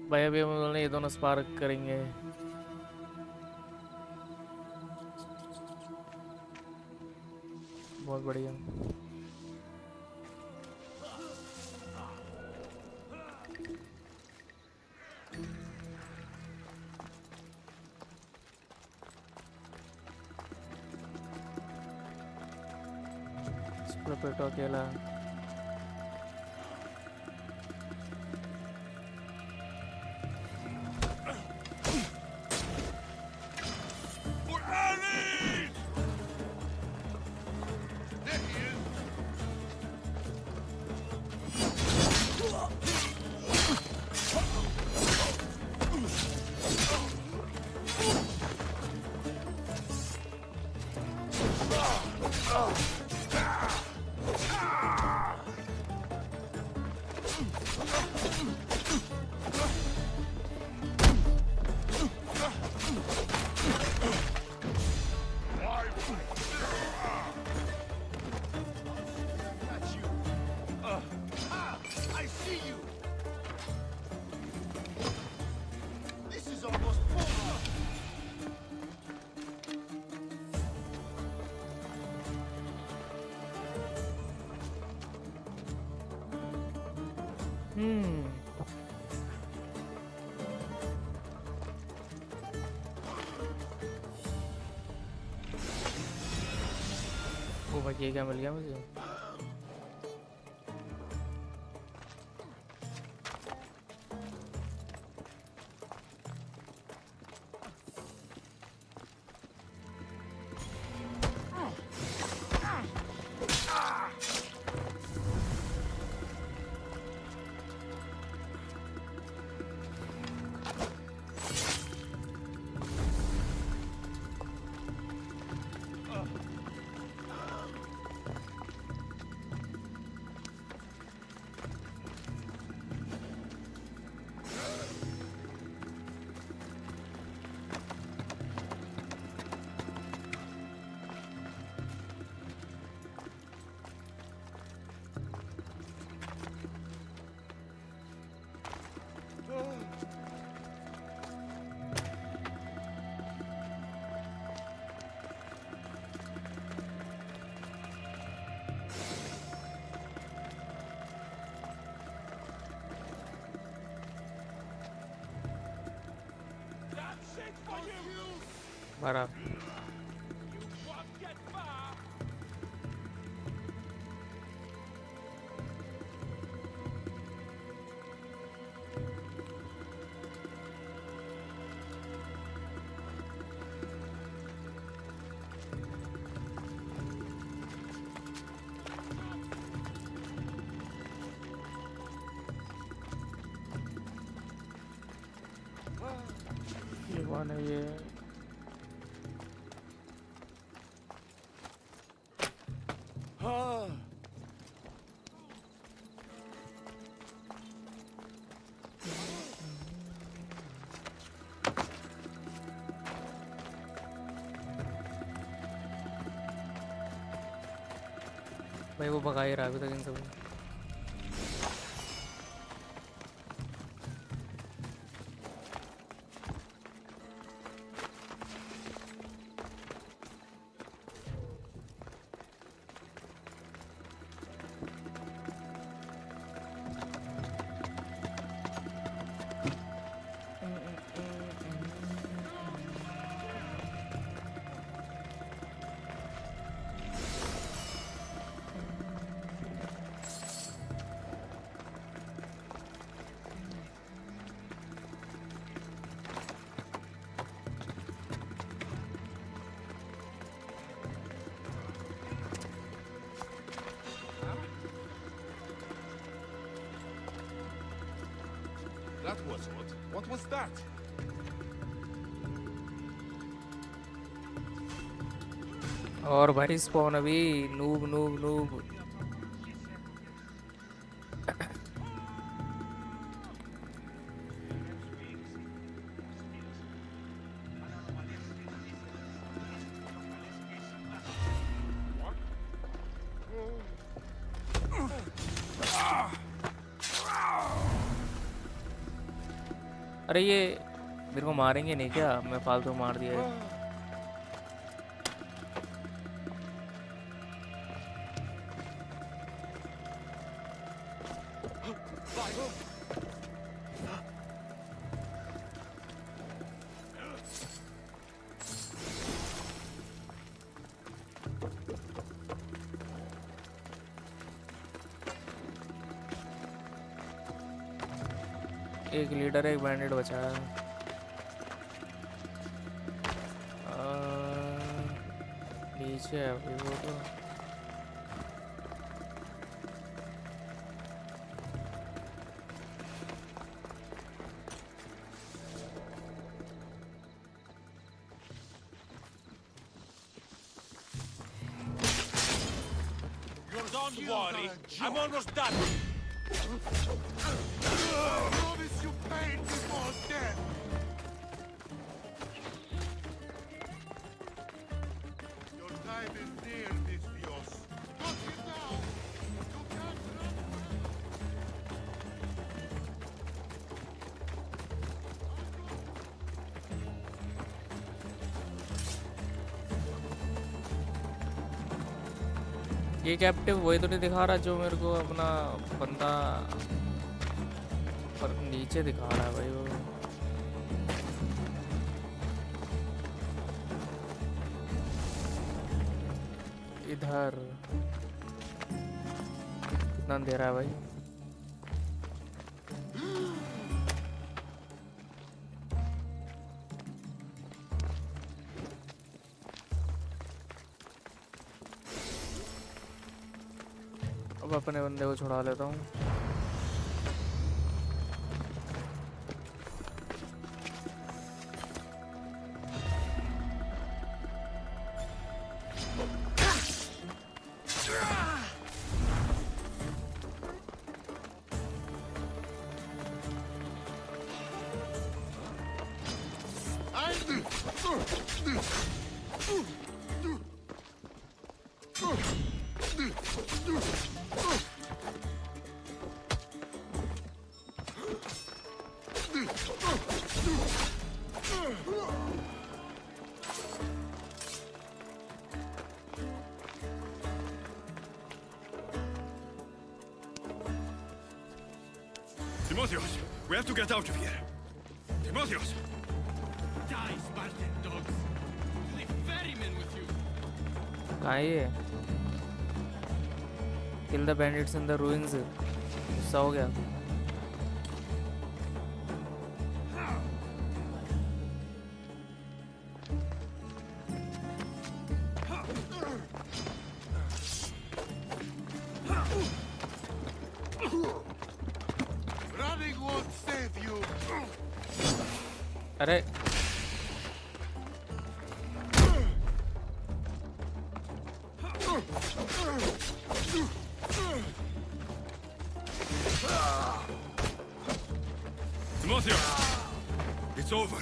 भाई अभी हम लोगों ने ये दोनों स्पार्क करेंगे। बहुत बढ़िया। पेटो अकेला। वो भाई ये क्या मिल गया मुझे? बराबर ये कौन है ये? भाई वो भगा ही रहा है अभी तक इन सब को। That was odd. What was that? और भाई स्पॉन अभी नूब नूब नूब। अरे ये मेरे को मारेंगे नहीं क्या? मैं फालतू मार दिया है। एक लीडर एक बैंडेड बचा है। नीचे है अभी वो तो। Don't worry, I'm almost done. Promise you pain before death. Your time is near, Dios. Got it now. You can't run. ये कैप्टिव वही तो नहीं दिखा रहा जो मेरे को अपना बंदा पर नीचे दिखा रहा है भाई वो। इधर कितना अंधेरा है भाई। अब अपने बंदे को छुड़ा लेता हूँ। Timotheus, we have to get out of here. Timotheus! Die, Spartan dogs! The ferryman with you! कहाँ है ये? Kill the bandits in the ruins. गुस्सा हो गया। Running won't save you. अरे Timotheus! It's over.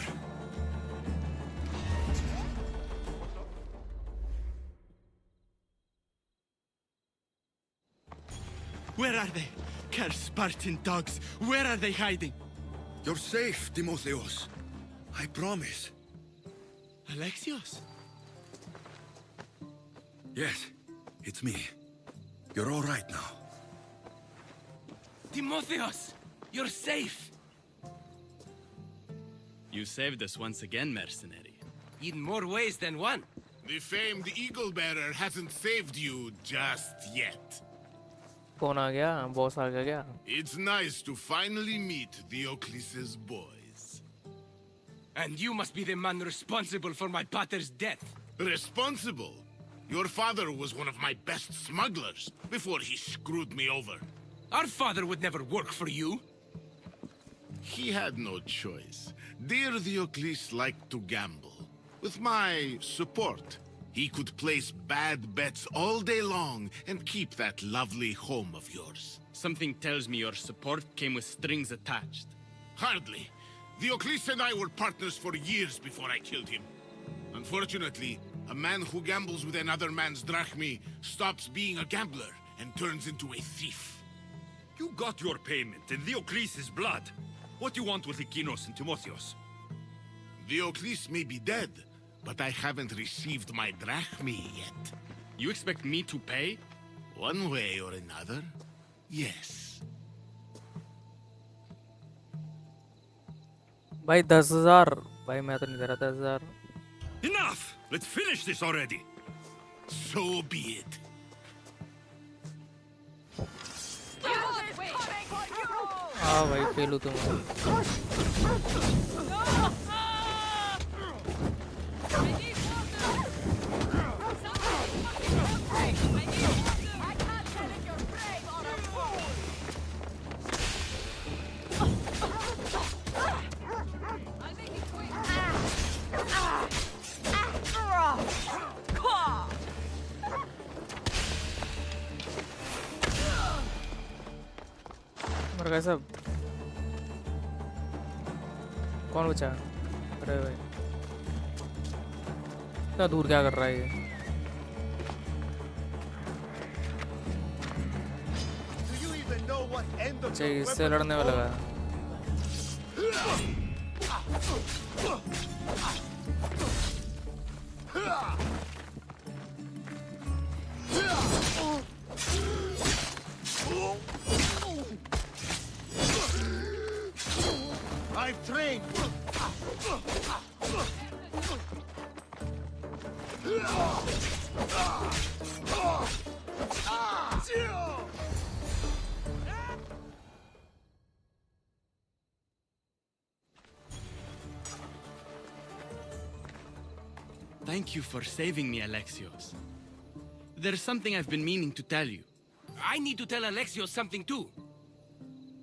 Where are they? Cursed Spartan dogs! Where are they hiding? You're safe, Timotheus. I promise. Alexios? Yes, it's me. You're all right now. Timotheus! You're safe! You saved us once again, mercenary. In more ways than one. The famed Eagle Bearer hasn't saved you just yet. कौन आ गया? Boss आ गया क्या? It's nice to finally meet Diocles' boys. And you must be the man responsible for my pater's death. Responsible? Your father was one of my best smugglers before he screwed me over. Our father would never work for you. He had no choice. Dear Diocles liked to gamble. With my support, he could place bad bets all day long and keep that lovely home of yours. Something tells me your support came with strings attached. Hardly. Diocles and I were partners for years before I killed him. Unfortunately, a man who gambles with another man's drachmi stops being a gambler and turns into a thief. You got your payment in Diocles' blood. What do you want with Lykinos and Timotheus? Diocles may be dead, but I haven't received my drachmi yet. You expect me to pay? One way or another, yes. भाई 10,000 भाई मैं तो नहीं दे रहा 10,000 Enough! Let's finish this already! So be it. हाँ भाई पेलू तुम मर गए सब कौन बचा अरे भाई इतना दूर क्या कर रहा है ये अच्छा इससे लड़ने वाला है I've trained. Thank you for saving me, Alexios. There's something I've been meaning to tell you. I need to tell Alexios something too.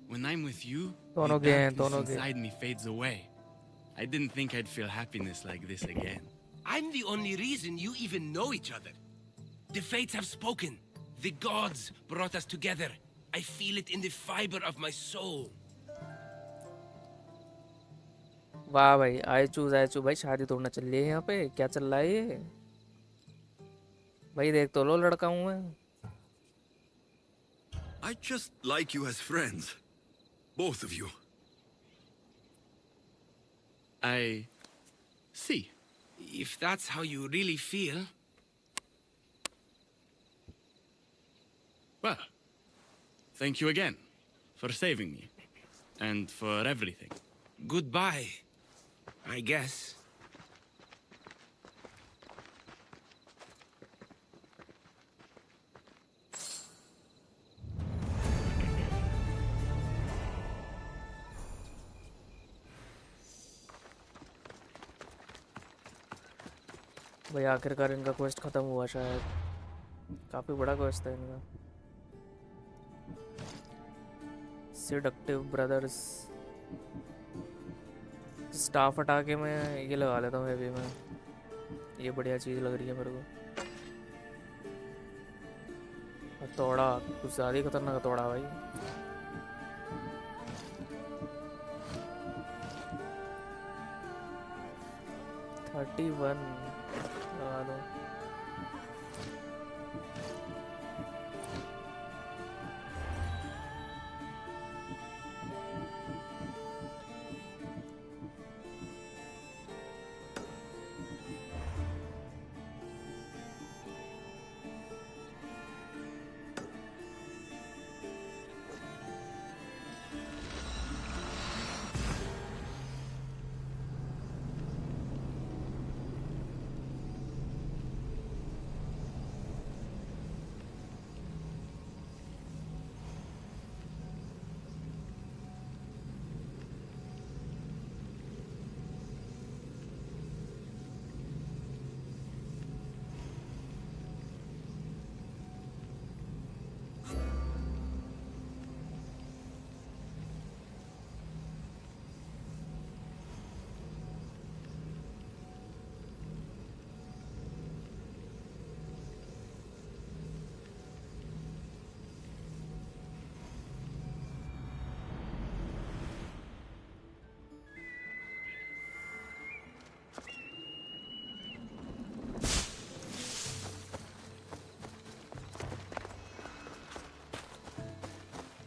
When I'm with you, दोनों the गए हैं, darkness दोनों गए। inside me fades away. I didn't think I'd feel happiness like this again. I'm the only reason you even know each other. The fates have spoken. The gods brought us together. I feel it in the fiber of my soul. वाह भाई, आए चू भाई, शादी तोड़ना चल रही है यहाँ पे, क्या चल रहा है ये भाई? देख तो लो, लड़का हूँ मैं। I just like you as friends. Both of you. I see. If that's how you really feel. Well, thank you again for saving me and for everything. Goodbye, I guess. भाई आखिरकार इनका क्वेस्ट खत्म हुआ शायद। काफी बड़ा quest है इनका। Seductive brothers. स्टाफ हटा के मैं ये लगा लेता हूँ हेवी में। ये बढ़िया चीज़ लग रही है मेरे को। हथौड़ा कुछ ज़्यादा ही खतरनाक हथौड़ा भाई। थर्टी वन लगा दो।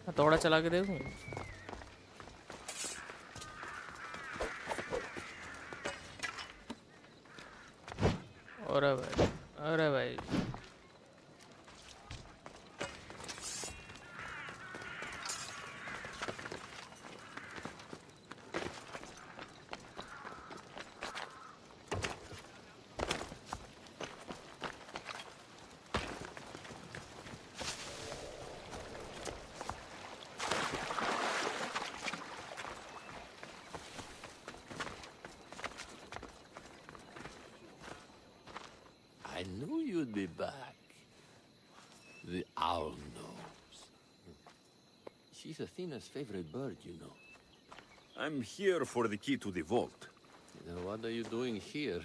हथौड़ा चला के देखूं? अरे भाई, अरे भाई। I knew you'd be back. The owl knows. She's Athena's favorite bird, you know. I'm here for the key to the vault. Then what are you doing here?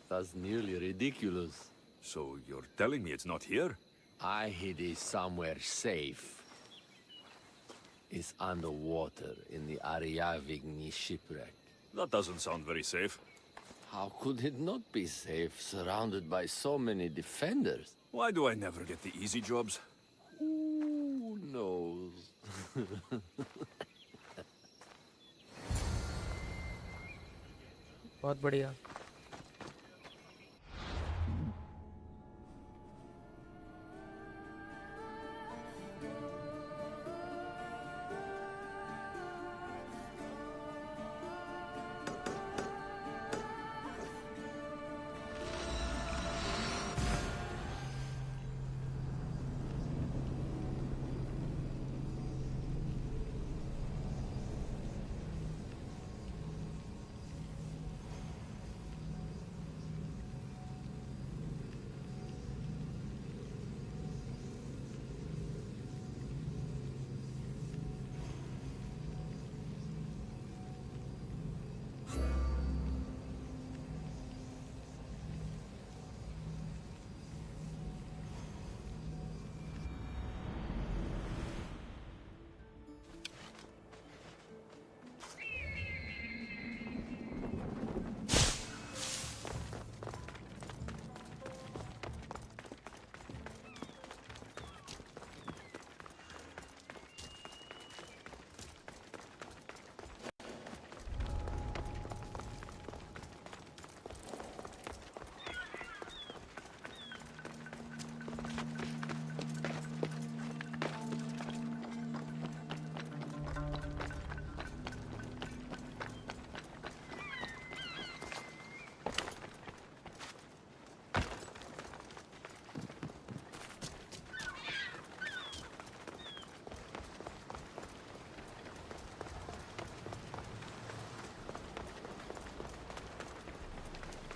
That's nearly ridiculous. So you're telling me it's not here? I hid it somewhere safe. It's underwater in the Ariavigny shipwreck. That doesn't sound very safe. How could it not be safe, surrounded by so many defenders? Why do I never get the easy jobs? Who knows? बहुत बढ़िया।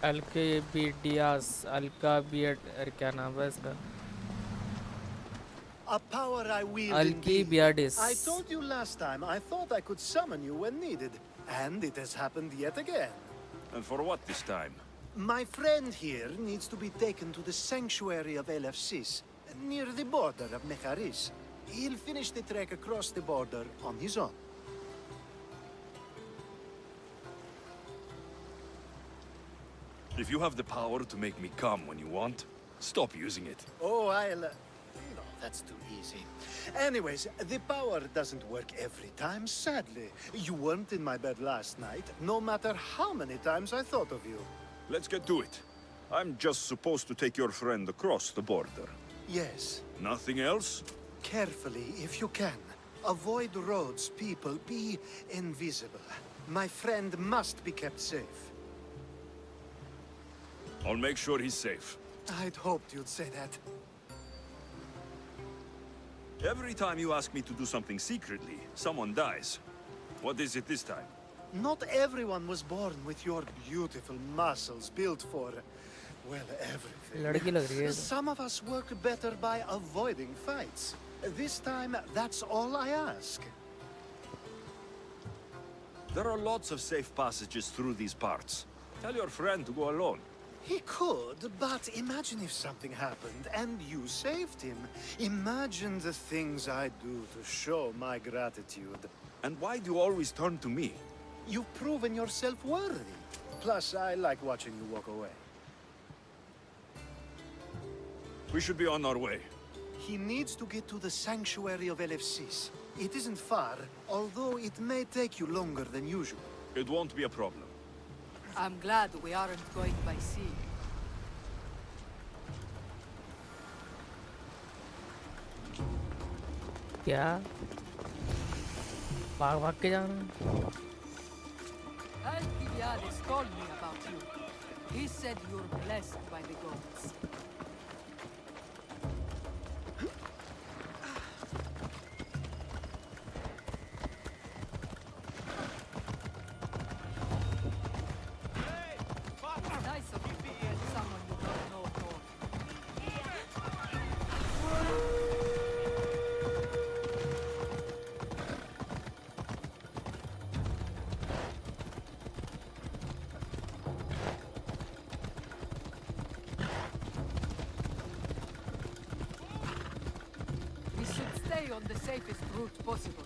अरे क्या नाम है इसका? A power I wield Alcibiades. I told you last time I thought I could summon you when needed, and it has happened yet again. And for what this time? My friend here needs to be taken to the sanctuary of Elefsis, near the border of Mecharis. He'll finish the trek across the border on his own. If you have the power to make me come when you want, stop using it. Oh, no, that's too easy. Anyways, the power doesn't work every time, sadly. You weren't in my bed last night, no matter how many times I thought of you. Let's get to it. I'm just supposed to take your friend across the border. Yes. Nothing else? Carefully, if you can. Avoid roads, people. Be invisible. My friend must be kept safe. I'll make sure he's safe. I'd hoped you'd say that. Every time you ask me to do something secretly, someone dies. What is it this time? Not everyone was born with your beautiful muscles built for, well, लड़की लग रही है। everything. Some of us work better by avoiding fights. This time, that's all I ask. There are lots of safe passages through these parts. Tell your friend to go alone. He could, but imagine if something happened and you saved him. Imagine the things I'd do to show my gratitude. And why do you always turn to me? You've proven yourself worthy. Plus, I like watching you walk away. We should be on our way. He needs to get to the sanctuary of Elefsis. It isn't far, although it may take you longer than usual. It won't be a problem. I'm glad we aren't going by sea. क्या? भाग भाग के जाना? Alcibiades told me about you. He said you're blessed by the gods. Nice of you to get someone you don't know for. We should stay on the safest route possible.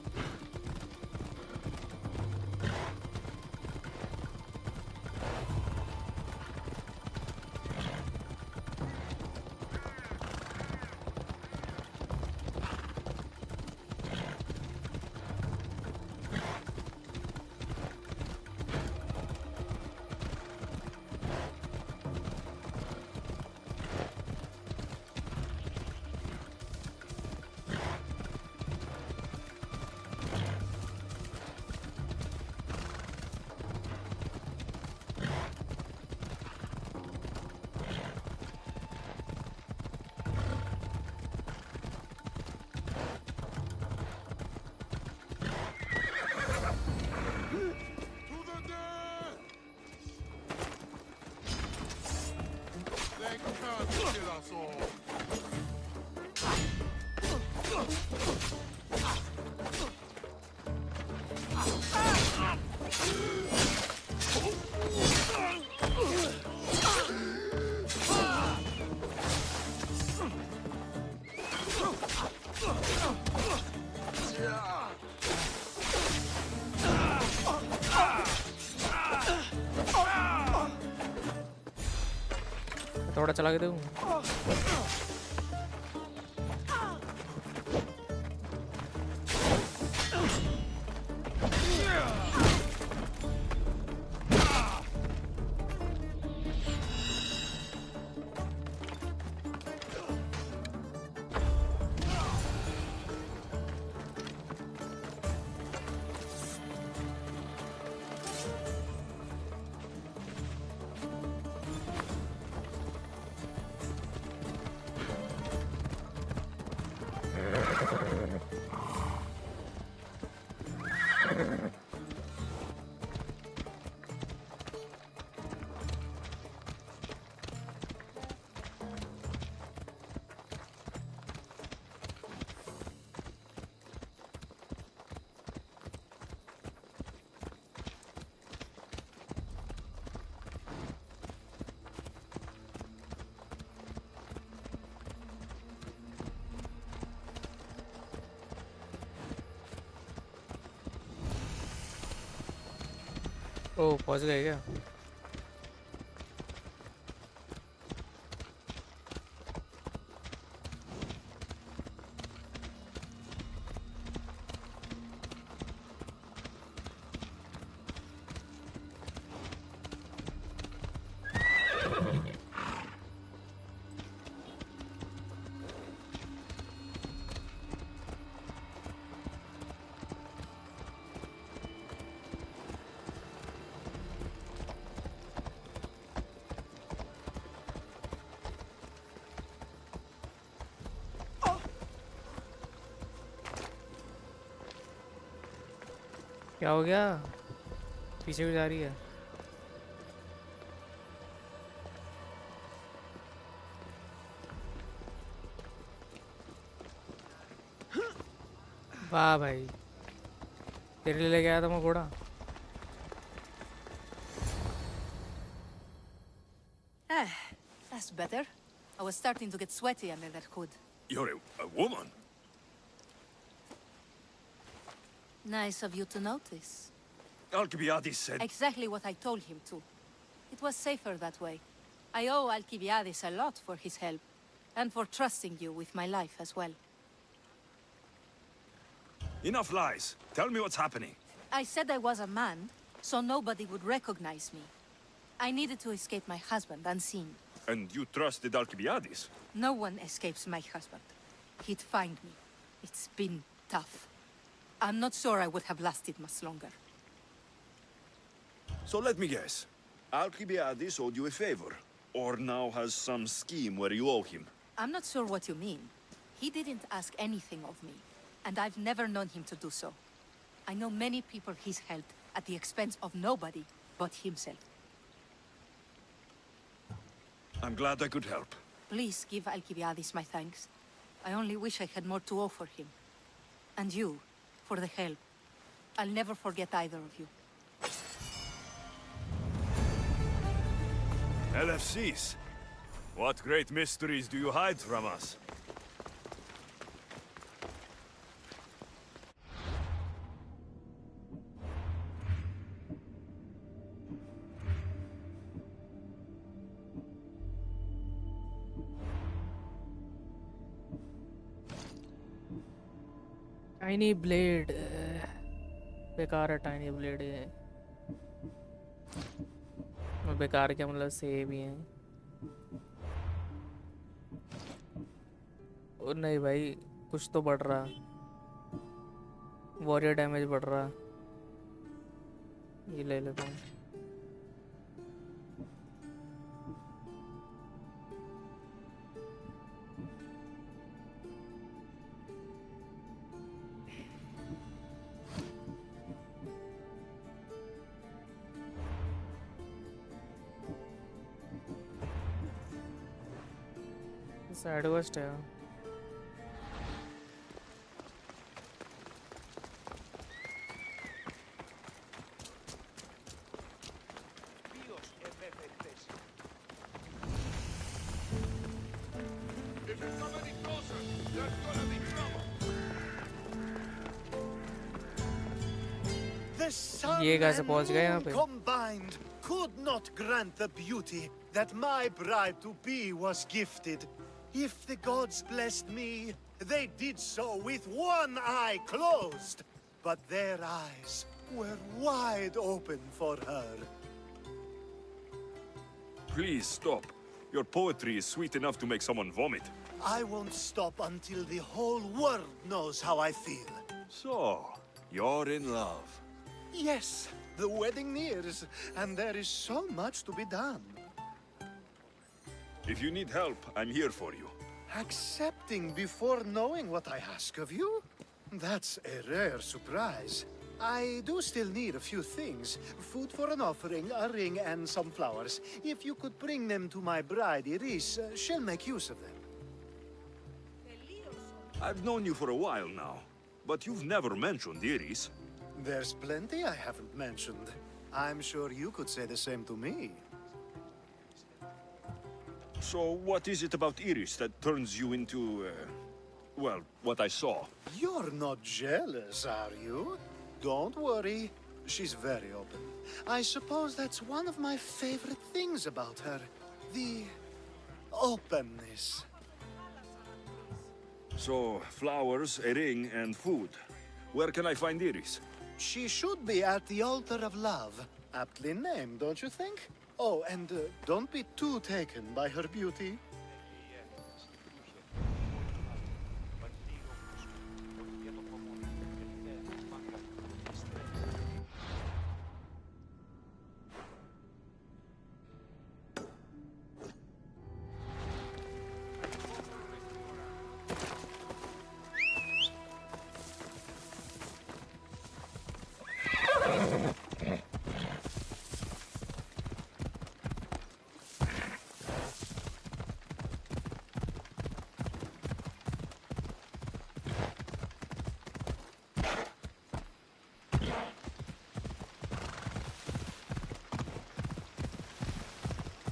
थोड़ा चला के दूँ। ओ पहुंच गए क्या? क्या हो गया? पीछे भी जा रही है। वाह भाई, तेरे लिए लेके आया था मैं घोड़ा। That's better. I was starting to get sweaty under that hood. You're a woman. Nice of you to notice. Alcibiades said... Exactly what I told him to. It was safer that way. I owe Alcibiades a lot for his help, and for trusting you with my life as well. Enough lies. Tell me what's happening. I said I was a man, so nobody would recognize me. I needed to escape my husband unseen. And you trusted Alcibiades? No one escapes my husband. He'd find me. It's been tough. I'm not sure I would have lasted much longer. So let me guess. Alcibiades owed you a favor, or now has some scheme where you owe him. I'm not sure what you mean. He didn't ask anything of me, and I've never known him to do so. I know many people he's helped at the expense of nobody but himself. I'm glad I could help. Please give Alcibiades my thanks. I only wish I had more to offer him. And you, for the help. I'll never forget either of you. LFCs. What great mysteries do you hide from us? Tiny blade बेकार है। Tiny blade ये बेकार क्या मतलब सेब ही है। और नहीं भाई, कुछ तो बढ़ रहा, वॉरियर डैमेज बढ़ रहा। ये ले लेता हूँ। साइड वेस्ट है। ये कैसे पहुंच गए यहाँ पे? Combined could not grant the beauty that my bride to be was gifted. If the gods blessed me, they did so with one eye closed. But their eyes were wide open for her. Please stop. Your poetry is sweet enough to make someone vomit. I won't stop until the whole world knows how I feel. So, you're in love. Yes, the wedding nears, and there is so much to be done. If you need help, I'm here for you. Accepting before knowing what I ask of you? That's a rare surprise. I do still need a few things. Food for an offering, a ring, and some flowers. If you could bring them to my bride, Iris, she'll make use of them. I've known you for a while now, but you've never mentioned Iris. There's plenty I haven't mentioned. I'm sure you could say the same to me. So what is it about Iris that turns you into, well, what I saw? You're not jealous, are you? Don't worry. She's very open. I suppose that's one of my favorite things about her. The openness. So, flowers, a ring, and food. Where can I find Iris? She should be at the altar of love. Aptly named, don't you think? Oh, and don't be too taken by her beauty.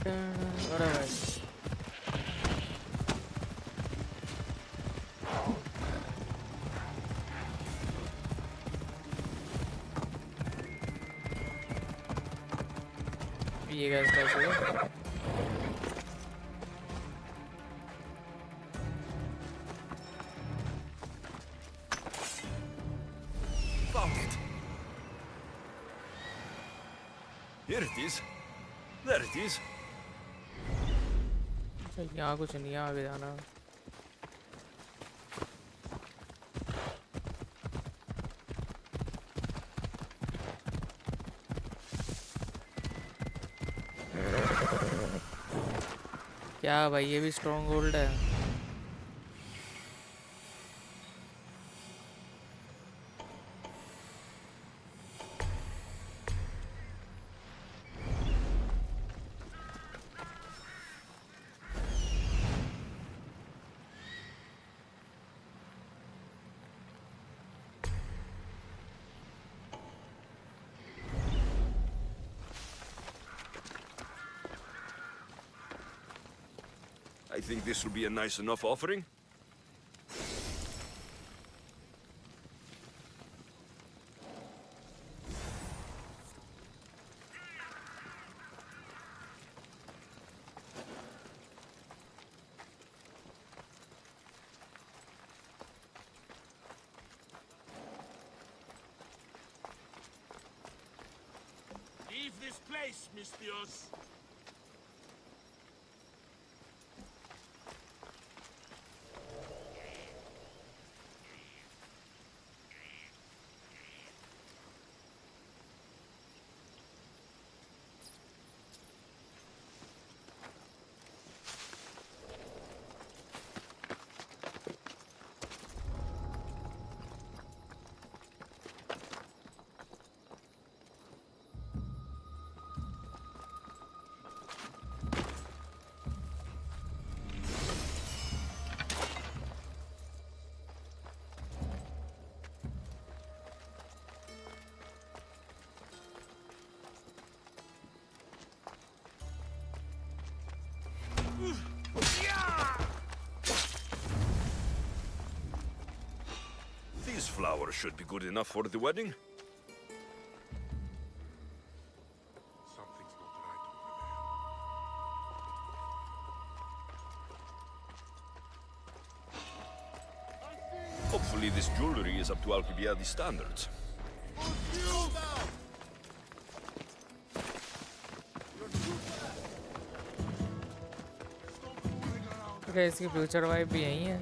अरे भाई ये gas कैसे है? Found it. Here it is. There it is. यहाँ कुछ नहीं है, आगे जाना। क्या भाई, ये भी स्ट्रॉन्ग होल्ड है। I think this will be a nice enough offering. Leave this place, Mistios. These flowers should be good enough for the wedding. Something's not right over there. Hopefully this jewelry is up to Alcibiades standards. Okay, इसकी future wife भी यही है।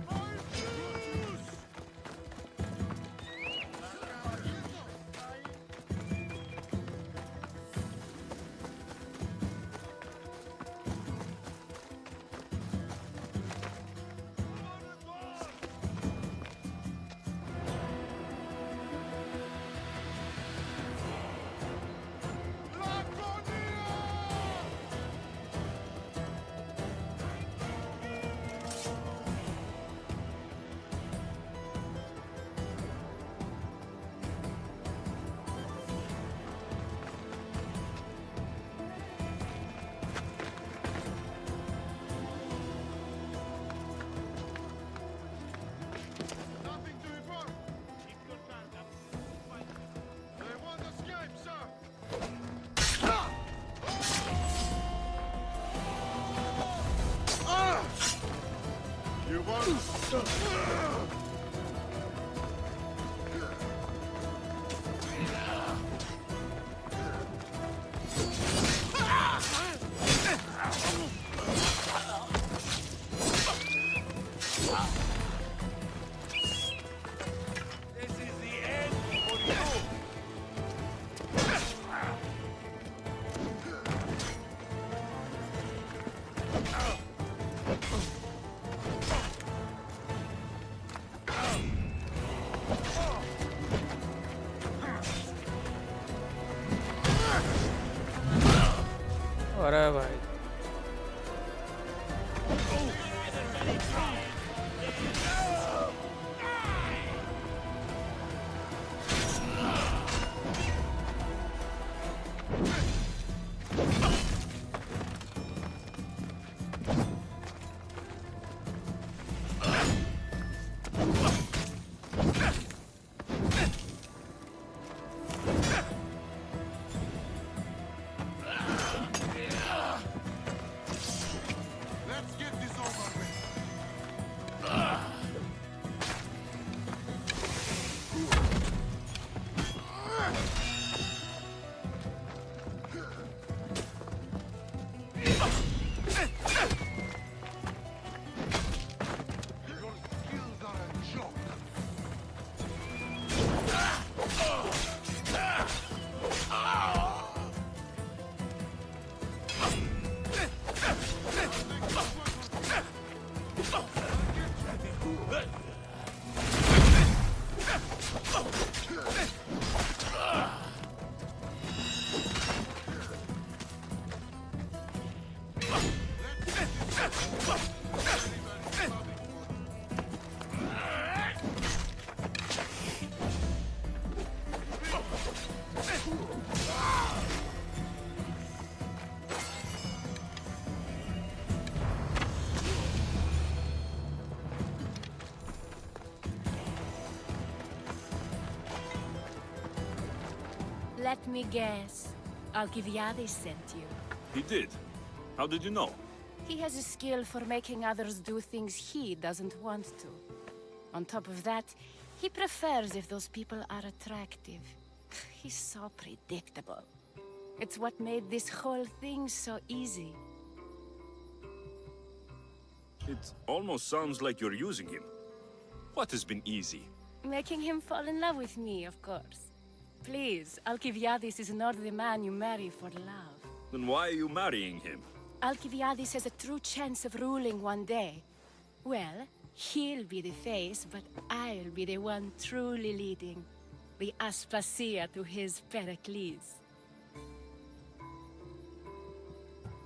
अरे भाई Let me guess. Alcibiades sent you. He did. How did you know? He has a skill for making others do things he doesn't want to. On top of that, he prefers if those people are attractive. He's so predictable. It's what made this whole thing so easy. It almost sounds like you're using him. What has been easy? Making him fall in love with me, of course. Please, Alcibiades is not the man you marry for love. Then why are you marrying him? Alcibiades has a true chance of ruling one day. Well, he'll be the face, but I'll be the one truly leading. The Aspasia to his Pericles.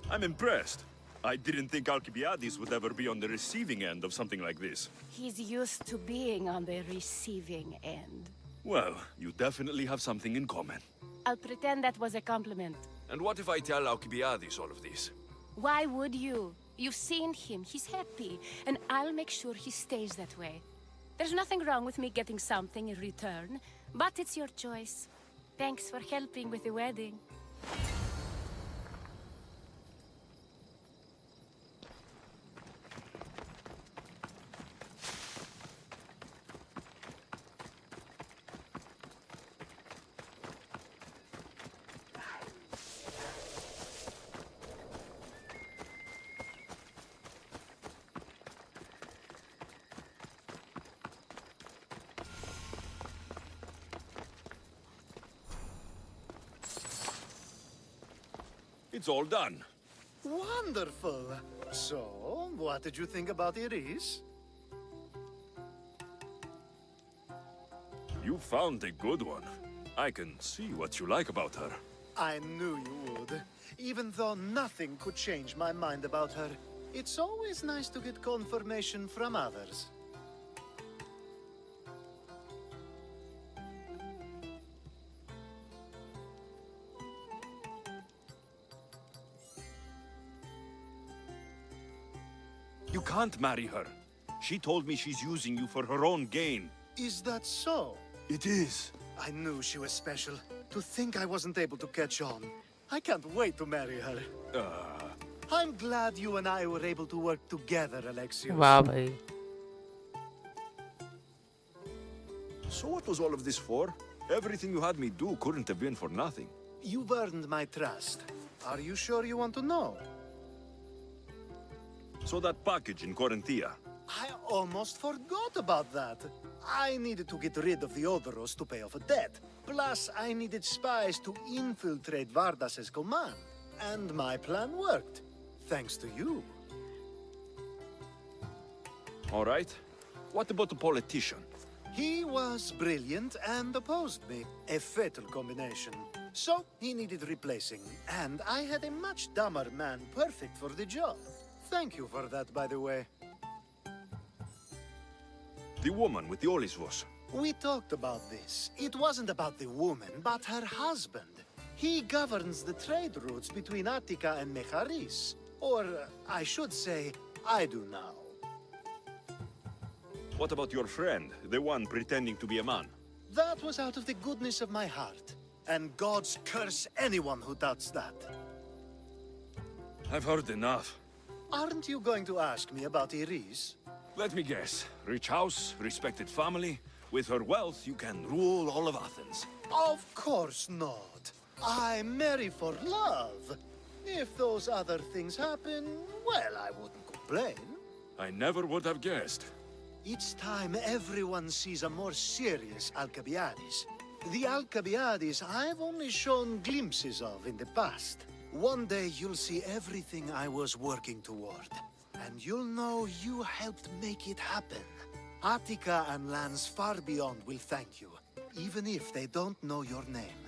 I'm impressed. I didn't think Alcibiades would ever be on the receiving end of something like this. He's used to being on the receiving end. Well, you definitely have something in common. I'll pretend that was a compliment. And what if I tell Alcibiades all of this? Why would you? You've seen him, he's happy, and I'll make sure he stays that way. There's nothing wrong with me getting something in return, but it's your choice. Thanks for helping with the wedding. It's all done. Wonderful. So, what did you think about Iris? You found a good one. I can see what you like about her. I knew you would. Even though nothing could change my mind about her, it's always nice to get confirmation from others. You can't marry her. She told me she's using you for her own gain. Is that so? It is. I knew she was special. To think I wasn't able to catch on. I can't wait to marry her. I'm glad you and I were able to work together, Alexios. वाह भाई So what was all of this for? Everything you had me do couldn't have been for nothing. You've earned my trust. Are you sure you want to know? So that package in Corinthia. I almost forgot about that. I needed to get rid of the Odoros to pay off a debt. Plus, I needed spies to infiltrate Vardas's command. And my plan worked. Thanks to you. All right. What about the politician? He was brilliant and opposed me. A fatal combination. So, he needed replacing. And I had a much dumber man perfect for the job. Thank you for that, by the way. The woman with the Olisvos. We talked about this. It wasn't about the woman, but her husband. He governs the trade routes between Attica and Mecharis. Or, I should say, I do now. What about your friend, the one pretending to be a man? That was out of the goodness of my heart. And gods curse anyone who doubts that. I've heard enough. Aren't you going to ask me about Iris? Let me guess. Rich house, respected family. With her wealth, you can rule all of Athens. Of course not. I marry for love. If those other things happen, well, I wouldn't complain. I never would have guessed. It's time everyone sees a more serious Alcibiades. The Alcibiades I've only shown glimpses of in the past. One day you'll see everything I was working toward. And you'll know you helped make it happen. Attica and lands far beyond will thank you, even if they don't know your name.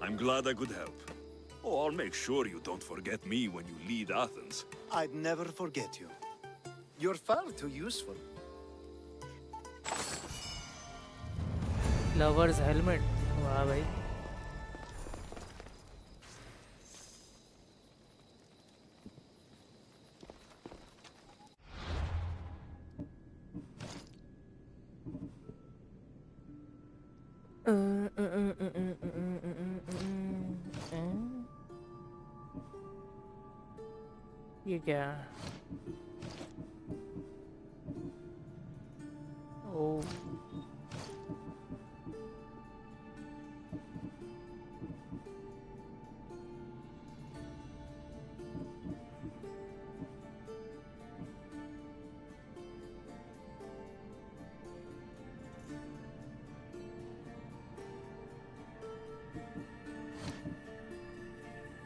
I'm glad I could help. Oh, I'll make sure you don't forget me when you lead Athens. I'd never forget you. You're far too useful. Lover's helmet. वाह भाई. ये क्या? ओ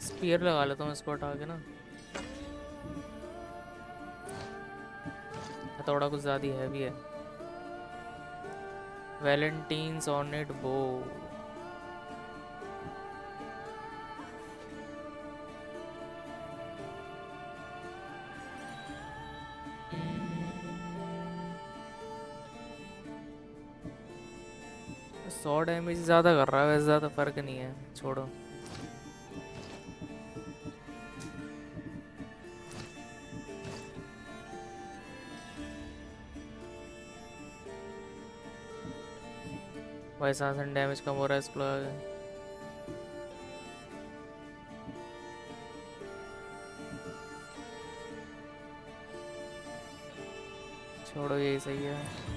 spear लगा लेता हूँ इसको हटा के ना. थोड़ा कुछ ज़्यादा हैवी है. वैलेंटीन्स ऑर्नेट बो. सौ डैमेज ज़्यादा कर रहा है, वैसे ज़्यादा फर्क नहीं है. छोड़ो. वैसा डैमेज कम हो रहा है इसको लगा के. छोड़ो, यही सही है.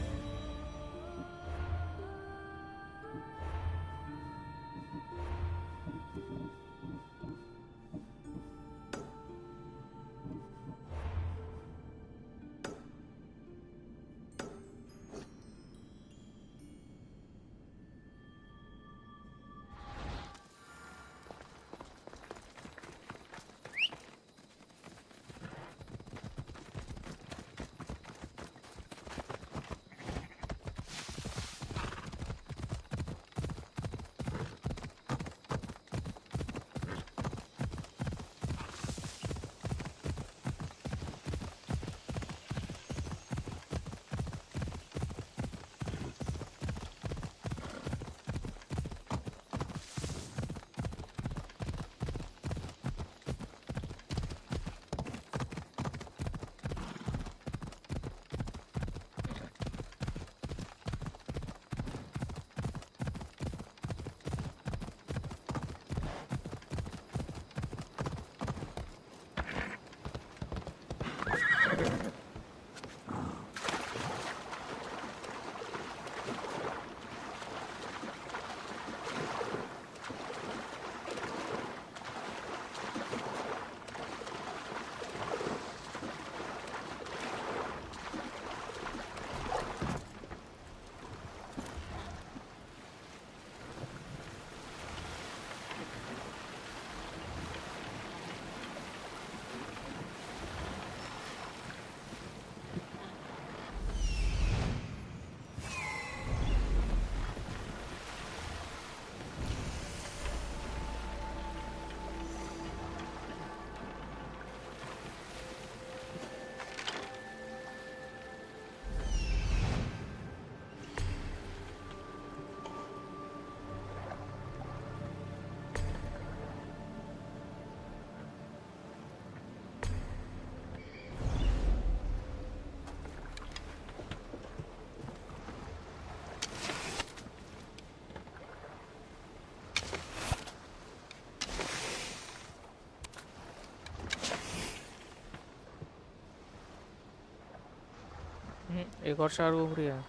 एक और शार्क उभरी है।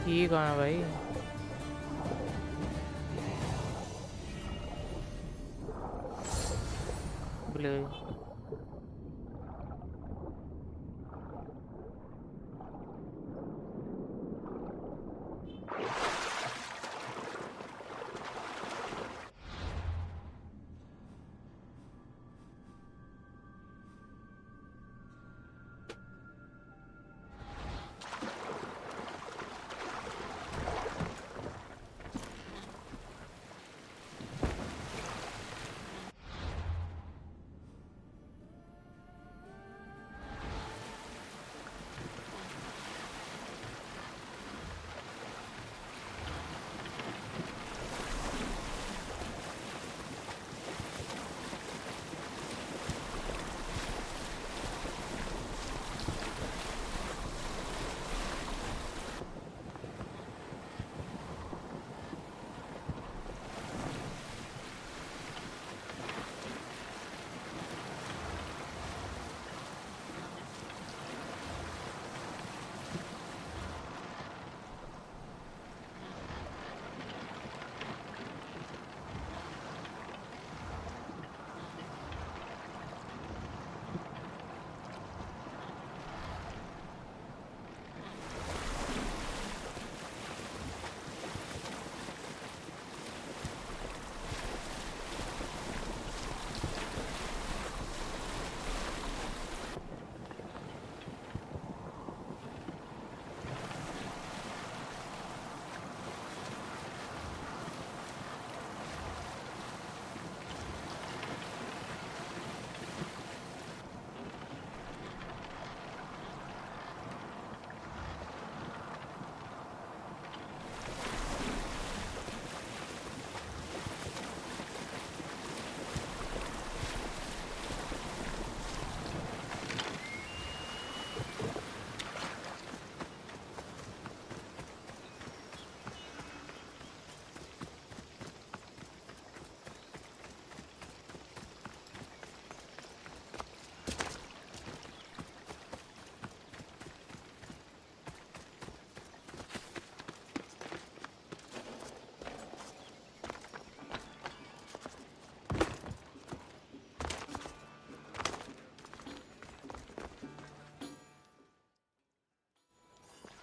ये कहाँ है भाई? भूल गई।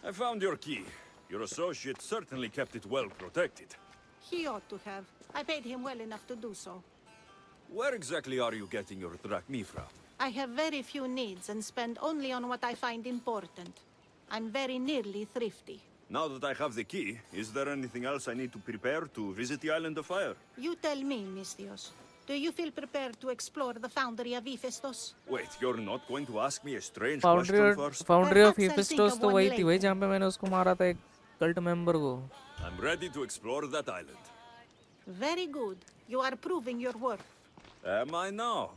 I found your key. Your associate certainly kept it well protected. He ought to have. I paid him well enough to do so. Where exactly are you getting your drachmi from? I have very few needs and spend only on what I find important. I'm very nearly thrifty. Now that I have the key, is there anything else I need to prepare to visit the Island of Fire? You tell me, Mistios. Do you feel prepared to explore the foundry of Hephaestus? Wait, you're not going to ask me a strange foundry question first? Foundry of Perhaps I'll think हिफेस्टोस of तो one वही थी भाई later. जहाँ पे मैंने उसको मारा था एक कल्ट मेंबर को। I'm ready to explore that island. Very good. You are proving your worth. Am I now?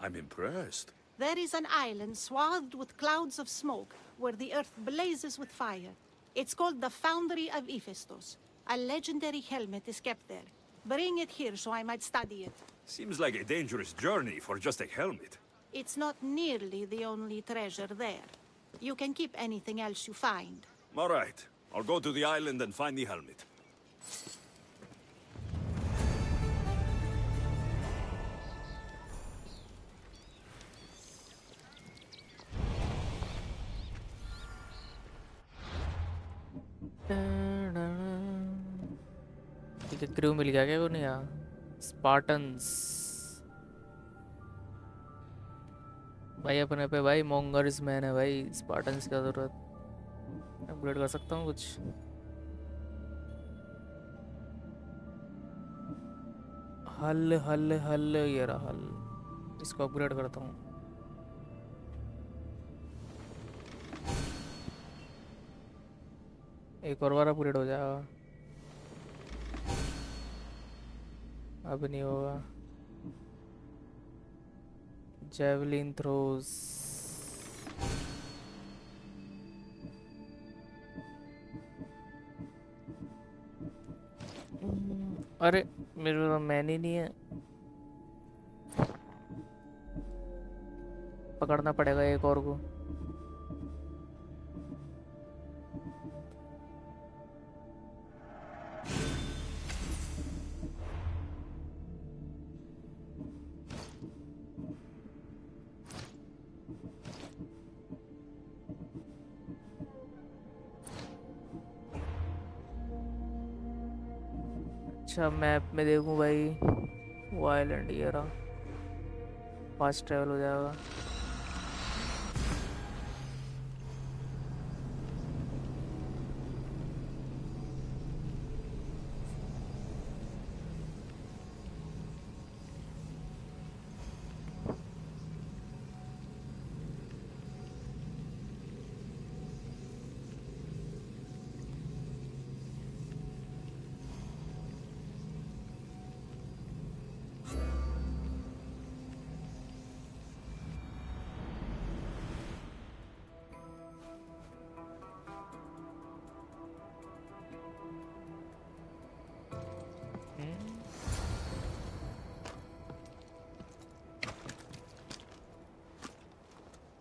I'm impressed. There is an island swathed with clouds of smoke where the earth blazes with fire. It's called the Foundry of Hephaestus. A legendary helmet is kept there. Bring it here so I might study it. Seems like a dangerous journey for just a helmet. It's not nearly the only treasure there. You can keep anything else you find. All right. I'll go to the island and find the helmet. Da-da-da. ठीक है, crew मिल गया क्या? को नहीं यार, Spartans भाई अपने पे भाई मोंगर्स मैन है भाई, स्पार्टन्स की जरूरत। अपग्रेड कर सकता हूँ कुछ? हल हल हल, ये रहा हल, इसको अपग्रेड करता हूँ। एक और बार अपग्रेड हो जाएगा, अब नहीं होगा। जेवलिन थ्रोस, अरे मेरे पास मैन ही नहीं है, पकड़ना पड़ेगा एक और को। अच्छा मैप में देखूं भाई, वो आइलैंड ये रहा, फास्ट ट्रैवल हो जाएगा।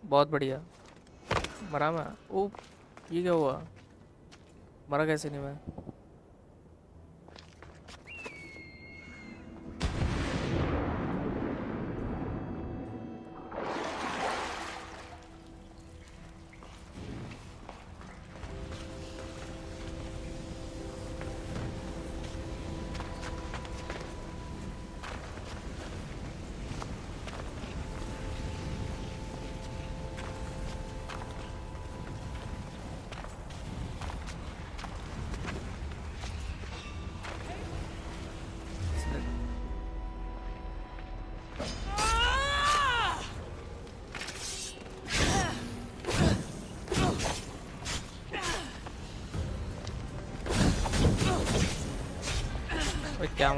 बहुत बढ़िया। मरा मैं? ओ ये क्या हुआ, मरा कैसे नहीं मैं? क्या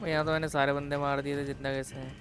यहाँ तो मैंने सारे बंदे मार दिए थे जितना कैसे हैं।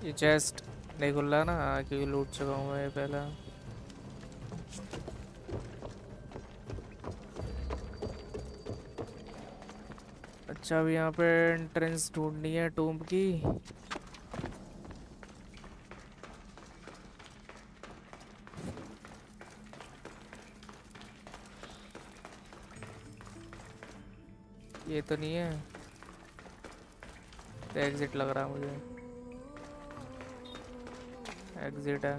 ये चेस्ट नहीं खुल रहा ना क्योंकि लूट चुका हूँ मैं ये पहले। अच्छा अब यहाँ पे एंट्रेंस ढूंढनी है टूम्ब की। ये तो नहीं है, तो एग्जिट लग रहा है मुझे। एग्जिट है।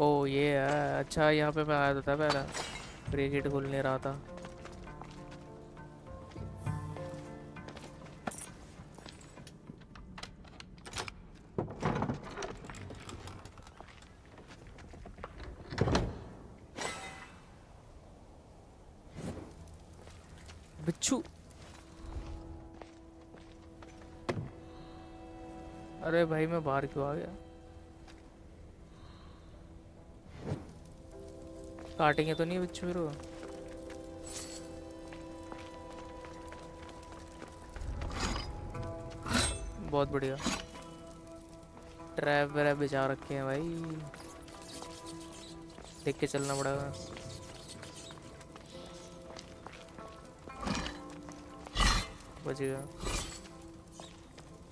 ओ ये है, अच्छा यहाँ पे मैं आया था पहले, ब्रेकेट खुल नहीं रहा था। बिच्छू, अरे भाई मैं बाहर क्यों आ गया? काटेंगे तो नहीं बिच्छू फिर वो? बहुत बढ़िया, ट्रैप वगैरह बिछा रखे हैं भाई, देख के चलना पड़ेगा। बच गया।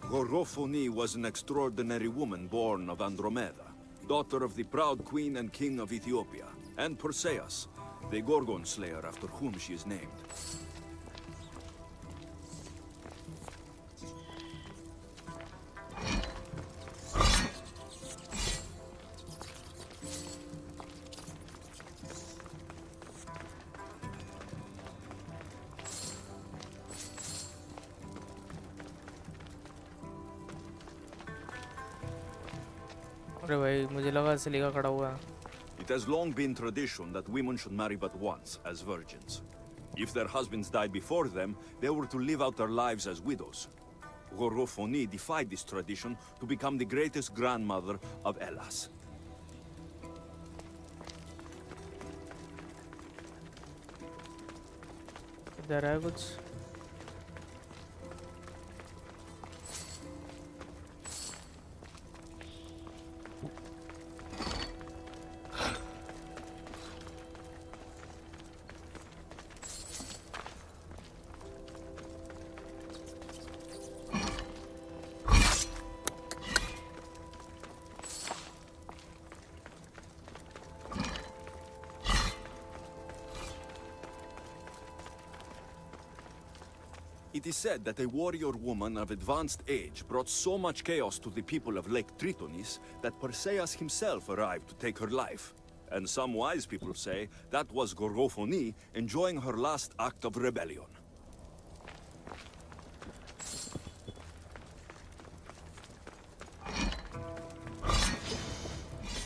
Gorgophone was an extraordinary woman born of Andromeda, daughter of the proud queen and king of Ethiopia, and Perseus, the Gorgon slayer after whom she is named. अरे भाई मुझे लगा सिलिका खड़ा हुआ है। It has long been tradition that women should marry but once, as virgins. If their husbands died before them, they were to live out their lives as widows. Gorgophone defied this tradition to become the greatest grandmother of Hellas. इधर है कुछ? It is said that a warrior woman of advanced age brought so much chaos to the people of Lake Tritonis that Perseus himself arrived to take her life. And some wise people say that was Gorgophone enjoying her last act of rebellion.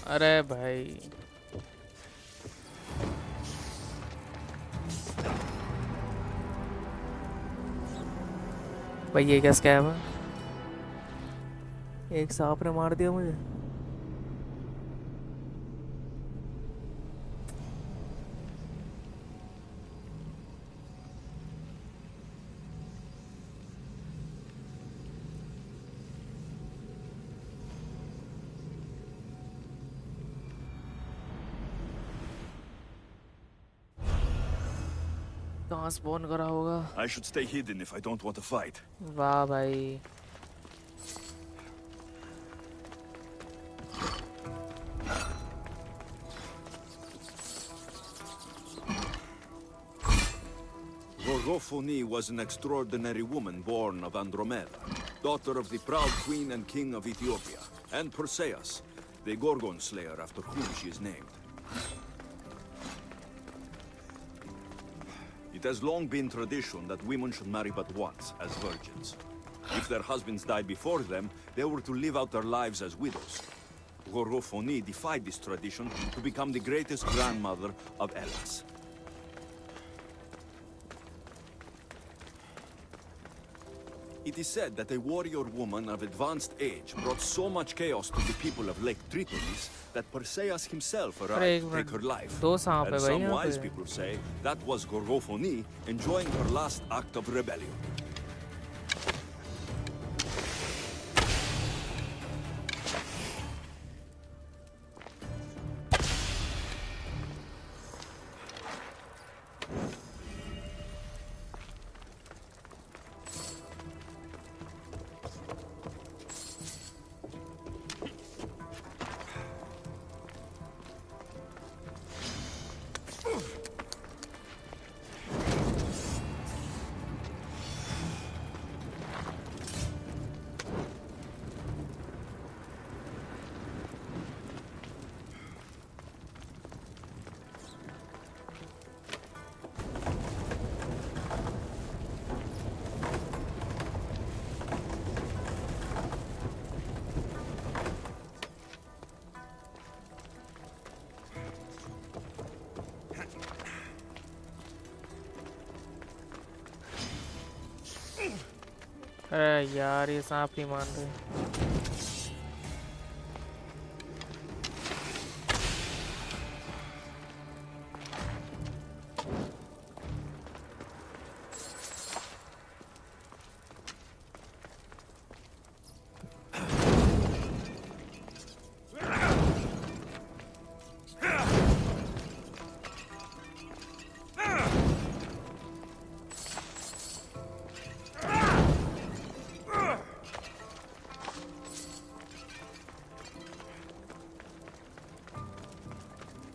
अरे भाई भाई ये क्या scam है? एक सांप ने मार दिया मुझे। कहाँ स्पॉन करा होगा? I should stay hidden if I don't want to fight. वाह भाई, Gorgophone was an extraordinary woman born of Andromeda, daughter of the proud queen and king of Ethiopia, and Perseus, the Gorgon slayer after whom she is named. It has long been tradition that women should marry but once, as virgins. If their husbands died before them, they were to live out their lives as widows. Gorgophone defied this tradition to become the greatest grandmother of Hellas. It is said that a warrior woman of advanced age brought so much chaos to the people of Lake Tritonis that Perseus himself arrived to take her life. And some wise people say that was Gorgophone enjoying her last act of rebellion. अरे यार ये सांप नहीं मान रहे.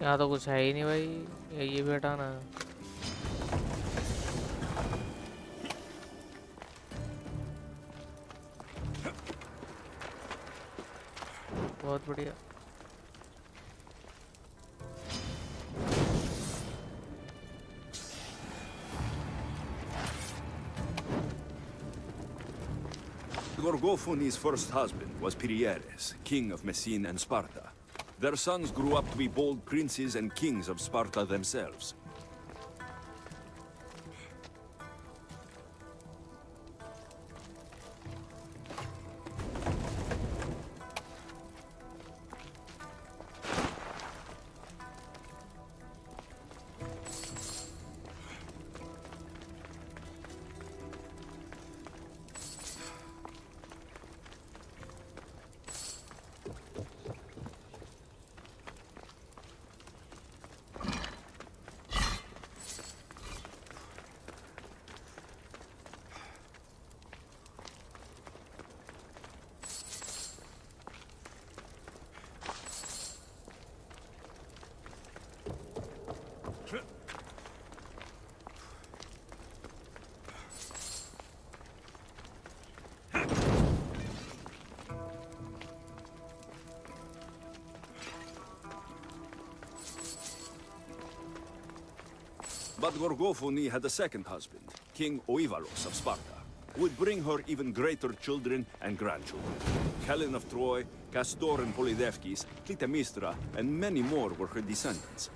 यहाँ तो कुछ है ही नहीं भाई. ये बैठा ना. बहुत बढ़िया. Gorgophone's first husband was Pieres, king of Messene and Sparta. Their sons grew up to be bold princes and kings of Sparta themselves. But Gorgophone had a second husband, King Oivalos of Sparta, who would bring her even greater children and grandchildren. Helen of Troy, Castor and Polydevkis, Clytemnestra, and many more were her descendants.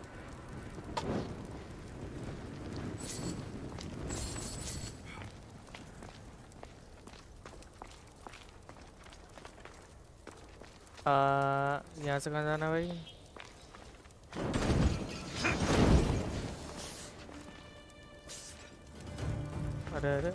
यहाँ से कहाँ जाना भाई? अरे अरे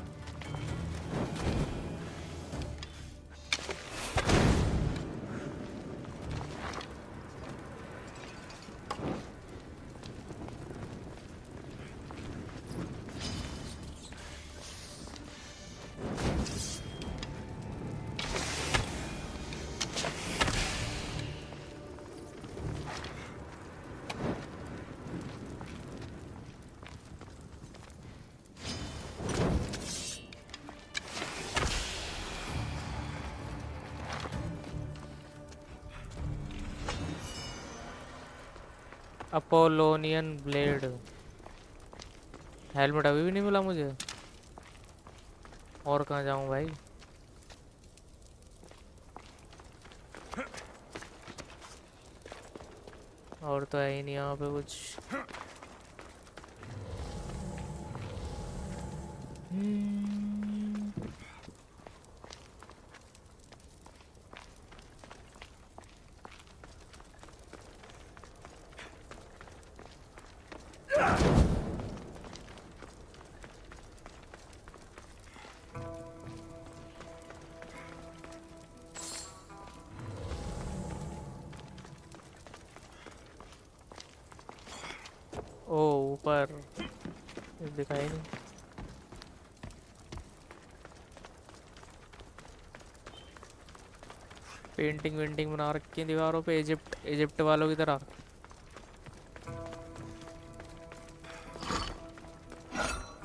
Apollonian blade. Helmet अभी भी नहीं मिला मुझे। और कहाँ जाऊँ भाई? और तो है ही नहीं यहाँ पे कुछ। ओ ऊपर दिखाई नहीं। पेंटिंग वेंटिंग बना रखी है दीवारों पे, इजिप्ट वालों की तरह।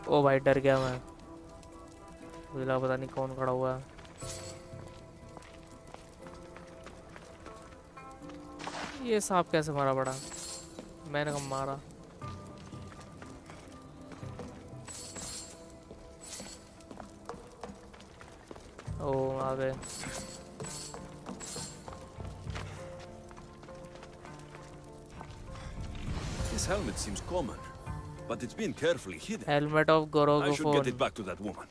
ओ भाई डर गया मैं, मुझे लगा पता नहीं कौन खड़ा हुआ है। ये सांप कैसे मारा पड़ा? मैंने कब मारा? ओ आ गए। This helmet seems common, but it's been carefully hidden. Helmet of I should get Gorogophone. it back to that woman.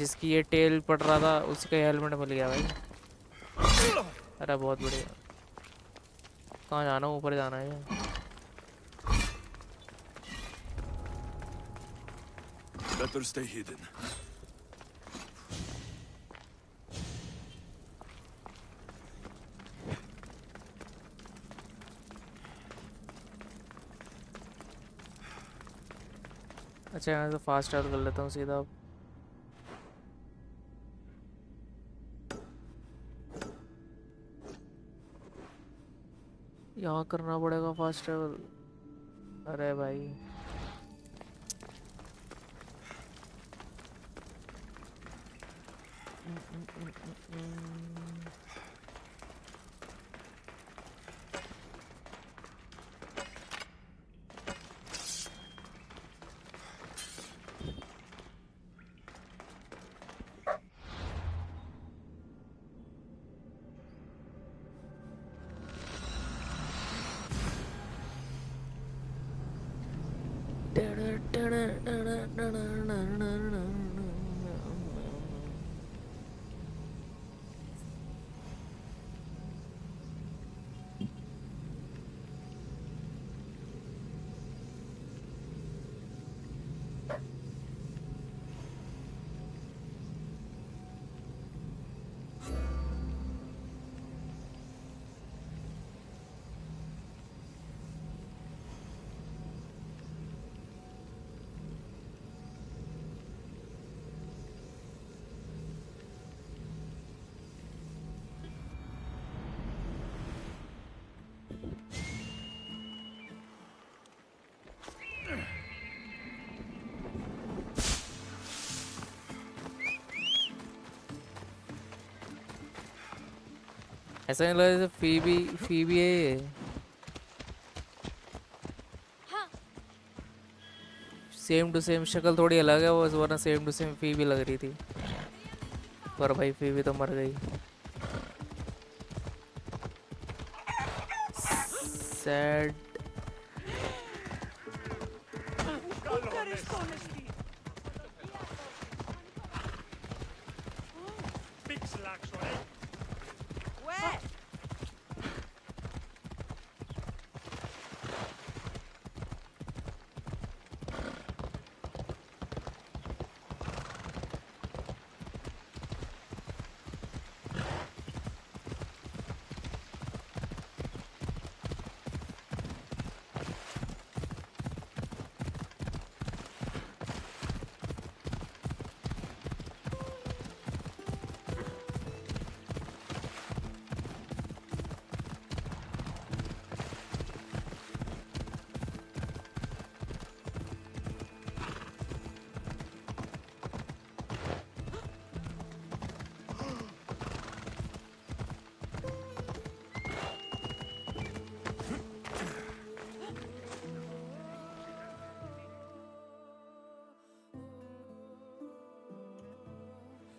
जिसकी ये टेल पड़ रहा था उसी का हेलमेट मिल गया भाई। अरे बहुत बढ़िया। कहाँ जाना? ऊपर जाना है। Better stay hidden. अच्छा यहाँ से फास्ट ट्रैवल कर लेता हूँ सीधा अब। यहाँ करना पड़ेगा फास्ट ट्रैवल। अरे भाई ऐसा नहीं लग रहा जैसे फीबी है ये। सेम टू सेम शक्ल थोड़ी अलग है वो, वरना सेम टू सेम फीबी लग रही थी। पर भाई फीबी तो मर गई। Sad.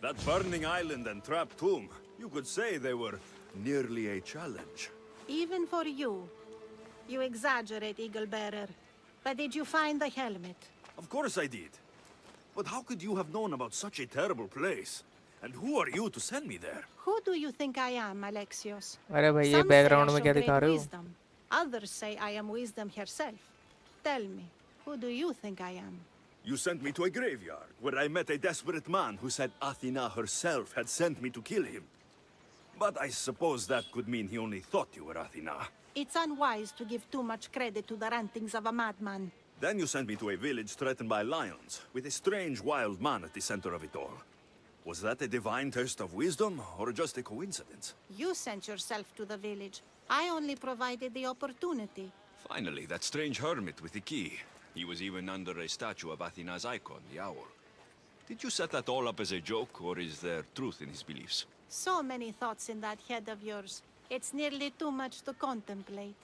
That burning island and trapped tomb, you could say they were nearly a challenge. Even for you. You exaggerate, Eagle Bearer. But did you find the helmet? Of course I did. But how could you have known about such a terrible place? And who are you to send me there? Who do you think I am, Alexios? अरे भाई ये Some say I background में show क्या great दिखा रहे हो? wisdom. Others say I am wisdom herself. Tell me, who do you think I am? You sent me to a graveyard, where I met a desperate man who said Athena herself had sent me to kill him. But I suppose that could mean he only thought you were Athena. It's unwise to give too much credit to the rantings of a madman. Then you sent me to a village threatened by lions, with a strange wild man at the center of it all. Was that a divine test of wisdom, or just a coincidence? You sent yourself to the village. I only provided the opportunity. Finally, that strange hermit with the key. He was even under a statue of Athena's icon, the owl. Did you set that all up as a joke, or is there truth in his beliefs? So many thoughts in that head of yours. It's nearly too much to contemplate.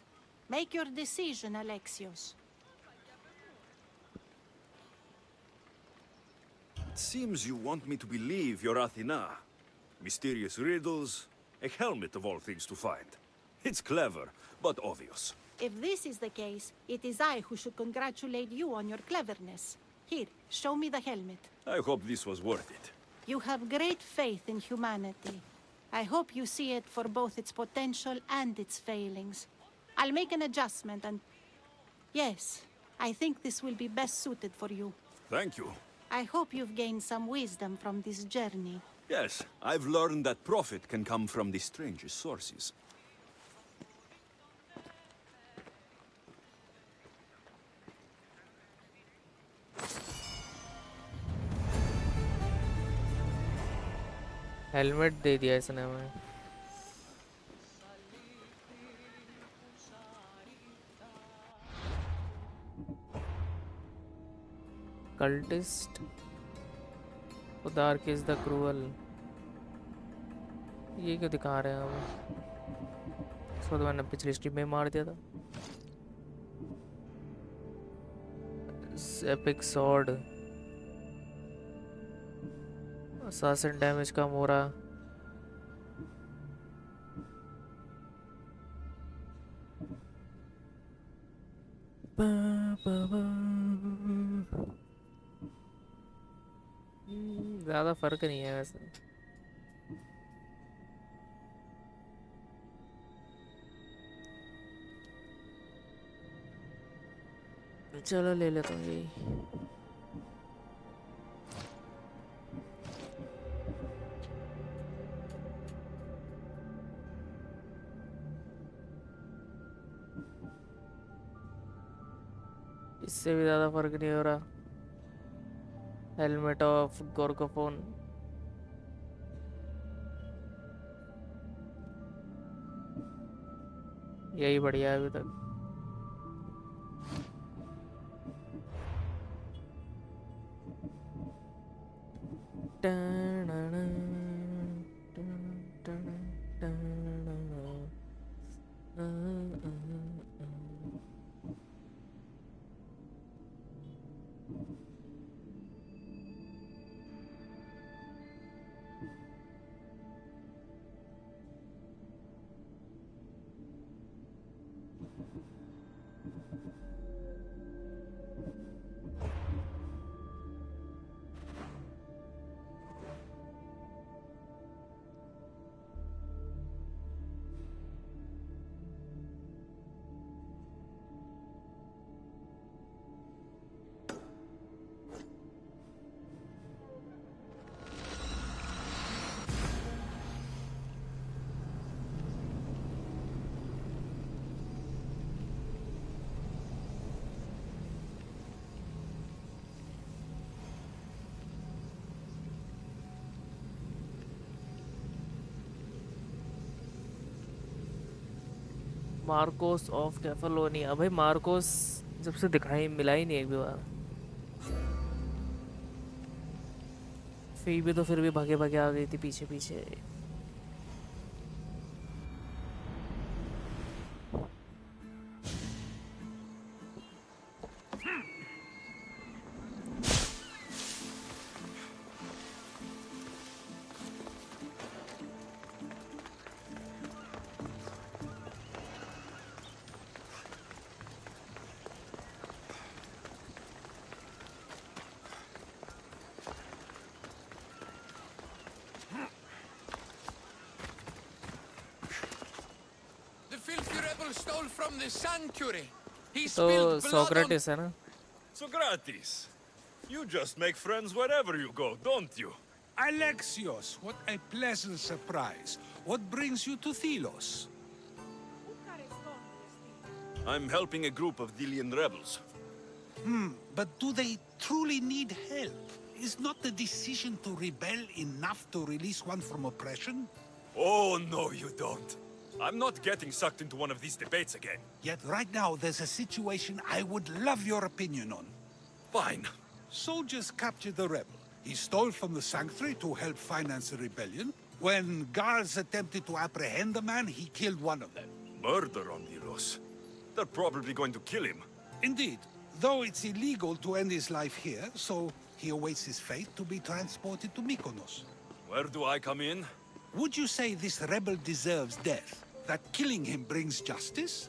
Make your decision, Alexios. It seems you want me to believe you're Athena. Mysterious riddles, a helmet of all things to find. It's clever, but obvious. If this is the case, it is I who should congratulate you on your cleverness. Here, show me the helmet. I hope this was worth it. You have great faith in humanity. I hope you see it for both its potential and its failings. I'll make an adjustment and... Yes, I think this will be best suited for you. Thank you. I hope you've gained some wisdom from this journey. Yes, I've learned that profit can come from the strangest sources. Helmet दे दिया इसने हमें. Cultist. Dark is the cruel. ये क्यों दिखा रहे हैं हमें? इसको तो मैंने पिछली स्ट्रीम में मार दिया था. Epic sword. Assassin damage कम हो रहा. ज़्यादा फर्क नहीं है वैसे. चलो ले लेता हूँ यही. इससे भी ज़्यादा फर्क नहीं हो रहा. Helmet of Gorgophone. यही बढ़िया है अभी तक. Markos of Kephallonia. भाई मार्कोस जब से दिखाई मिला ही नहीं एक भी बार. फी भी तो फिर भी भागे भागे आ गई थी पीछे पीछे. filthy rebel stole from the sanctuary. He तो spilled blood on... सोक्रेटिस है ना? Socrates, you just make friends wherever you go, don't you? Alexios, what a pleasant surprise. What brings you to Thelos? I'm helping a group of Delian rebels. But do they truly need help? Is not the decision to rebel enough to release one from oppression? Oh, no, you don't. I'm not getting sucked into one of these debates again. Yet right now there's a situation I would love your opinion on. Fine. Soldiers captured the rebel. He stole from the sanctuary to help finance the rebellion. When guards attempted to apprehend the man, he killed one of them. Murder on Delos. They're probably going to kill him. Indeed. Though it's illegal to end his life here, so he awaits his fate to be transported to Mykonos. Where do I come in? Would you say this rebel deserves death? That killing him brings justice?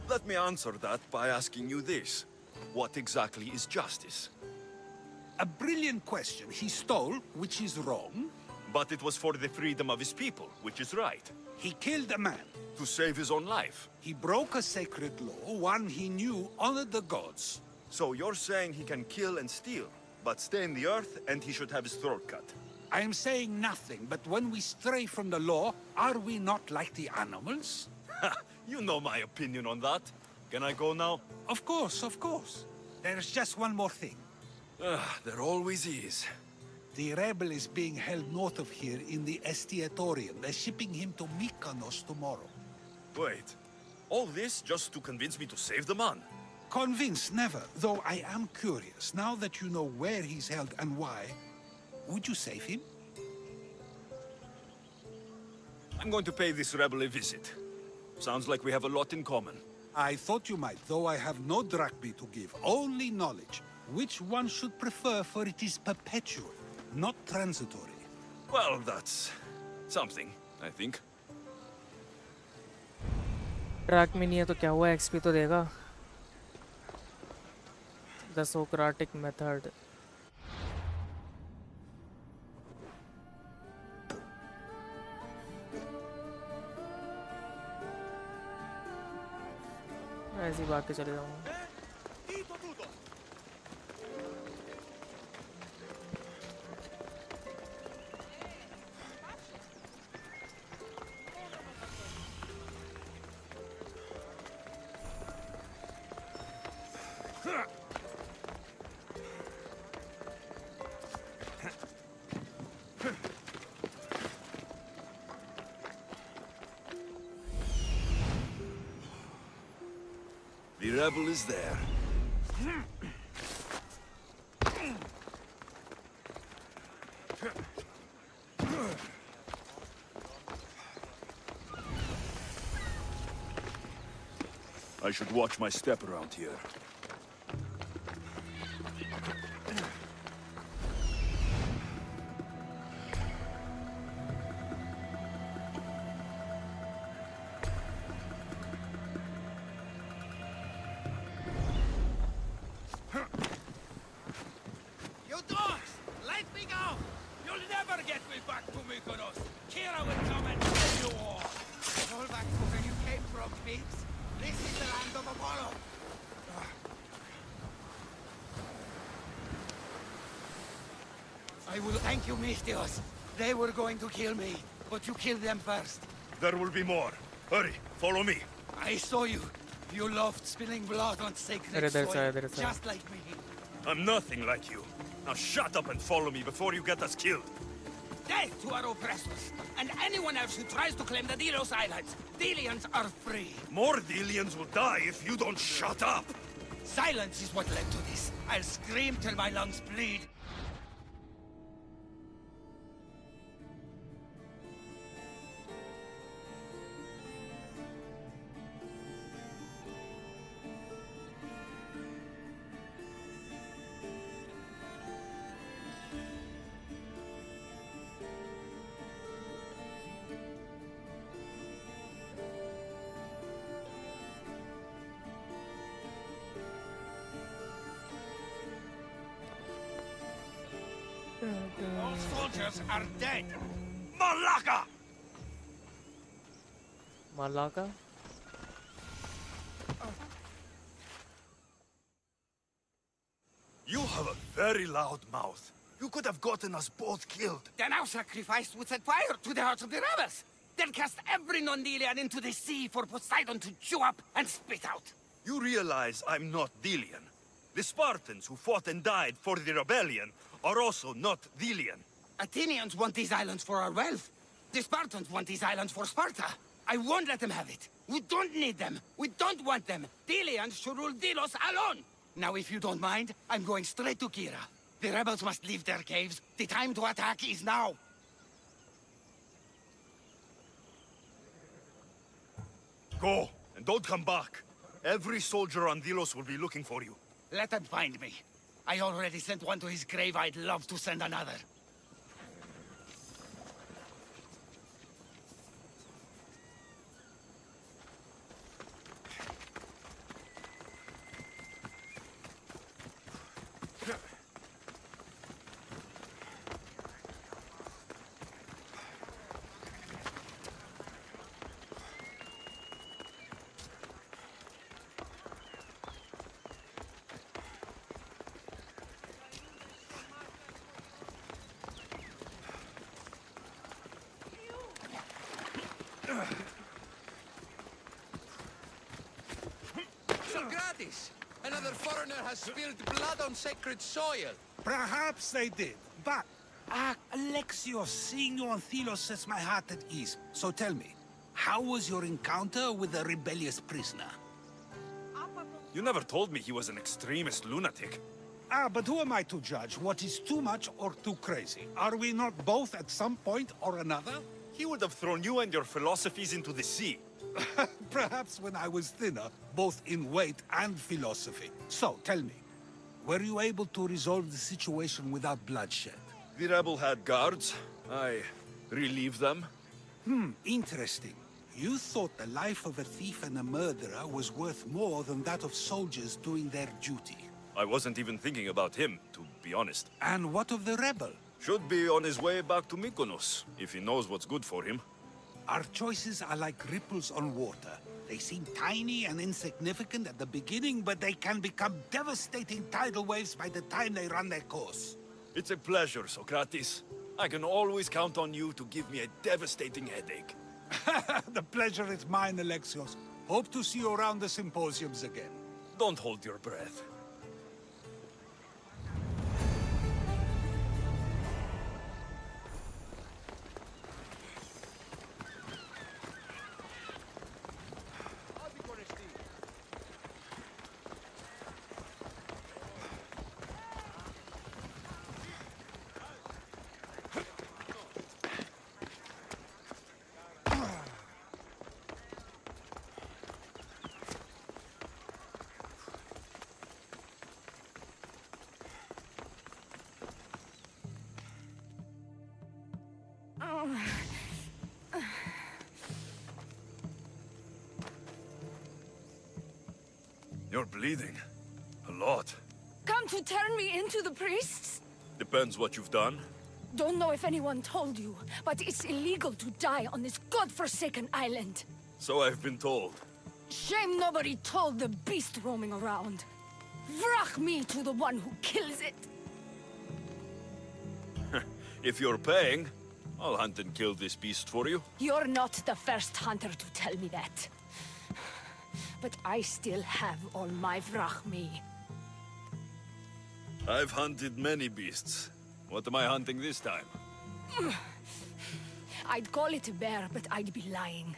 Let me answer that by asking you this. What exactly is justice? A brilliant question. He stole, which is wrong. But it was for the freedom of his people, which is right. He killed a man. To save his own life. He broke a sacred law, one he knew honored the gods. So you're saying he can kill and steal, but stay in the earth and he should have his throat cut? I am saying nothing, but when we stray from the law, are we not like the animals? You know my opinion on that. Can I go now? Of course, of course. There's just one more thing. There always is. The rebel is being held north of here in the ezioauditore. They're shipping him to Mykonos tomorrow. Wait. All this just to convince me to save the man? Convinced, never. Though I am curious, now that you know where he's held and why, would you save him? I'm going to pay this rebel a visit. Sounds like we have a lot in common. I thought you might, though I have no drachmae to give, only knowledge. Which one should prefer, for it is perpetual, not transitory. Well, that's something, I think. Track में नहीं है तो क्या हुआ? XP तो देगा. The Socratic method. ऐसी बात के चले जाऊंगा. The rebel is there. I should watch my step around here. You dogs! Let me go! You'll never get me back to Mykonos! Kira will come and kill you all! Roll back to where you came from, peeps. This is the land of Apollo. I will thank you, Mistios. They were going to kill me, but you killed them first. There will be more. Hurry, follow me. I saw you. You loved spilling blood on sacred soil, just like me. I'm nothing like you. Now shut up and follow me before you get us killed. Death to our oppressors, and anyone else who tries to claim the Delos Islands. Delians are free. More Delians will die if you don't shut up. Silence is what led to this. I'll scream till my lungs bleed. soldiers are dead. Malaka! Malaka? You have a very loud mouth. You could have gotten us both killed. Then our sacrifice would set fire to the hearts of the rebels. Then cast every non-Delian into the sea for Poseidon to chew up and spit out. You realize I'm not Delian. The Spartans who fought and died for the rebellion are also not Delian. Athenians want these islands for our wealth. The Spartans want these islands for Sparta. I won't let them have it. We don't need them. We don't want them. Delians should rule Delos alone. Now, if you don't mind, I'm going straight to Kira. The rebels must leave their caves. The time to attack is now. Go, and don't come back. Every soldier on Delos will be looking for you. Let them find me. I already sent one to his grave. I'd love to send another. Gratis! Another foreigner has spilled blood on sacred soil. Perhaps they did, but... Alexios, seeing you on Thelos sets my heart at ease. So tell me, how was your encounter with the rebellious prisoner? You never told me he was an extremist lunatic. But who am I to judge what is too much or too crazy? Are we not both at some point or another? He would have thrown you and your philosophies into the sea. Perhaps when I was thinner, both in weight and philosophy. So, tell me, were you able to resolve the situation without bloodshed? The rebel had guards. I relieved them. Interesting. You thought the life of a thief and a murderer was worth more than that of soldiers doing their duty. I wasn't even thinking about him, to be honest. And what of the rebel? Should be on his way back to Mykonos, if he knows what's good for him. Our choices are like ripples on water. They seem tiny and insignificant at the beginning, but they can become devastating tidal waves by the time they run their course. It's a pleasure, Socrates. I can always count on you to give me a devastating headache. The pleasure is mine, Alexios. Hope to see you around the symposiums again. Don't hold your breath. You're bleeding. A lot. Come to turn me into the priests? Depends what you've done. Don't know if anyone told you, but it's illegal to die on this godforsaken island. So I've been told. Shame nobody told the beast roaming around. Vrach me to the one who kills it. If you're paying, I'll hunt and kill this beast for you. You're not the first hunter to tell me that. But I still have all my vrachmi. I've hunted many beasts. What am I hunting this time? I'd call it a bear, but I'd be lying.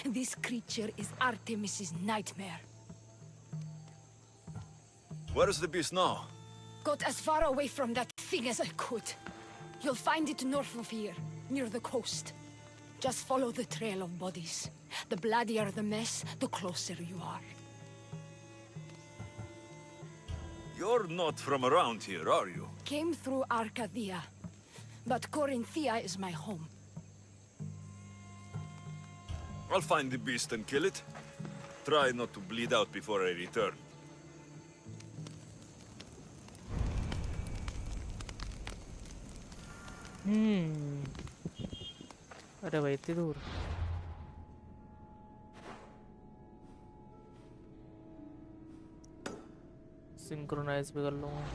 This creature is Artemis's nightmare. Where's the beast now? Got as far away from that thing as I could. You'll find it north of here, near the coast. Just follow the trail of bodies. The bloodier the mess, the closer you are. You're not from around here, are you? Came through Arcadia, but Corinthia is my home. I'll find the beast and kill it. Try not to bleed out before I return. अरे भाई इतनी दूर। Synchronise भी कर लूँगा।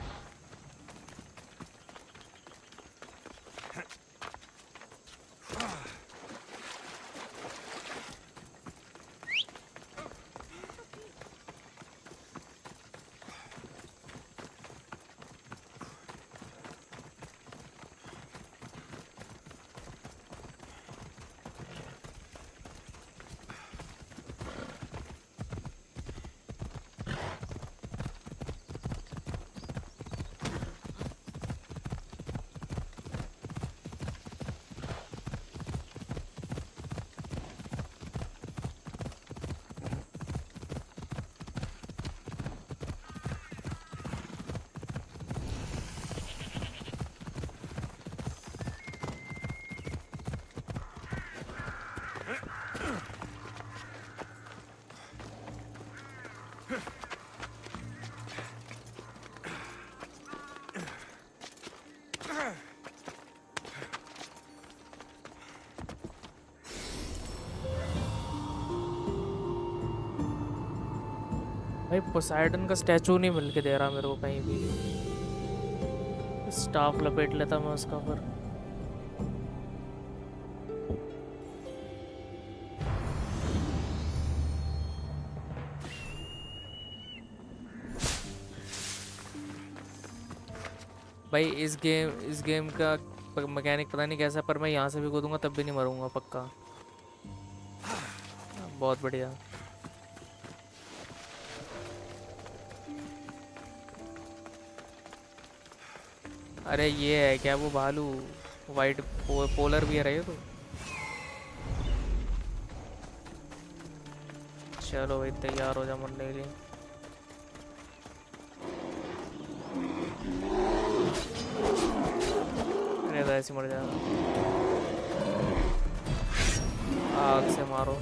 भाई Poseidon का statue नहीं मिल के दे रहा मेरे को कहीं भी। स्टाफ लपेट लेता मैं उसका पर। भाई इस गेम का मैकेनिक पता नहीं कैसा, पर मैं यहाँ से भी कूदूंगा तब भी नहीं मरूंगा पक्का। बहुत बढ़िया। अरे ये है क्या वो भालू? वाइट पोलर भी है तो। चलो भाई तैयार हो जा मरने के लिए। अरे तो ऐसे मर जाएगा। आग से मारो।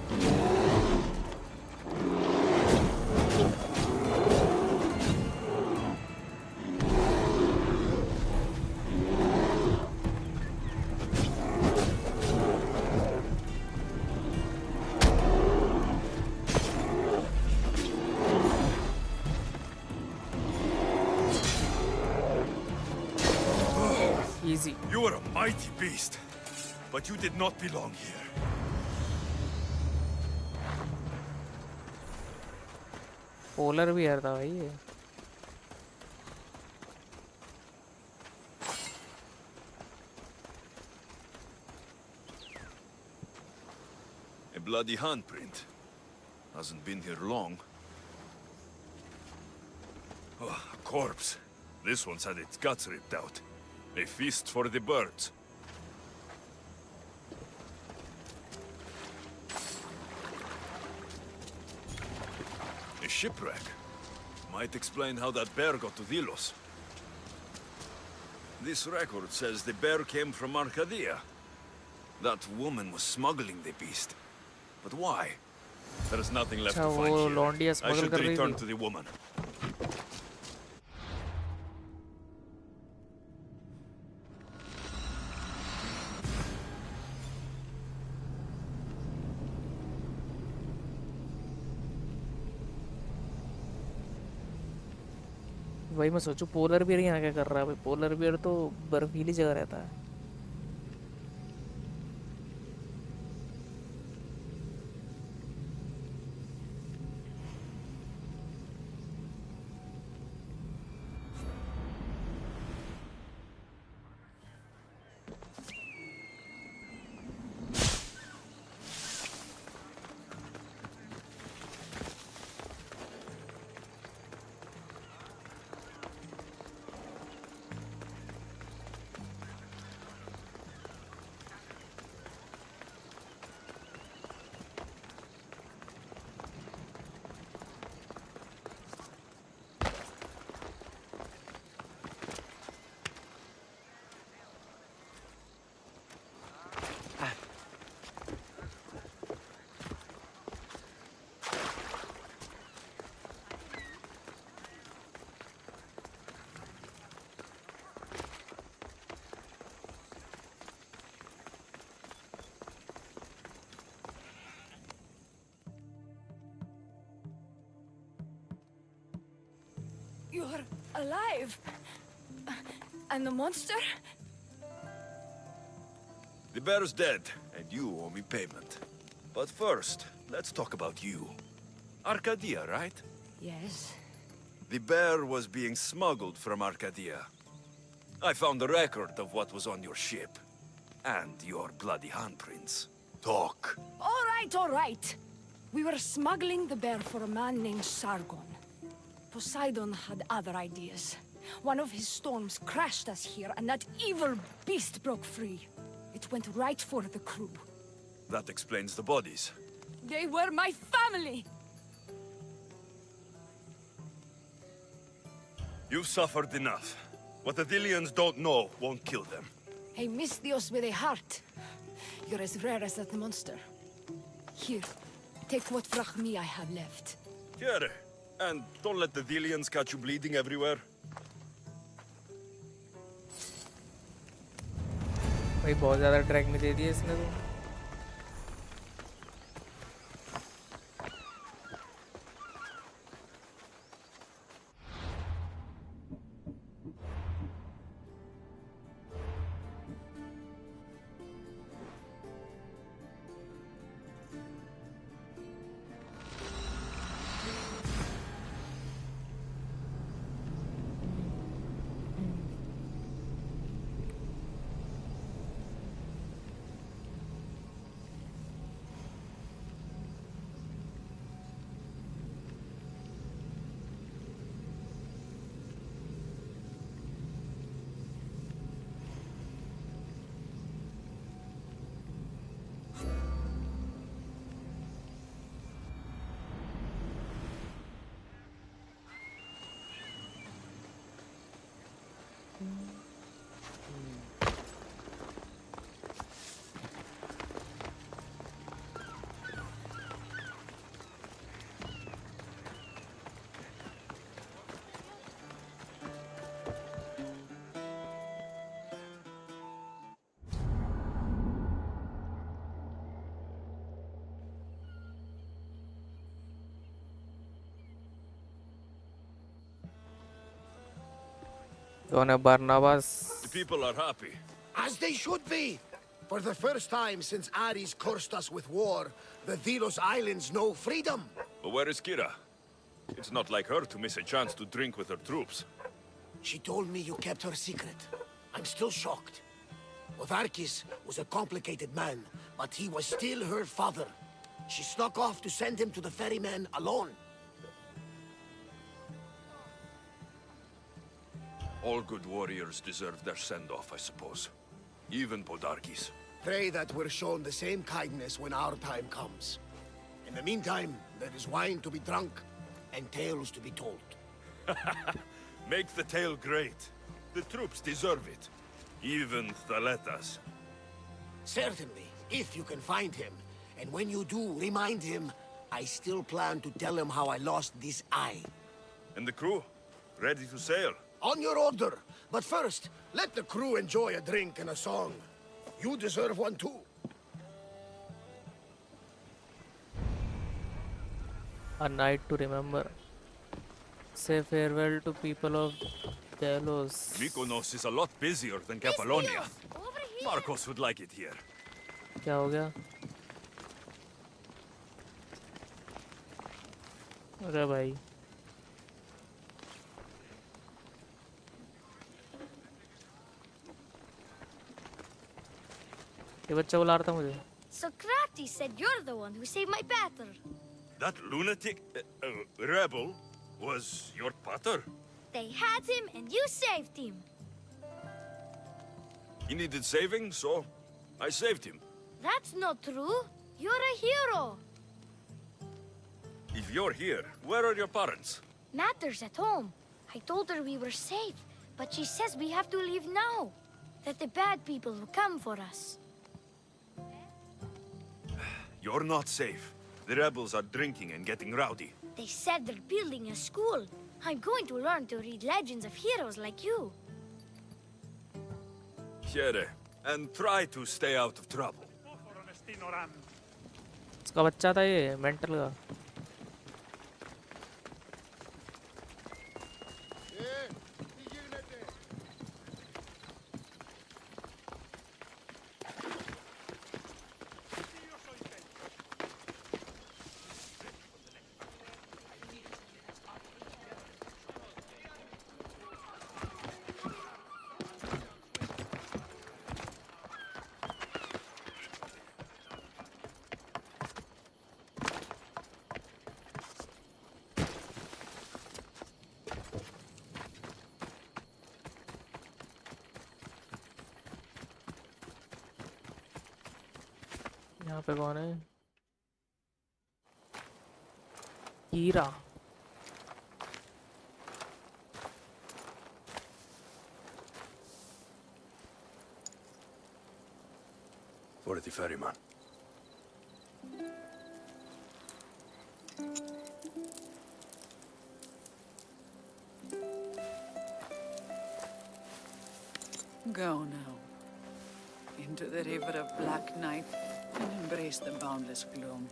Easy. You are a mighty beast, but you did not belong here. Polar भी यार था भाई ये। A bloody handprint. Hasn't been here long. Oh, a corpse. This one's had its guts ripped out. A feast for the birds. A shipwreck. Might explain how that bear got to Delos. This record says the bear came from Arcadia. That woman was smuggling the beast. But why? There is nothing left to find here. I should return to the woman. वही मैं सोचूं polar bear यहाँ क्या कर रहा है भाई? Polar bear तो बर्फीली जगह रहता है। You're alive. And the monster? The bear's dead, and you owe me payment. But first, let's talk about you. Arcadia, right? Yes. The bear was being smuggled from Arcadia. I found the record of what was on your ship. And your bloody handprints. Talk. All right. We were smuggling the bear for a man named Sargon. Poseidon had other ideas. One of his storms crashed us here, and that evil beast broke free. It went right for the crew. That explains the bodies. They were my family! You've suffered enough. What the Dillians don't know won't kill them. A Misthios with a heart. You're as rare as that monster. Here, take what frachmi I have left. Here. And don't let the Dillians catch you bleeding everywhere. भाई बहुत ज़्यादा track में दे दिया इसने तो Barnabas. The people are happy. As they should be. For the first time since Ares cursed us with war, the Delos Islands know freedom. But where is Kira? It's not like her to miss a chance to drink with her troops. She told me you kept her secret. I'm still shocked. Otharkis was a complicated man, but he was still her father. She snuck off to send him to the ferryman alone. All good warriors deserve their send-off, I suppose. Even Podarkis. Pray that we're shown the same kindness when our time comes. In the meantime, there is wine to be drunk, and tales to be told. Make the tale great. The troops deserve it. Even Thaletas. Certainly, if you can find him. And when you do, remind him, I still plan to tell him how I lost this eye. And the crew? Ready to sail? On your order. But first, let the crew enjoy a drink and a song. You deserve one too. A night to remember. Say farewell to people of Delos. Mykonos is a lot busier than Kefalonia. Marcos would like it here. क्या हो गया? अरे भाई ये बच्चा बुला रहा था मुझे. Socrates said you're the one who saved my pater. That lunatic rebel was your pater? They had him and you saved him. He needed saving, so I saved him. That's not true. You're a hero. If you're here, where are your parents? Matter's at home. I told her we were safe, but she says we have to leave now. That the bad people will come for us. You're not safe. The rebels are drinking and getting rowdy. They said they're building a school. I'm going to learn to read legends of heroes like you. Here, and try to stay out of trouble. इसका बच्चा था ये mental का. यहाँ पे कौन है? हीरा। For the ferryman. Go now. Into the river of black night and embrace the boundless gloom.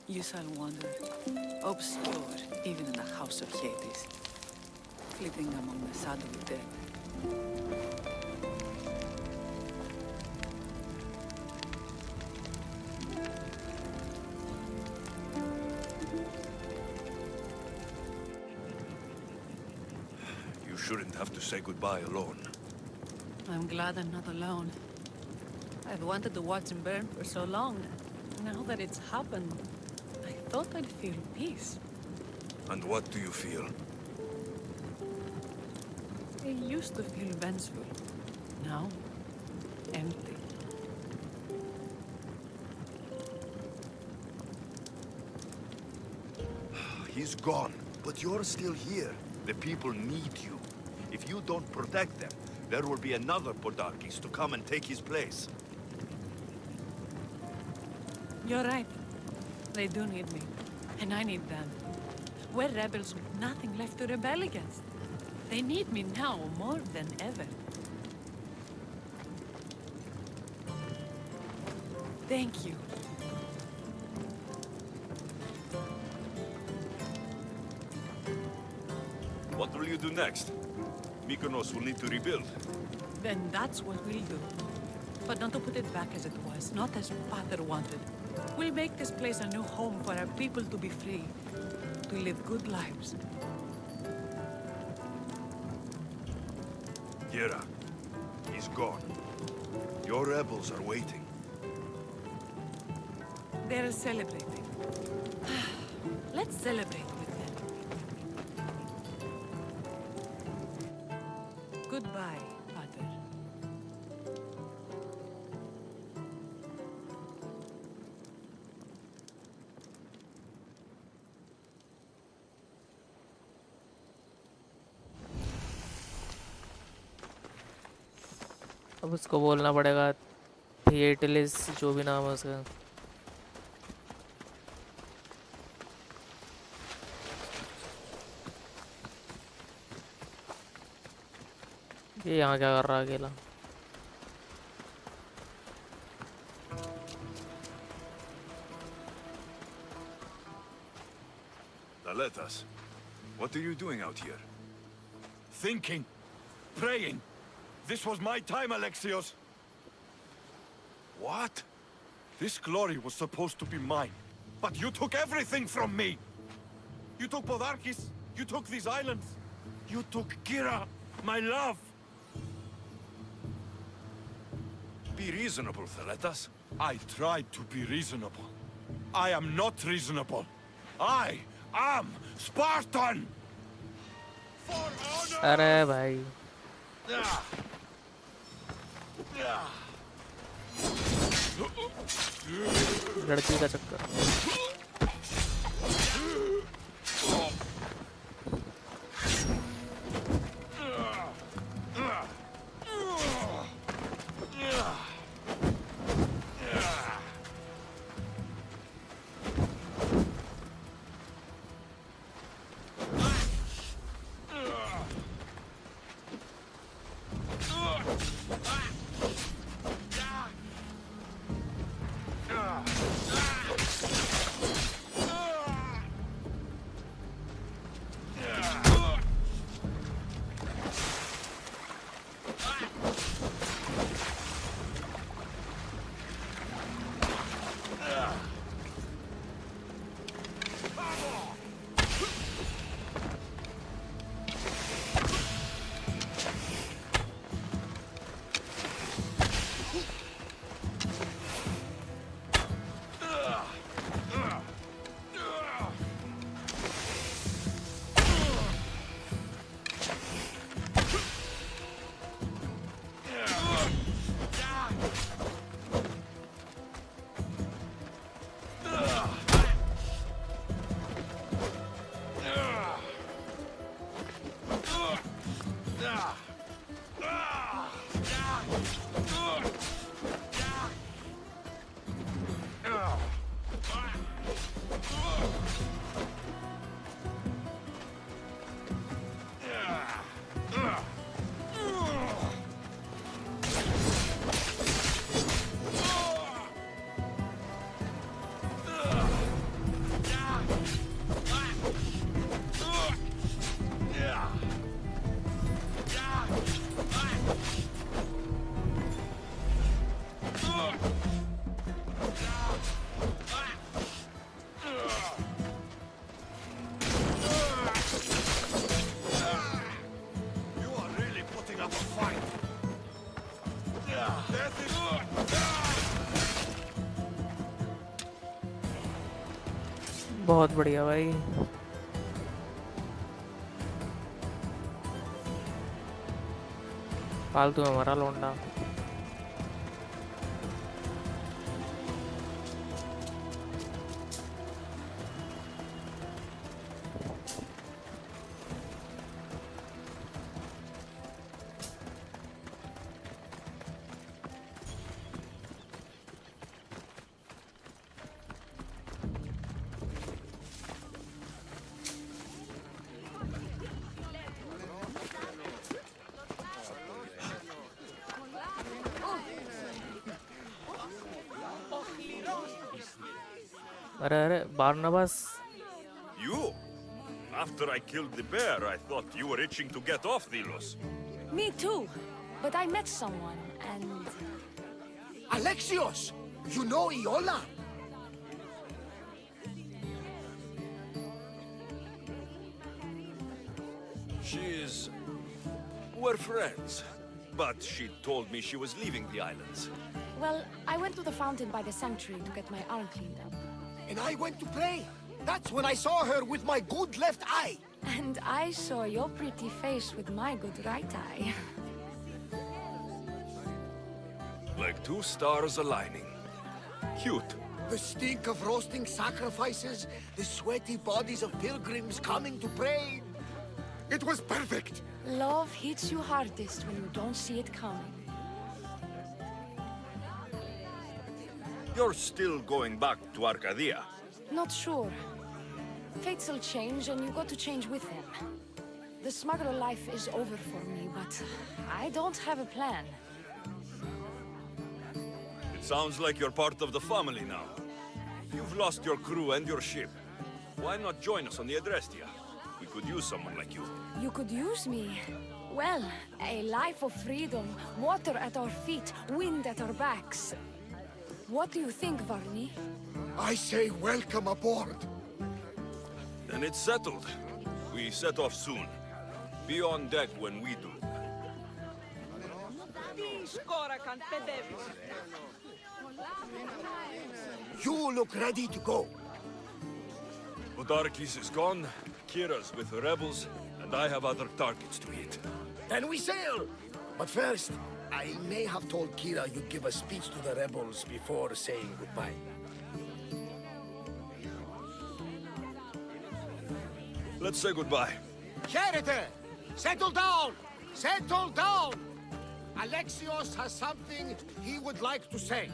You shall wander, obscure even in the house of Hades, flitting among the shadowy dead. You shouldn't have to say goodbye alone. I'm glad I'm not alone. I've wanted to watch him burn for so long. Now that it's happened, I thought I'd feel peace. And what do you feel? I used to feel vengeful. Now, empty. He's gone, but you're still here. The people need you. If you don't protect them, there will be another Podarkes to come and take his place. You're right. They do need me. And I need them. We're rebels with nothing left to rebel against. They need me now more than ever. Thank you. What will you do next? Mykonos will need to rebuild. Then that's what we'll do. But not to put it back as it was, not as Pater wanted. We'll make this place a new home for our people to be free, to live good lives. Gira, he's gone. Your rebels are waiting. They're celebrating. Let's celebrate with them. Goodbye, Pater. अब उसको बोलना पड़ेगा थिएटलिस, जो भी नाम है उसका। ये यहाँ क्या कर रहा है अकेला? Daletas, what are you doing out here? Thinking. Praying. This was my time, Alexios. What? This glory was supposed to be mine. But you took everything from me! You took Podarkes. You took these islands. You took Gira, my love. Be reasonable, Thaletas. I tried to be reasonable. I am not reasonable. I am Spartan! For honor! अरे भाई लड़की का चक्कर। बहुत बढ़िया भाई। फालतू में हमारा लौंडा। अरे अरे Barnabas. You? After I killed the bear, I thought you were itching to get off Delos. Me too. But I met someone, and... Alexios! You know Iola? We're friends. But she told me she was leaving the islands. Well, I went to the fountain by the sanctuary to get my arm cleaned up. And I went to pray. That's when I saw her with my good left eye. And I saw your pretty face with my good right eye. Like two stars aligning. Cute. The stink of roasting sacrifices, the sweaty bodies of pilgrims coming to pray. It was perfect. Love hits you hardest when you don't see it coming. You're still going back to Arcadia. Not sure. Fates will change, and you got to change with them. The smuggler life is over for me, but I don't have a plan. It sounds like you're part of the family now. You've lost your crew and your ship. Why not join us on the Adrestia? We could use someone like you. You could use me. Well, a life of freedom, water at our feet, wind at our backs. What do you think, Varney? I say welcome aboard. Then it's settled. We set off soon. Be on deck when we do. You look ready to go. Podarkis is gone, Kira's with the rebels, and I have other targets to hit. Then we sail! But first, I may have told Kira you'd give a speech to the rebels before saying goodbye. Let's say goodbye. Charity! Settle down! Settle down! Alexios has something he would like to say.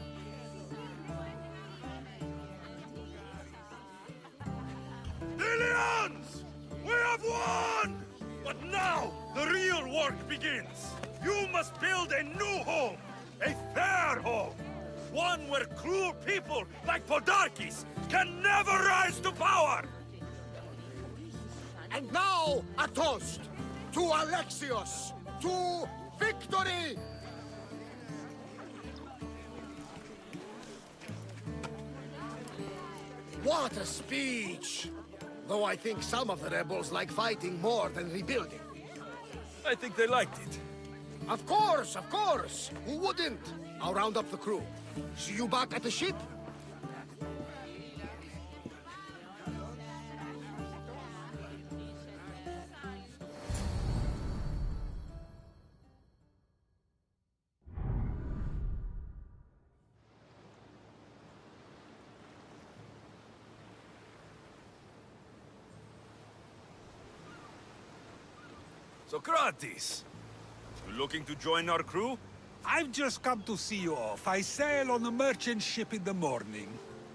Aliens! We have won! But now, the real work begins. You must build a new home. A fair home. One where cruel people like Podarkis can never rise to power! And now, a toast to Alexios, to victory! What a speech! Though I think some of the rebels like fighting more than rebuilding. I think they liked it. Of course, of course! Who wouldn't? I'll round up the crew. See you back at the ship? Socrates! You looking to join our crew? I've just come to see you off. I sail on a merchant ship in the morning.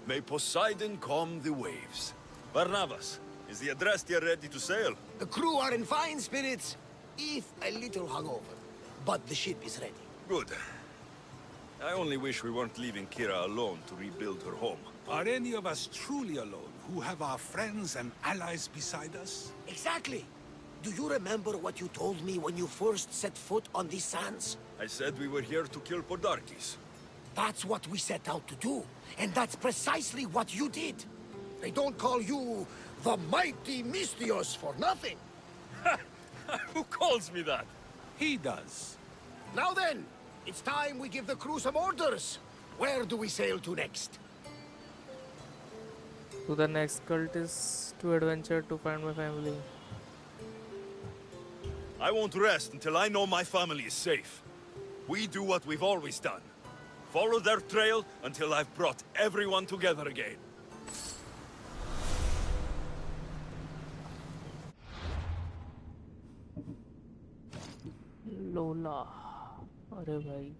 May Poseidon calm the waves. Barnabas, is the Adrestia ready to sail? The crew are in fine spirits, if a little hungover. But the ship is ready. Good. I only wish we weren't leaving Kira alone to rebuild her home. Are any of us truly alone, who have our friends and allies beside us? Exactly. Do you remember what you told me when you first set foot on these sands? I said we were here to kill Podarkis. That's what we set out to do. And that's precisely what you did. They don't call you the mighty Mystios for nothing. Who calls me that? He does. Now then, it's time we give the crew some orders. Where do we sail to next? To the next cult is to adventure to find my family. I won't rest until I know my family is safe. We do what we've always done. Follow their trail until I've brought everyone together again. लोला, अरे भाई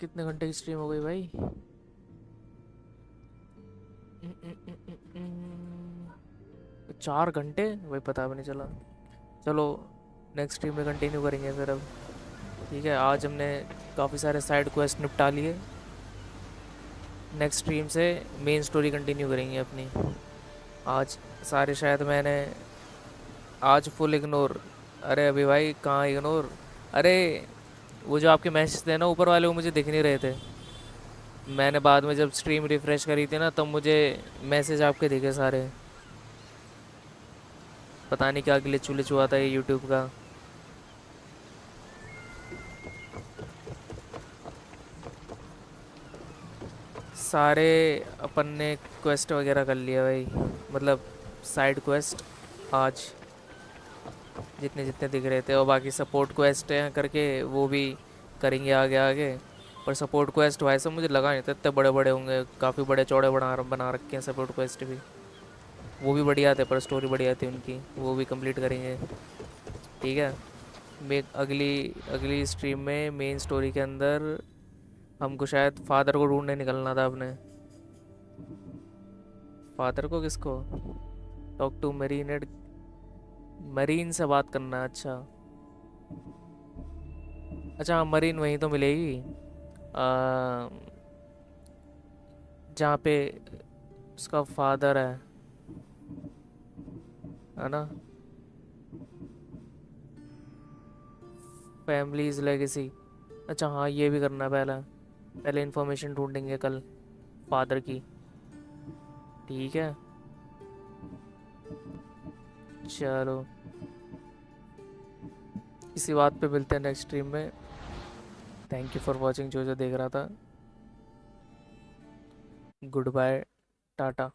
कितने घंटे की stream हो गई भाई? 4 घंटे भाई, पता भी नहीं चला। चलो नेक्स्ट स्ट्रीम में कंटिन्यू करेंगे फिर अब। ठीक है, आज हमने काफ़ी सारे साइड क्वेस्ट निपटा लिए। नेक्स्ट स्ट्रीम से मेन स्टोरी कंटिन्यू करेंगे अपनी। आज सारे शायद मैंने आज फुल इग्नोर। अरे अभी भाई कहाँ इग्नोर? अरे वो जो आपके मैसेज थे ना ऊपर वाले, वो मुझे दिख नहीं रहे थे। मैंने बाद में जब स्ट्रीम रिफ़्रेश करी थी ना, तब मुझे मैसेज आपके दिखे सारे। पता नहीं क्या ग्लिच विलिच हुआ था ये यूट्यूब का। सारे अपन ने क्वेस्ट वगैरह कर लिया भाई, मतलब साइड क्वेस्ट आज जितने जितने दिख रहे थे। और बाकी सपोर्ट क्वेस्ट हैं करके, वो भी करेंगे आगे आगे। पर सपोर्ट क्वेस्ट भाई सब मुझे लगा नहीं था इतने बड़े बड़े होंगे। काफ़ी बड़े चौड़े बना रखे हैं सपोर्ट क्वेस्ट भी। वो भी बढ़िया थे, पर स्टोरी बढ़िया थी उनकी, वो भी कंप्लीट करेंगे। ठीक है, मैं अगली स्ट्रीम में मेन स्टोरी के अंदर हमको शायद फादर को ढूंढने निकलना था अपने। फादर को किसको? टॉक टू मरीन से बात करना है। अच्छा अच्छा, हाँ मरीन वहीं तो मिलेगी जहाँ पे उसका फादर है ना। Families legacy. अच्छा हाँ, ये भी करना है। पहले इन्फॉर्मेशन ढूंढेंगे कल फादर की। ठीक है, चलो इसी बात पे मिलते हैं नेक्स्ट स्ट्रीम में। थैंक यू फॉर वॉचिंग, जो देख रहा था। Good bye, Tata.